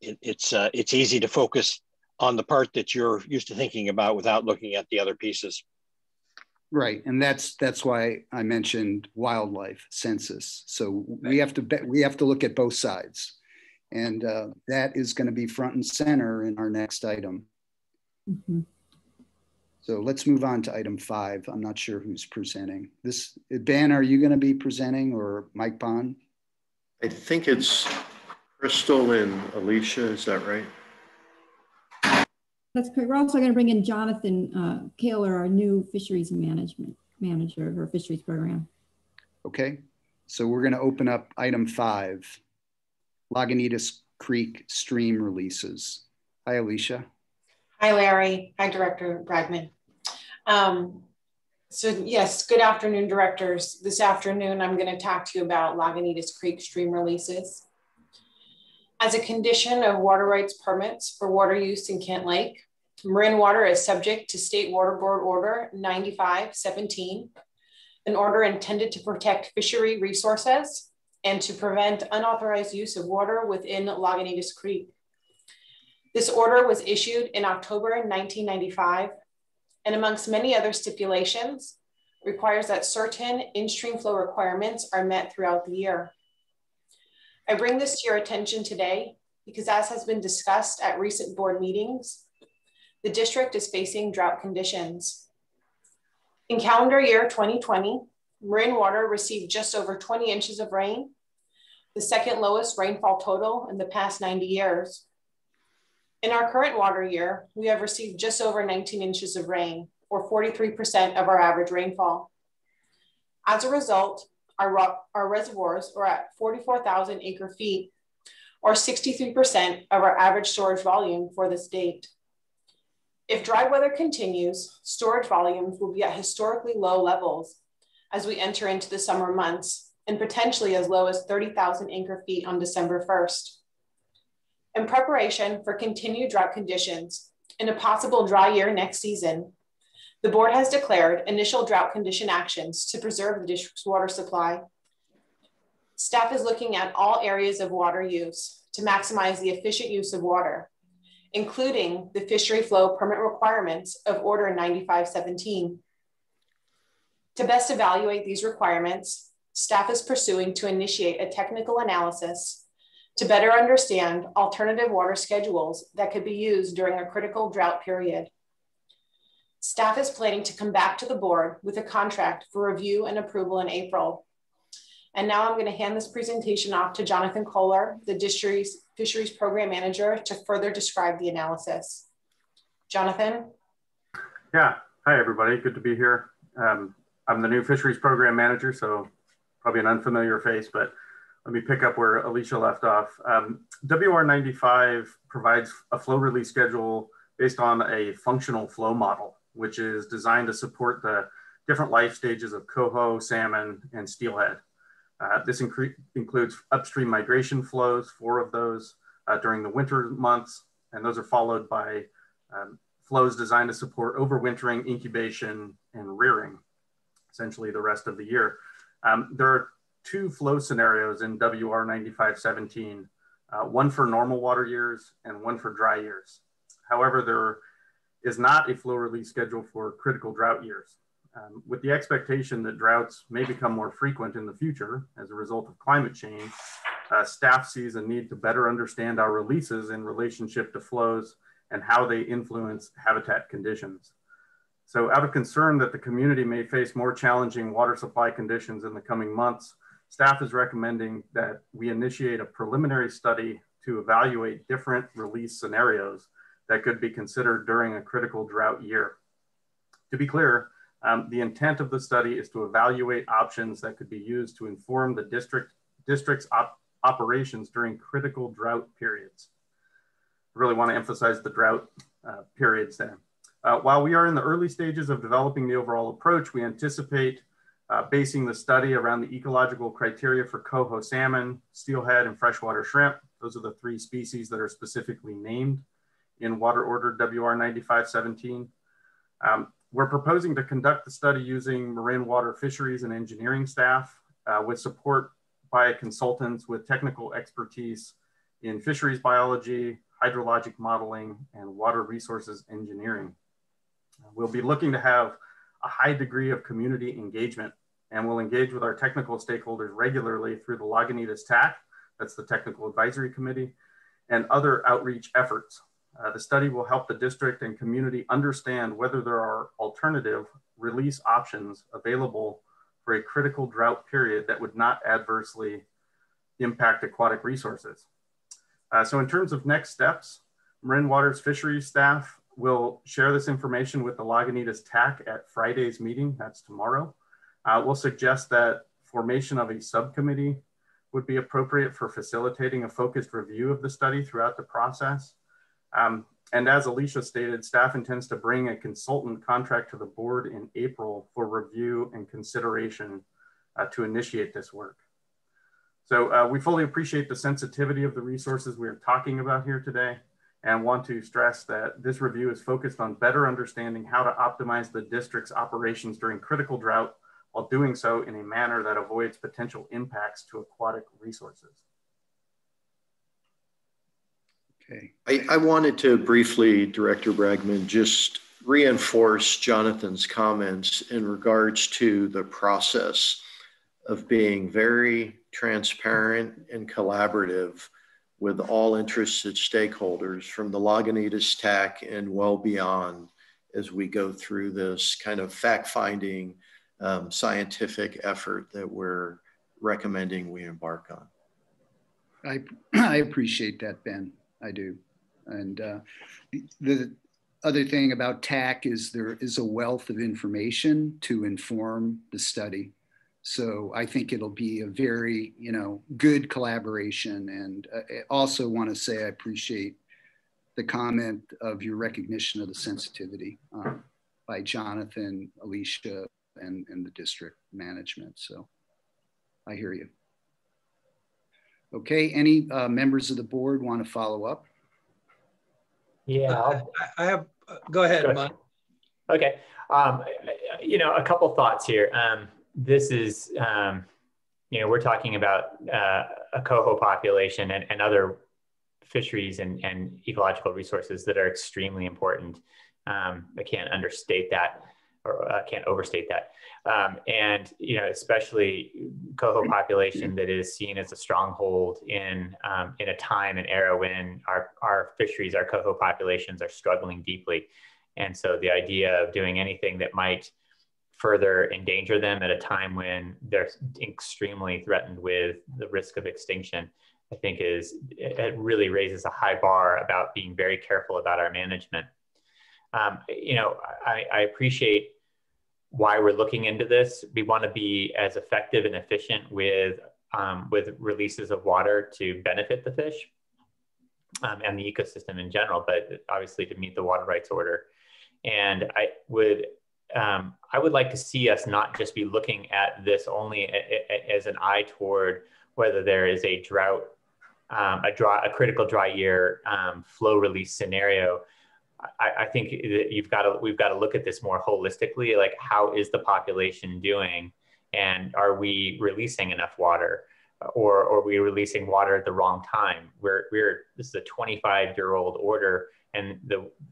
it's easy to focus on the part that you're used to thinking about without looking at the other pieces. Right, and that's why I mentioned wildlife census. So we have to look at both sides, and that is going to be front and center in our next item. Mm-hmm. So let's move on to item 5. I'm not sure who's presenting this. Ben, are you going to be presenting, or Mike Bond? I think it's Crystal and Alicia. Is that right? That's correct. We're also going to bring in Jonathan Kohler, our new fisheries management manager of our fisheries program. Okay, so we're going to open up item 5, Lagunitas Creek stream releases. Hi, Alicia. Hi, Larry. Hi, Director Bragman. So yes, good afternoon, directors. This afternoon, I'm going to talk to you about Lagunitas Creek stream releases. As a condition of water rights permits for water use in Kent Lake, marine water is subject to State Water Board Order 9517, an order intended to protect fishery resources and to prevent unauthorized use of water within Lagunitas Creek. This order was issued in October 1995, and amongst many other stipulations, requires that certain in-stream flow requirements are met throughout the year. I bring this to your attention today because, as has been discussed at recent board meetings, the district is facing drought conditions. In calendar year 2020, marine water received just over 20 inches of rain, the second lowest rainfall total in the past 90 years. In our current water year, we have received just over 19 inches of rain, or 43% of our average rainfall. As a result, our reservoirs are at 44,000 acre feet, or 63% of our average storage volume for this date. If dry weather continues, storage volumes will be at historically low levels as we enter into the summer months, and potentially as low as 30,000 acre feet on December 1st. In preparation for continued drought conditions and a possible dry year next season, the board has declared initial drought condition actions to preserve the district's water supply. Staff is looking at all areas of water use to maximize the efficient use of water, including the fishery flow permit requirements of Order 9517. To best evaluate these requirements, staff is pursuing to initiate a technical analysis to better understand alternative water schedules that could be used during a critical drought period. Staff is planning to come back to the board with a contract for review and approval in April. And now I'm going to hand this presentation off to Jonathan Kohler, the district's Fisheries Program Manager, to further describe the analysis. Jonathan? Yeah, hi everybody, good to be here. I'm the new Fisheries Program Manager, so probably an unfamiliar face, but let me pick up where Alicia left off. WR95 provides a flow release schedule based on a functional flow model, which is designed to support the different life stages of coho, salmon, and steelhead. This includes upstream migration flows, 4 of those during the winter months, and those are followed by flows designed to support overwintering, incubation, and rearing, essentially the rest of the year. There are 2 flow scenarios in WR 9517, one for normal water years and one for dry years. However, there is not a flow release schedule for critical drought years. With the expectation that droughts may become more frequent in the future as a result of climate change, staff sees a need to better understand our releases in relationship to flows and how they influence habitat conditions. So out of concern that the community may face more challenging water supply conditions in the coming months, staff is recommending that we initiate a preliminary study to evaluate different release scenarios that could be considered during a critical drought year. To be clear, the intent of the study is to evaluate options that could be used to inform the district's operations during critical drought periods. I really want to emphasize the drought periods there. While we are in the early stages of developing the overall approach, we anticipate basing the study around the ecological criteria for coho salmon, steelhead, and freshwater shrimp. Those are the 3 species that are specifically named in Water Order WR 9517. We're proposing to conduct the study using marine water fisheries and engineering staff with support by consultants with technical expertise in fisheries biology, hydrologic modeling, and water resources engineering. We'll be looking to have a high degree of community engagement, and we'll engage with our technical stakeholders regularly through the Lagunitas TAC, that's the Technical Advisory Committee, and other outreach efforts. The study will help the district and community understand whether there are alternative release options available for a critical drought period that would not adversely impact aquatic resources. So in terms of next steps, Marin Waters Fisheries staff will share this information with the Lagunitas TAC at Friday's meeting, that's tomorrow. We'll suggest that formation of a subcommittee would be appropriate for facilitating a focused review of the study throughout the process. And as Alicia stated, staff intends to bring a consultant contract to the board in April for review and consideration to initiate this work. So we fully appreciate the sensitivity of the resources we are talking about here today, and want to stress that this review is focused on better understanding how to optimize the district's operations during critical drought, while doing so in a manner that avoids potential impacts to aquatic resources. Okay, I wanted to briefly, Director Bragman, just reinforce Jonathan's comments in regards to the process of being very transparent and collaborative with all interested stakeholders from the Lagunitas TAC and well beyond as we go through this kind of fact-finding scientific effort that we're recommending we embark on. I appreciate that, Ben. I do. And the other thing about TAC is there is a wealth of information to inform the study. So I think it'll be a very, good collaboration. And I also want to say I appreciate the comment of your recognition of the sensitivity by Jonathan, Alicia, and the district management. So I hear you. Okay, any members of the board want to follow up? Yeah, I have, go ahead, Mike. Okay, you know, a couple thoughts here. This is, you know, we're talking about a coho population and other fisheries and ecological resources that are extremely important. I can't understate that, or I can't overstate that. And, you know, especially coho population that is seen as a stronghold in a time and era when our fisheries, our coho populations are struggling deeply. And so the idea of doing anything that might further endanger them at a time when they're extremely threatened with the risk of extinction, I think it really raises a high bar about being very careful about our management. You know, I appreciate why we're looking into this. We want to be as effective and efficient with releases of water to benefit the fish and the ecosystem in general, but obviously to meet the water rights order. And I would like to see us not just be looking at this only as an eye toward whether there is a drought, a critical dry year flow release scenario. I think that we've got to look at this more holistically, like how is the population doing, and are we releasing enough water, or are we releasing water at the wrong time? This is a 25-year-old order, and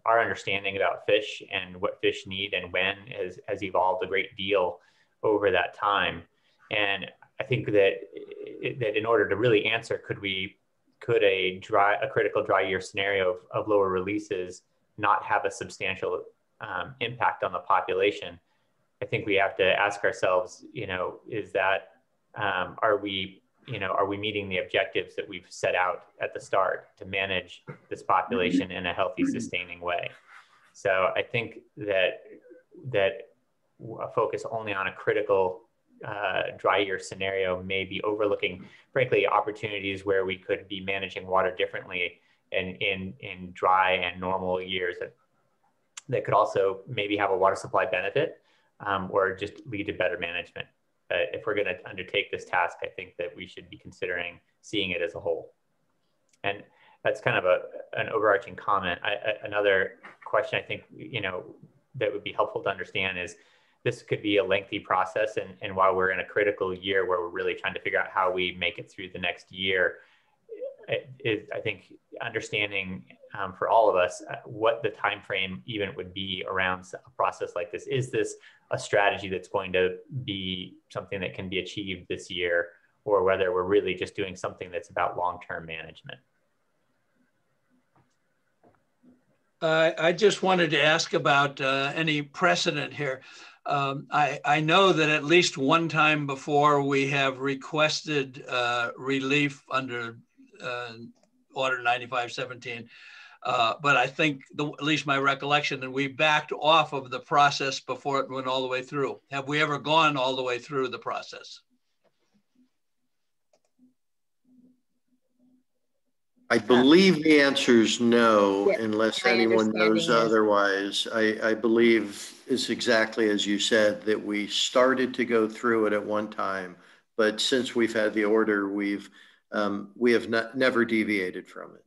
our understanding about fish and what fish need and when has evolved a great deal over that time. And I think that in order to really answer, could a critical dry year scenario of lower releases not have a substantial impact on the population? I think we have to ask ourselves, you know, is that, are we meeting the objectives that we've set out at the start to manage this population in a healthy, sustaining way? So I think that a focus only on a critical dry year scenario may be overlooking, frankly, opportunities where we could be managing water differently in dry and normal years that could also maybe have a water supply benefit or just lead to better management. If we're going to undertake this task, I think that we should be considering seeing it as a whole. And that's kind of an overarching comment. Another question I think, you know, that would be helpful to understand is this could be a lengthy process. And while we're in a critical year where we're really trying to figure out how we make it through the next year, I think understanding for all of us what the time frame even would be around a process like this. Is this a strategy that's going to be something that can be achieved this year, or whether we're really just doing something that's about long-term management? I just wanted to ask about any precedent here. I know that at least one time before we have requested relief under Order 9517, but I think at least my recollection that we backed off of the process before it went all the way through. Have we ever gone all the way through the process? I believe the answer is no, unless anyone knows otherwise. I believe it's exactly as you said, that we started to go through it at one time, but since we've had the order, we have never deviated from it.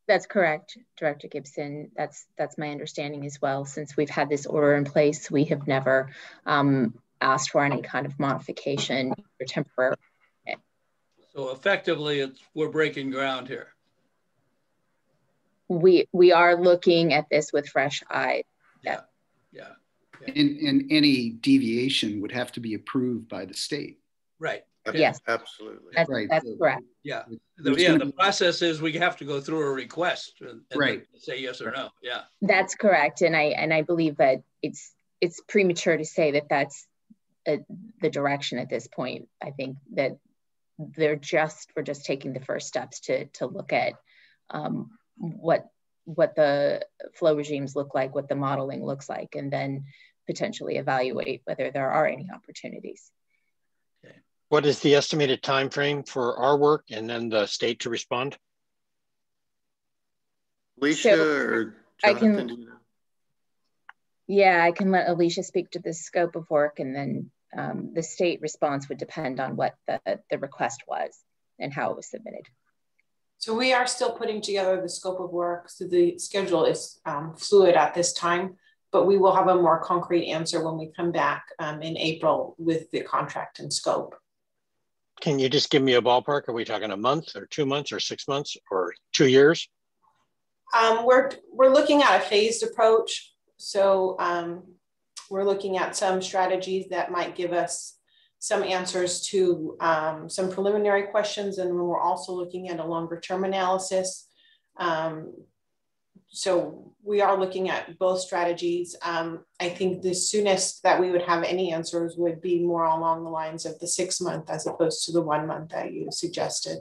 That's correct, Director Gibson. That's my understanding as well. Since we've had this order in place, we have never asked for any kind of modification or temporary. So effectively, we're breaking ground here. We are looking at this with fresh eyes. Yeah. And any deviation would have to be approved by the state. Right. Yes. Absolutely. That's correct. Yeah. The process is we have to go through a request and right. Say yes or no. Yeah. That's correct. And I believe that it's premature to say that that's the direction at this point. I think that we're just taking the first steps to look at what the flow regimes look like, what the modeling looks like, and then potentially evaluate whether there are any opportunities. Okay. What is the estimated time frame for our work and then the state to respond? Alicia or Jonathan? Yeah, I can let Alicia speak to the scope of work, and then the state response would depend on what the request was and how it was submitted. So we are still putting together the scope of work. So the schedule is fluid at this time, but we will have a more concrete answer when we come back in April with the contract and scope. Can you just give me a ballpark? Are we talking a month or 2 months or 6 months or 2 years? We're looking at a phased approach. So we're looking at some strategies that might give us some answers to some preliminary questions, and we're also looking at a longer term analysis. So we are looking at both strategies. I think the soonest that we would have any answers would be more along the lines of the 6 month as opposed to the 1 month that you suggested.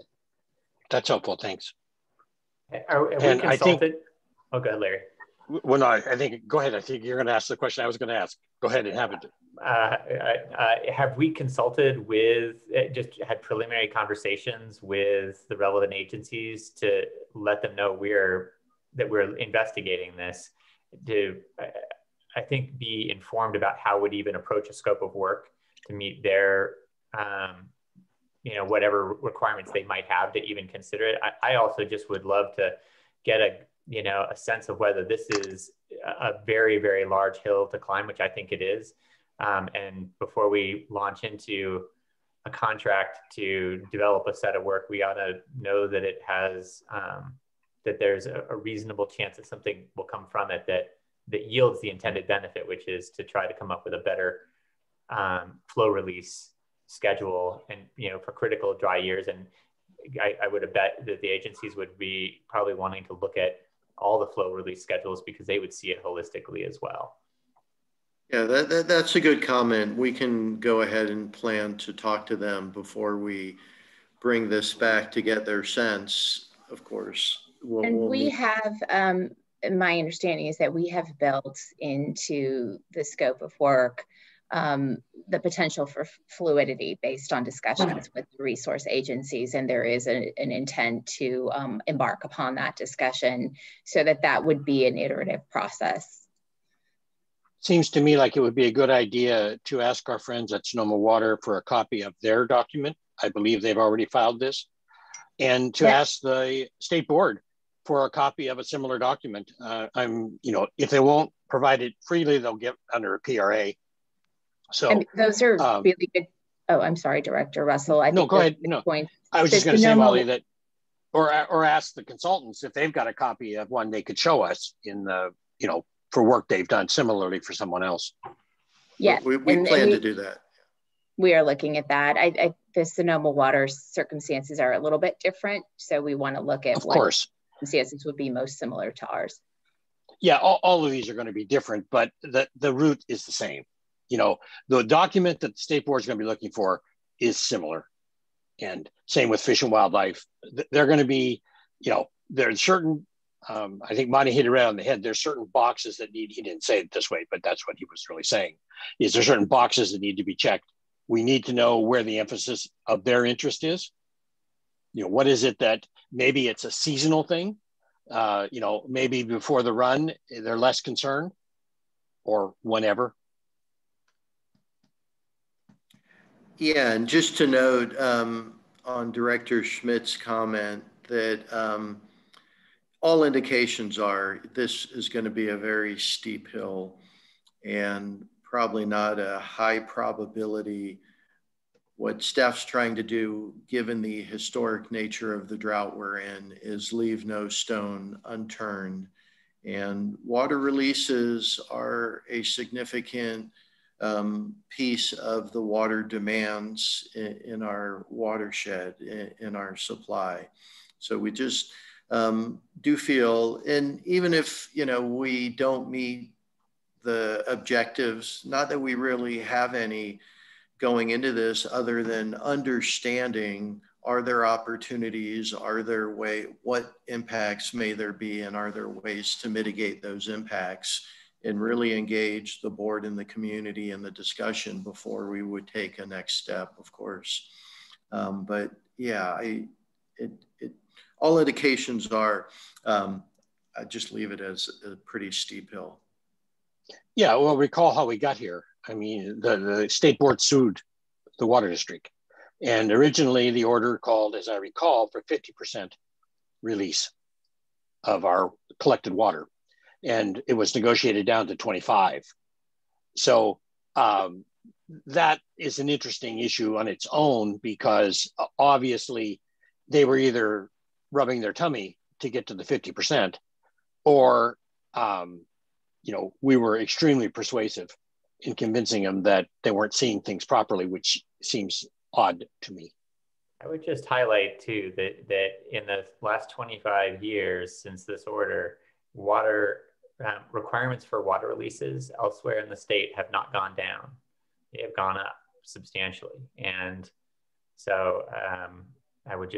That's helpful, thanks. Are we consulted? I think, oh, go ahead, Larry. Well, no, I think, go ahead. I think you're going to ask the question I was going to ask. Go ahead and have it. Have we consulted with, just had preliminary conversations with the relevant agencies to let them know that we're investigating this, to, I think, be informed about how we'd even approach a scope of work to meet their, whatever requirements they might have to even consider it. I also just would love to get a sense of whether this is a very, very large hill to climb, which I think it is. And before we launch into a contract to develop a set of work, we ought to know that it has, that there's a reasonable chance that something will come from it that yields the intended benefit, which is to try to come up with a better flow release schedule and, for critical dry years. And I would have bet that the agencies would be probably wanting to look at all the flow release schedules because they would see it holistically as well. Yeah, that's a good comment. We can go ahead and plan to talk to them before we bring this back to get their sense, of course. We have, my understanding is that we have built into the scope of work the potential for fluidity based on discussions with the resource agencies, and there is an intent to embark upon that discussion so that would be an iterative process. Seems to me like it would be a good idea to ask our friends at Sonoma Water for a copy of their document. I believe they've already filed this, and to ask the state board for a copy of a similar document. If they won't provide it freely, they'll get under a PRA. So those are really good. Oh, I'm sorry, Director Russell. No, go ahead. No, I was just going to say, Molly, that, or ask the consultants if they've got a copy of one they could show us in the, for work they've done similarly for someone else. Yeah, we plan to do that. We are looking at that. The Sonoma Water circumstances are a little bit different, so we want to look at what circumstances would be most similar to ours. Yeah, all of these are going to be different, but the route is the same. The document that the state board is going to be looking for is similar. And same with Fish and Wildlife. They're going to be, there's certain, I think Monty hit it right on the head. There's certain boxes that he didn't say it this way, but that's what he was really saying, is there certain boxes that need to be checked. We need to know where the emphasis of their interest is. What is it that maybe it's a seasonal thing? Maybe before the run, they're less concerned, or whenever. Yeah, and just to note on Director Schmidt's comment that all indications are this is going to be a very steep hill and probably not a high probability. What staff's trying to do, given the historic nature of the drought we're in, is leave no stone unturned. And water releases are a significant piece of the water demands in our watershed, in our supply. So we just do feel, and even if we don't meet the objectives, not that we really have any going into this other than understanding, are there opportunities, what impacts may there be, and are there ways to mitigate those impacts, and really engage the board and the community in the discussion before we would take a next step, of course. But yeah, all indications are I'd just leave it as a pretty steep hill. Yeah, well, recall how we got here. I mean, the state board sued the water district. And originally the order called, as I recall, for 50% release of our collected water. And it was negotiated down to 25. So that is an interesting issue on its own, because obviously they were either rubbing their tummy to get to the 50%, or you know, we were extremely persuasive in convincing them that they weren't seeing things properly, which seems odd to me. I would just highlight too that in the last 25 years since this order, water requirements for water releases elsewhere in the state have not gone down. They have gone up substantially. And so I would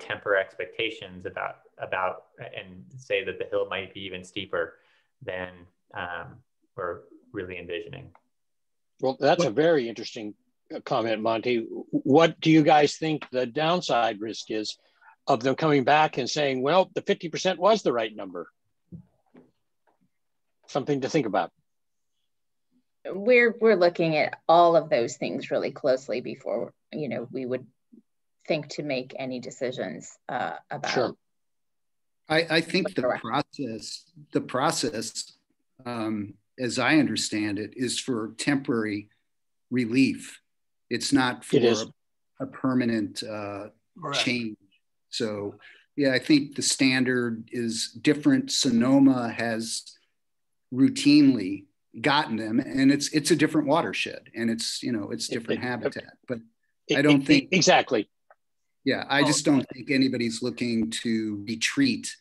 temper expectations about and say that the hill might be even steeper than we're really envisioning. Well, that's a very interesting comment, Monty. What do you guys think the downside risk is of them coming back and saying, well, the 50% was the right number? Something to think about. We're looking at all of those things really closely before, you know, we would think to make any decisions about. Sure. I think the process, as I understand it, is for temporary relief. It's not for a permanent change. So yeah, I think the standard is different. Sonoma has routinely gotten them, and it's a different watershed, and it's, you know, it's different habitat. But I don't think exactly. Yeah, I just don't think anybody's looking to retreat.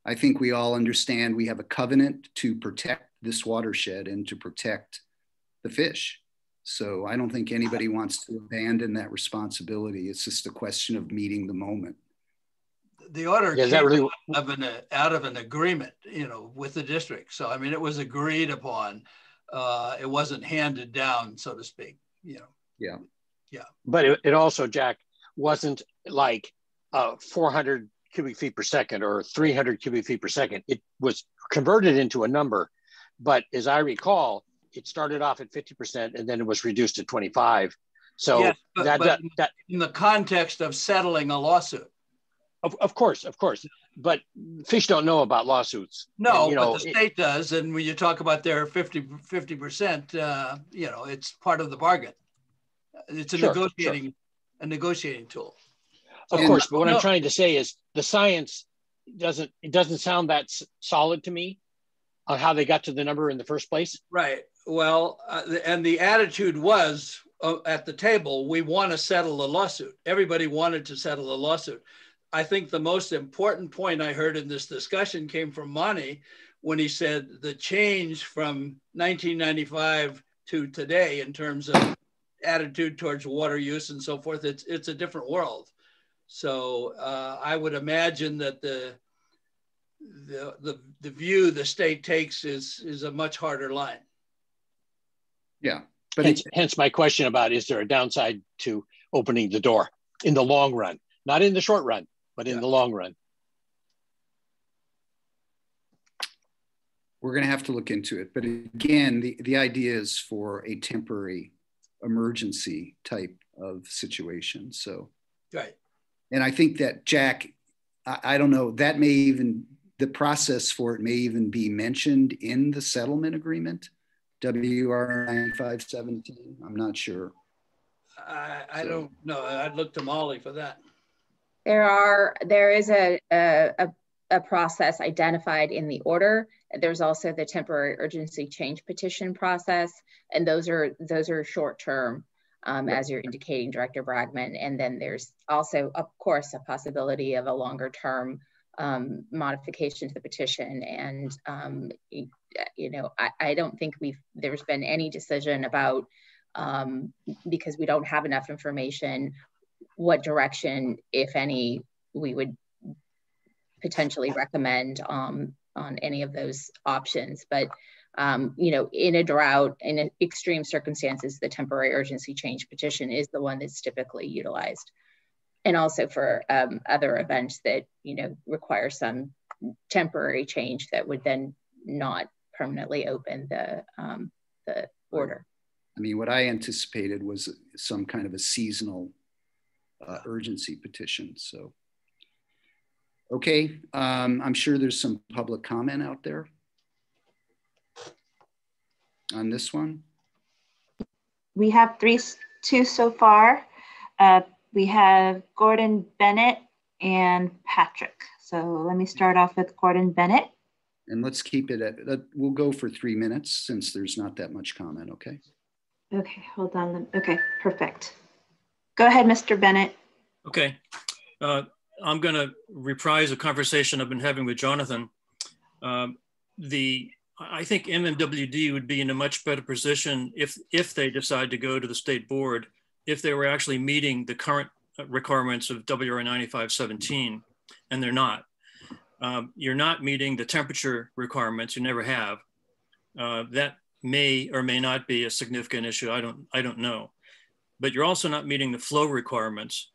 I think we all understand we have a covenant to protect this watershed and to protect the fish. So I don't think anybody wants to abandon that responsibility. It's just a question of meeting the moment. The order came out of an agreement, you know, with the district. So, I mean, it was agreed upon. It wasn't handed down, so to speak, you know. Yeah. Yeah. But it also, Jack, wasn't like 400 cubic feet per second or 300 cubic feet per second. It was converted into a number. But as I recall, it started off at 50% and then it was reduced to 25. So yes, but in the context of settling a lawsuit. Of course. But fish don't know about lawsuits. No, and, you know, but the state does. And when you talk about their 50%, you know, it's part of the bargain. It's a negotiating tool. Of course, but what I'm trying to say is the science doesn't sound that solid to me on how they got to the number in the first place. Right. Well, and the attitude was at the table, we want to settle a lawsuit. Everybody wanted to settle a lawsuit. I think the most important point I heard in this discussion came from Monty when he said the change from 1995 to today in terms of attitude towards water use and so forth, it's a different world. So I would imagine that the view the state takes is a much harder line. Yeah. But hence my question about, is there a downside to opening the door in the long run? Not in the short run, but in the long run. We're going to have to look into it. But again, the idea is for a temporary emergency type of situation. So, right. And I think that, Jack, I don't know, that may even, the process for it may even be mentioned in the settlement agreement, WR 9517. I'm not sure. I don't know. I'd look to Molly for that. There is a process identified in the order. There's also the temporary urgency change petition process, and those are short term, as you're indicating, Director Bragman. And then there's also, of course, a possibility of a longer term modification to the petition. And you know, I don't think there's been any decision about, because we don't have enough information, what direction, if any, we would potentially recommend on any of those options. But you know, in a drought, in extreme circumstances, the temporary urgency change petition is the one that's typically utilized. And also for other events that, you know, require some temporary change that would then not permanently open the order. I mean, what I anticipated was some kind of a seasonal urgency petition. So, okay, I'm sure there's some public comment out there on this one. We have two so far. We have Gordon Bennett and Patrick. So let me start off with Gordon Bennett. And let's keep it at, we'll go for 3 minutes since there's not that much comment, okay? Okay, hold on. Okay, perfect. Go ahead, Mr. Bennett. Okay. I'm going to reprise a conversation I've been having with Jonathan. I think MMWD would be in a much better position if they decide to go to the state board, if they were actually meeting the current requirements of WR 9517, and they're not. You're not meeting the temperature requirements, you never have. That may or may not be a significant issue, I don't know. But you're also not meeting the flow requirements.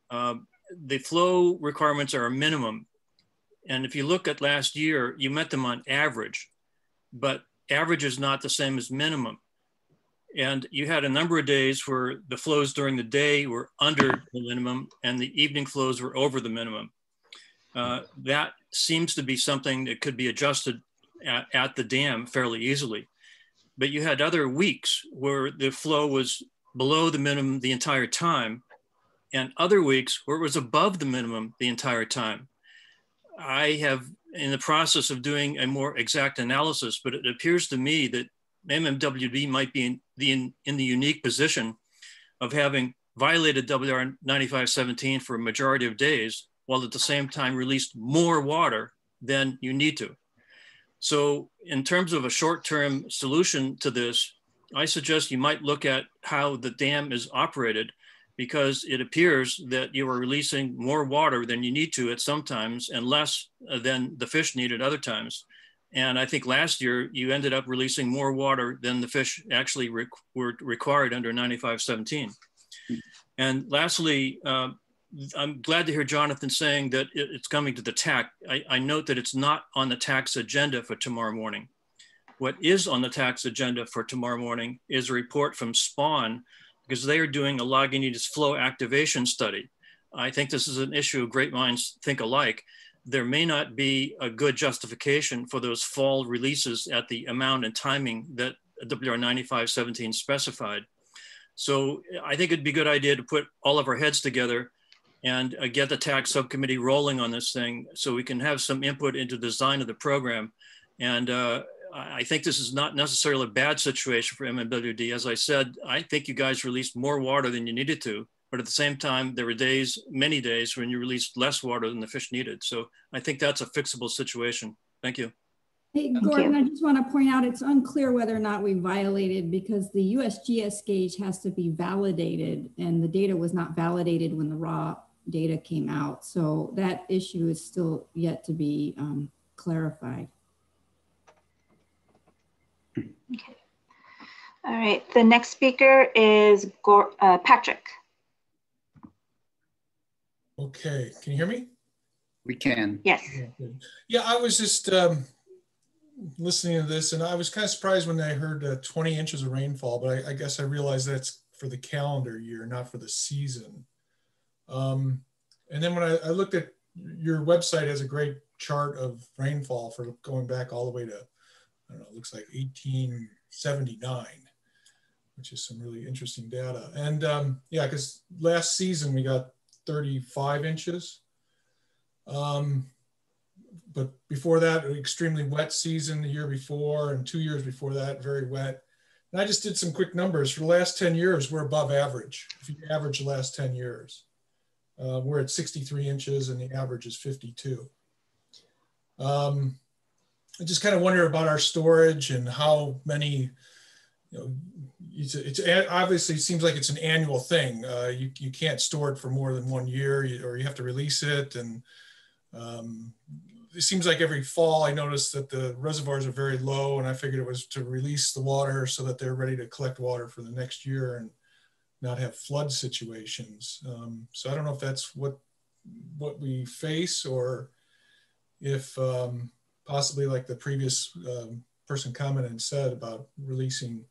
The flow requirements are a minimum. And if you look at last year, you met them on average, but average is not the same as minimum. And you had a number of days where the flows during the day were under the minimum and the evening flows were over the minimum. That seems to be something that could be adjusted at the dam fairly easily. But you had other weeks where the flow was below the minimum the entire time, and other weeks where it was above the minimum the entire time. I have in the process of doing a more exact analysis, but it appears to me that MMWD might be in the unique position of having violated WR 9517 for a majority of days, while at the same time released more water than you need to. So in terms of a short-term solution to this, I suggest you might look at how the dam is operated, because it appears that you are releasing more water than you need to at some times and less than the fish need at other times. And I think last year you ended up releasing more water than the fish actually were required under 9517. And lastly, I'm glad to hear Jonathan saying that it's coming to the TAC. I note that it's not on the TAC's agenda for tomorrow morning. What is on the TAC's agenda for tomorrow morning is a report from SPAWN, because they are doing a Lagunitas flow activation study. I think this is an issue of great minds think alike. There may not be a good justification for those fall releases at the amount and timing that WR 9517 specified. So I think it'd be a good idea to put all of our heads together and get the TAC subcommittee rolling on this thing so we can have some input into the design of the program. And I think this is not necessarily a bad situation for MMWD. As I said, I think you guys released more water than you needed to, but at the same time, there were days, many days, when you released less water than the fish needed. So I think that's a fixable situation. Thank you. Hey, Gordon, I just want to point out it's unclear whether or not we violated, because the USGS gauge has to be validated, and the data was not validated when the raw data came out. So that issue is still yet to be clarified. Okay. All right, the next speaker is Patrick. Okay, can you hear me? We can. Yes. Yeah, I was just listening to this, and I was kind of surprised when I heard 20 inches of rainfall, but I guess I realized that's for the calendar year, not for the season. And then when I looked at your website, has a great chart of rainfall for going back all the way to, I don't know, it looks like 1879, which is some really interesting data. And yeah, because last season we got 35 inches. But before that, an extremely wet season the year before, and 2 years before that, very wet. And I just did some quick numbers. For the last 10 years, we're above average. If you average the last 10 years, we're at 63 inches and the average is 52. I just kind of wonder about our storage and how many, you know, it's obviously seems like it's an annual thing. You can't store it for more than 1 year, or you have to release it. And it seems like every fall I noticed that the reservoirs are very low, and I figured it was to release the water so that they're ready to collect water for the next year and not have flood situations. So I don't know if that's what we face, or if possibly like the previous person commented and said about releasing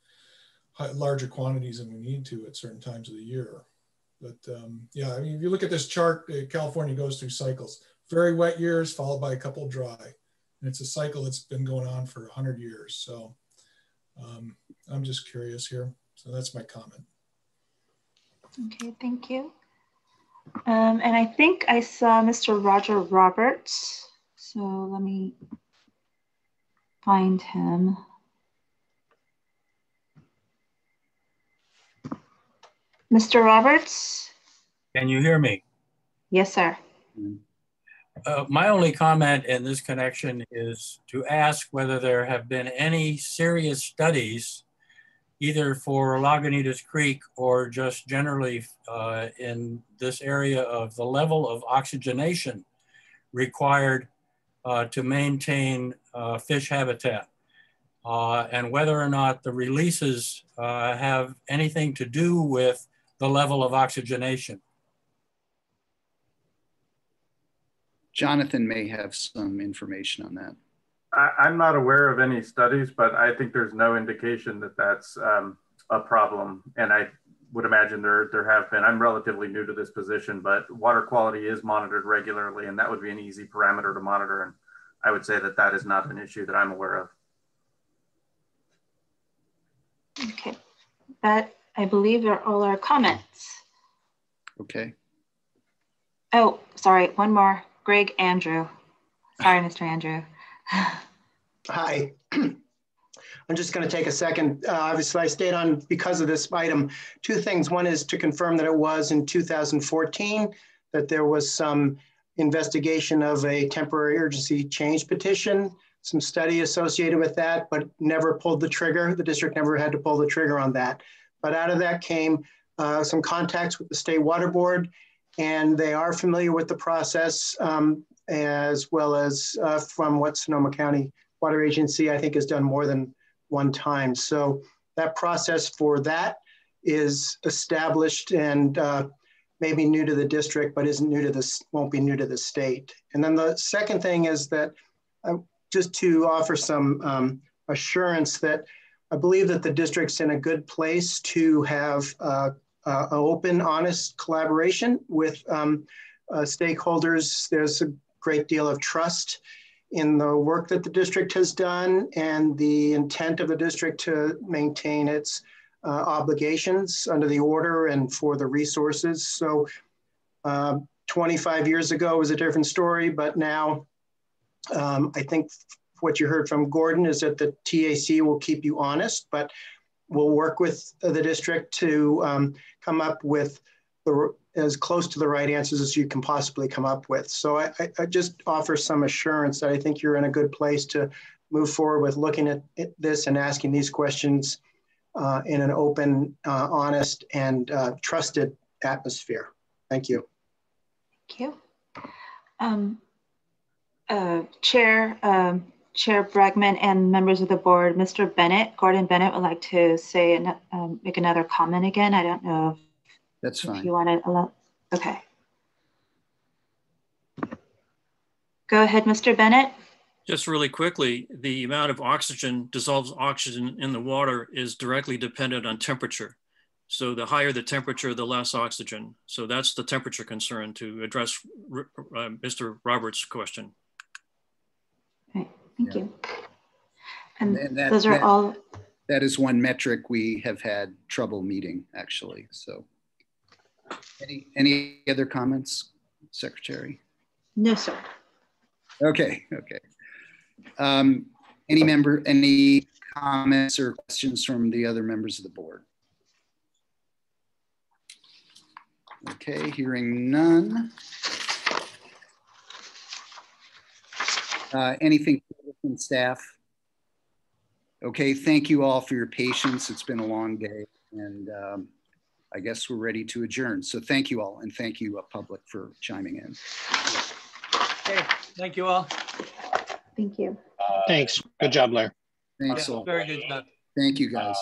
larger quantities than we need to at certain times of the year. But yeah, I mean, if you look at this chart, California goes through cycles. Very wet years followed by a couple dry. And it's a cycle that's been going on for 100 years. So I'm just curious here. So that's my comment. Okay, thank you. And I think I saw Mr. Roger Roberts. So let me find him. Mr. Roberts? Can you hear me? Yes, sir. My only comment in this connection is to ask whether there have been any serious studies, either for Lagunitas Creek or just generally in this area, of the level of oxygenation required to maintain fish habitat, and whether or not the releases have anything to do with the level of oxygenation. Jonathan may have some information on that. I'm not aware of any studies, but I think there's no indication that that's a problem. And I would imagine there have been. I'm relatively new to this position, but water quality is monitored regularly, and that would be an easy parameter to monitor. And I would say that that is not an issue that I'm aware of. Okay, that I believe are all our comments. Okay. Oh, sorry, one more. Greg Andrew. Sorry, Mr. Andrew. Hi. I'm just going to take a second. Obviously, I stayed on because of this item. Two things. One is to confirm that it was in 2014 that there was some investigation of a temporary urgency change petition, some study associated with that, but never pulled the trigger. The district never had to pull the trigger on that. But out of that came some contacts with the State Water Board, and they are familiar with the process, as well as from what Sonoma County Water Agency, I think, has done more than one time. So that process for that is established and maybe new to the district, but isn't new to this, won't be new to the state. And then the second thing is that just to offer some assurance that I believe that the district's in a good place to have open, honest collaboration with stakeholders. There's a great deal of trust in the work that the district has done and the intent of the district to maintain its obligations under the order and for the resources. So 25 years ago was a different story, but now I think what you heard from Gordon is that the TAC will keep you honest, but we'll work with the district to come up with as close to the right answers as you can possibly come up with. So I just offer some assurance that I think you're in a good place to move forward with looking at this and asking these questions in an open, honest, and trusted atmosphere. Thank you. Thank you. Chair Bregman and members of the board, Mr. Bennett, Gordon Bennett would like to say, make another comment again. I don't know if that's fine. If you want to allow, okay. Go ahead, Mr. Bennett. Just really quickly, the amount of oxygen, dissolved oxygen in the water is directly dependent on temperature. So the higher the temperature, the less oxygen. So that's the temperature concern to address Mr. Roberts' question. Okay, thank you. And those are all. That is one metric we have had trouble meeting, actually. So any other comments, Secretary? No, sir. Okay. Any comments or questions from the other members of the board? Okay, hearing none. Anything from staff? Okay, thank you all for your patience. It's been a long day, and I guess we're ready to adjourn. So thank you all, and thank you, public, for chiming in. Okay, thank you all. Thank you. Thanks. Good job, Blair. Thanks all. Very good job. Thank you, guys.